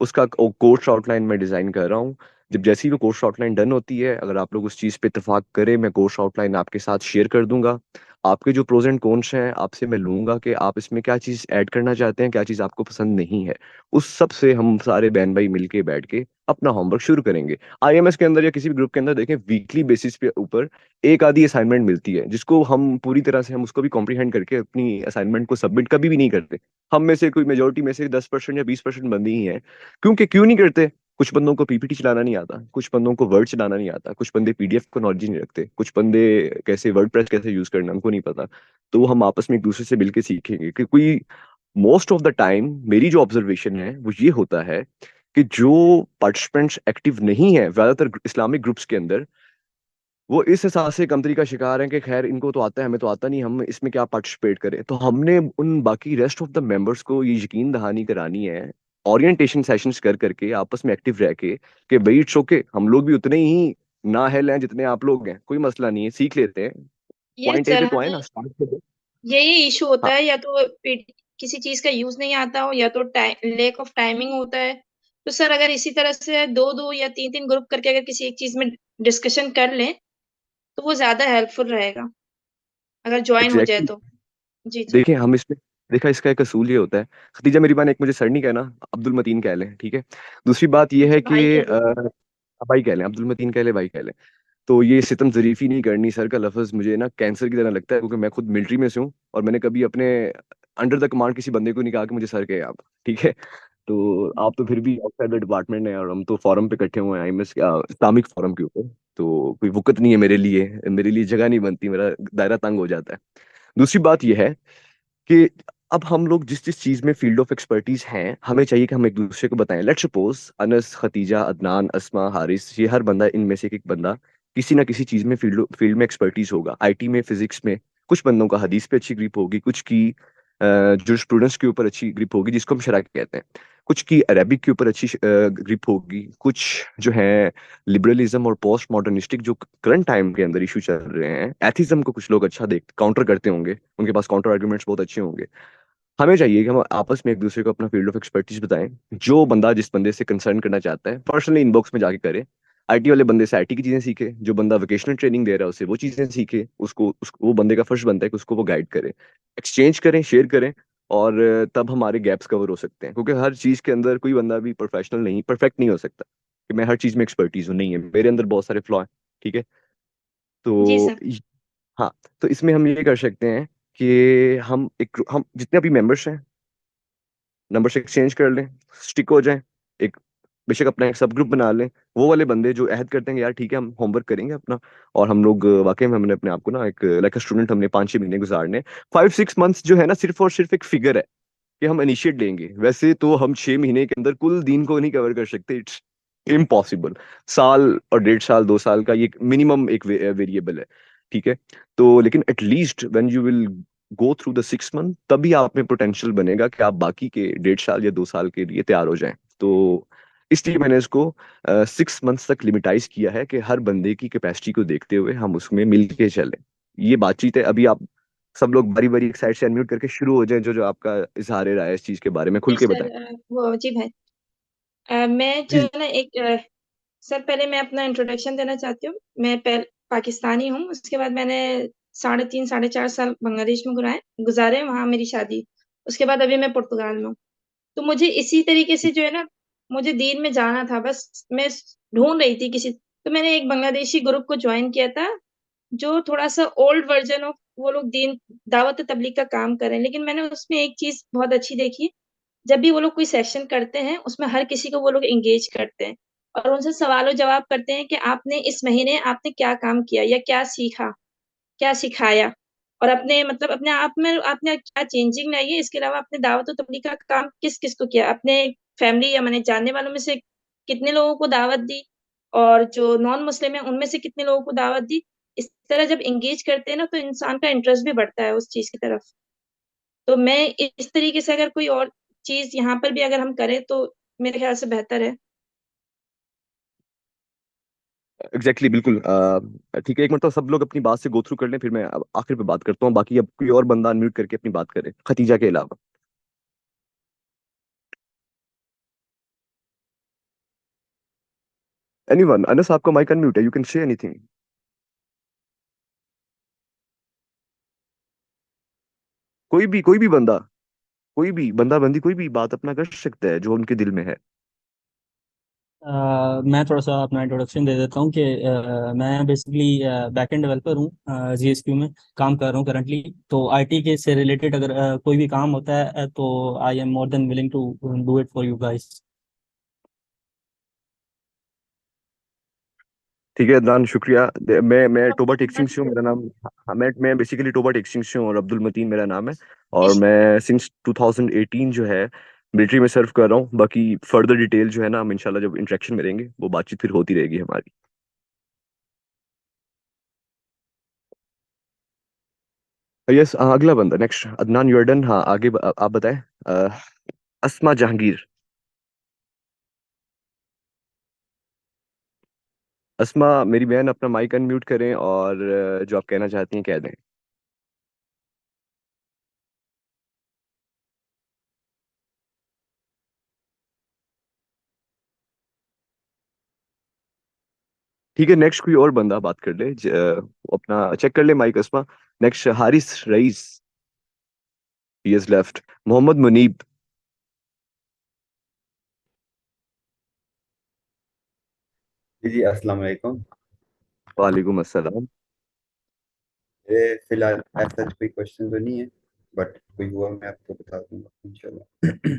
اس کا کورس آؤٹ لائن میں ڈیزائن کر رہا ہوں، جب جیسی وہ کورس آؤٹ لائن ڈن ہوتی ہے، اگر آپ لوگ اس چیز پہ اتفاق کریں، میں کورس آؤٹ لائن آپ کے ساتھ شیئر کر دوں گا، آپ کے جو پروز اینڈ کونس ہیں آپ سے میں لوں گا کہ آپ اس میں کیا چیز ایڈ کرنا چاہتے ہیں، کیا چیز آپ کو پسند نہیں ہے، اس سب سے ہم سارے بہن بھائی مل کے بیٹھ کے اپنا ہوم ورک شروع کریں گے۔ IMS کے اندر یا کسی بھی گروپ کے اندر دیکھیں ویکلی بیسس پہ اوپر ایک آدھی اسائنمنٹ ملتی ہے، جس کو ہم پوری طرح سے ہم اس کو بھی کمپریہینڈ کر کے اپنی اسائنمنٹ کو سبمٹ کبھی بھی نہیں کرتے۔ ہم میں سے کوئی میجورٹی میں سے 10% یا 20% بندے ہی ہیں، کیوں نہیں کرتے؟ کچھ بندوں کو PPT چلانا نہیں آتا، کچھ بندوں کو ورڈ چلانا نہیں آتا، کچھ بندے PDF کو نالج نہیں رکھتے، کچھ بندے کیسے ورڈ پریس کیسے یوز کرنا ان کو نہیں پتا، تو ہم آپس میں ایک دوسرے سے مل کے سیکھیں گے کہ کوئی موسٹ آف دا ٹائم میری جو آبزرویشن ہے وہ یہ ہوتا ہے کہ جو پارٹیسپینٹس ایکٹیو نہیں ہیں زیادہ تر اسلامک گروپس کے اندر، وہ اس احساس سے کمتری کا شکار ہیں کہ خیر ان کو تو آتا ہے ہمیں تو آتا نہیں، ہم اس میں کیا پارٹیسپیٹ کریں، تو ہم نے ان باقی ریسٹ آف دا ممبرس کو یہ یقین دہانی کرانی ہے اورینٹیشن سیشنز کر کے آپس میں ایکٹیو رہ کے کہ بھائی اٹس اوکے، ہم لوگ بھی اتنے ہی نااہل ہیں جتنے آپ لوگ ہیں، کوئی مسئلہ نہیں ہے، سیکھ لیتے ہیں،
یس
پوائنٹ اے
سر،
پہ تو آئے نا،
ہمیں
اسٹارٹ کرتے ہیں۔
یہی ایشو ہوتا
ہاں
ہے، یا تو کسی چیز کا یوز نہیں آتا ہو، یا تو لیک آف ٹائمنگ ہوتا ہے. تو سر اگر اسی طرح سے 2 2 یا 3 3 گروپ کر کے اگر کسی ایک چیز میں ڈسکشن کر لیں تو وہ زیادہ ہیلپ فل رہے گا اگر جوائن ہو جائے
ایگزیکٹلی،
تو. جی جی.
دیکھیں ہم اس میں دیکھا اس کا ایک اصول یہ ہوتا ہے، ختیجہ میری بہن ایک مجھے سر نہیں کہنا، عبد المتین کہہ لیں، ٹھیک ہے، دوسری بات یہ ہے
اچھا
کہ
بھائی کہہ دیں.
بھائی کہہ لیں، عبد المتین کہہ لیں، بھائی کہہ لیں، تو یہ ستم ظریفی نہیں کرنی، سر کا لفظ مجھے نا کینسر کی طرح لگتا ہے، کیونکہ میں خود ملٹری میں سے ہوں اور میں نے کبھی اپنے انڈر دا کمانڈ کسی بندے کو نہیں کہا کہ مجھے سر کہے آپ، ٹھیک ہے، تو آپ تو پھر بھی آؤٹ سائڈ ڈپارٹمنٹ ہیں اور ہم تو فورم پہ اکٹھے ہوئے ہیں IMS اسلامک فورم کے اوپر. تو کوئی وقت نہیں ہے میرے لیے جگہ نہیں بنتی, میرا دائرہ تنگ ہو جاتا ہے. دوسری بات یہ ہے کہ اب ہم لوگ جس جس چیز میں فیلڈ آف ایکسپرٹیز ہیں, ہمیں چاہیے کہ ہم ایک دوسرے کو بتائیں. لیٹ سپوز انس, ختیجہ, عدنان, اسما, حارث, یہ ہر بندہ ان میں سے ایک بندہ کسی نہ کسی چیز میں فیلڈ میں ایکسپرٹیز ہوگا. IT میں, فزکس میں, کچھ بندوں کا حدیث پہ اچھی گریپ ہوگی, کچھ کی جو اسٹوڈنٹس کے اوپر اچھی گریپ ہوگی جس کو ہم شرح کہتے ہیں, کچھ کی عربک کے اوپر اچھی گریپ ہوگی, کچھ جو ہے لبرلزم اور پوسٹ ماڈرنسٹک جو کرنٹ ٹائم کے اندر ایشو چل رہے ہیں, ایتھزم کو کچھ لوگ اچھا کاؤنٹر کرتے ہوں گے, ان کے پاس کاؤنٹر آرگومنٹس بہت اچھے ہوں گے. ہمیں چاہیے کہ ہم آپس میں ایک دوسرے کو اپنا فیلڈ آف ایکسپرٹیز بتائیں. جو بندہ جس بندے سے کنسرن کرنا چاہتا ہے پرسنلی ان باکس میں جا کے کرے. IT والے بندے سے IT کی چیزیں سیکھے, جو بندہ ووکیشنل ٹریننگ دے رہا ہے اسے وہ چیزیں سیکھے, وہ بندے کا فرض بنتا ہے کہ اس کو وہ گائیڈ کرے, ایکسچینج کریں, شیئر کریں, اور تب ہمارے گیپس کور ہو سکتے ہیں. کیونکہ ہر چیز کے اندر کوئی بندہ بھی پروفیشنل نہیں, پرفیکٹ نہیں ہو سکتا کہ میں ہر چیز میں ایکسپرٹیز ہوں. نہیں ہے, میرے اندر بہت سارے فلا ہیں. ٹھیک ہے,
جی
تو
سر.
ہاں, تو اس میں ہم یہ کر سکتے ہیں کہ ہم جتنے بھی ممبرس ہیں نمبر سے ایکسچینج کر لیں, اسٹک ہو جائیں, ایک بے شک اپنا ایک سب گروپ بنا لیں. وہ والے بندے جو عہد کرتے ہیں کہ یار ٹھیک ہے ہم ہوم ورک کریں گے اپنا, اور ہم لوگ واقعی میں ہم نے اپنے آپ کو نا ایک لائک اے اسٹوڈنٹ ہم نے 5-6 مہینے گزارنے. 5-6 منتھس جو ہے نا صرف اور صرف ایک فگر ہے کہ ہم انیشیٹ لیں گے. ویسے تو ہم 6 مہینے کے اندر کل دین کو نہیں کور کر سکتے, اٹس امپاسبل. سال اور 1.5 سال 2 سال کا یہ منیمم ایک ویریبل ہے. ٹھیک ہے, تو لیکن at least when you will go through the 6 month تبھی آپ میں پوٹینشیل بنے گا کہ آپ باقی کے 1.5 سال یا 2 سال کے لیے تیار ہو جائیں. تو اس لیے میں نے اس کو 6 منتھس تک لمیٹائز کیا ہے کہ ہر بندے کی کیپیسٹی کو دیکھتے ہوئے ہم اس میں مل کے چلیں. یہ بات چیت ہے. ابھی آپ سب لوگ باری باری ایک سائڈ سے انمیوٹ کر کے شروع ہو جائیں, جو آپ کا اظہار رائے ہے اس چیز کے بارے میں کھل
جی
کے
سر.
بتائیں.
وہ جی بھائی, میں جو
جی
ہے نا ایک سر پہلے میں اپنا انٹروڈکشن دینا چاہتی ہوں. میں پاکستانی ہوں, اس کے بعد میں نے 3.5-4.5 سال بنگلہ دیش میں گزارے, وہاں میری شادی. اس کے بعد ابھی میں پرتگال میں ہوں. تو مجھے اسی طریقے سے جو ہے نا مجھے دین میں جانا تھا, بس میں ڈھونڈ رہی تھی کسی. تو میں نے ایک بنگلہ دیشی گروپ کو جوائن کیا تھا جو تھوڑا سا اولڈ ورژن آف, وہ لوگ دین دعوت و تبلیغ کا کام کریں. لیکن میں نے اس میں ایک چیز بہت اچھی دیکھی, جب بھی وہ لوگ کوئی سیشن کرتے ہیں اس میں ہر کسی کو وہ لوگ انگیج کرتے ہیں اور ان سے سوال و جواب کرتے ہیں کہ آپ نے اس مہینے آپ نے کیا کام کیا یا کیا سیکھا, کیا سکھایا, اور اپنے مطلب اپنے آپ میں آپ نے کیا چینجنگ لائی ہے. اس کے علاوہ اپنے دعوت و تبلیغ کا کام کس کس کو کیا, اپنے فیملی یا میں نے جاننے والوں میں سے کتنے لوگوں کو دعوت دی, اور جو نان مسلم ہیں ان میں سے کتنے لوگوں کو دعوت دی. اس طرح جب انگیج کرتے ہیں نا تو انسان کا انٹرسٹ بھی بڑھتا ہے اس چیز کی طرف. تو میں اس طریقے سے اگر کوئی اور چیز یہاں پر بھی اگر ہم کریں تو میرے خیال سے بہتر ہے.
ایگزیکٹلی, بالکل. ٹھیک ہے, ایک مرتبہ سب لوگ اپنی بات سے گو تھرو کر لیں, پھر میں آخر پہ بات کرتا ہوں. باقی اب کوئی اور بندہ انمیوٹ کر کے اپنی بات کرے ختیجہ کے علاوہ. اینی ون, انس آپ کا مائک انمیوٹ ہے, you can say any thing. کوئی بھی بندہ, کوئی بھی بندہ بندی کوئی بھی بات اپنا کر سکتا ہے جو ان کے دل میں ہے.
میں تھوڑا سا اپنا انٹروڈکشن دے دیتا ہوں کہ میں بیسکلی بیک اینڈ ڈیولپر ہوں, GSQ میں کام کر رہا ہوں کرنٹلی. تو IT کے سے ریلیٹڈ اگر کوئی بھی کام ہوتا ہے تو I am more than willing to do it for you guys.
ٹھیک ہے عدنان, شکریہ. میں ٹوبا ٹیکسنگ سے ہوں, میرا نام. ہاں, میں بیسیکلی ٹوبا ٹیکسنگ سے ہوں اور عبد المتین میرا نام ہے. اور میں سنس 2018 جو ہے ملٹری میں سرو کر رہا ہوں. باقی فردر ڈیٹیل جو ہے نا ہم انشاءاللہ جب انٹریکشن میں رہیں گے وہ بات چیت پھر ہوتی رہے گی ہماری. یس, اگلا بندہ next. Adnan you are done. ہاں آگے آپ بتائیں. اسما جہانگیر. اسما میری بہن اپنا مائک انمیوٹ کریں اور جو آپ کہنا چاہتی ہیں کہہ دیں. ٹھیک ہے, نیکسٹ کوئی اور بندہ بات کر لے, اپنا چیک کر لے mic. Asma next. Haris Raees, he is left. Muhammad Muneeb.
جی السلام علیکم.
وعلیکم السلام.
فی الحال ایسا کوئی کوشچن تو نہیں ہے, بٹ کوئی ہوا میں آپ کو بتا دوں گا انشاءاللہ.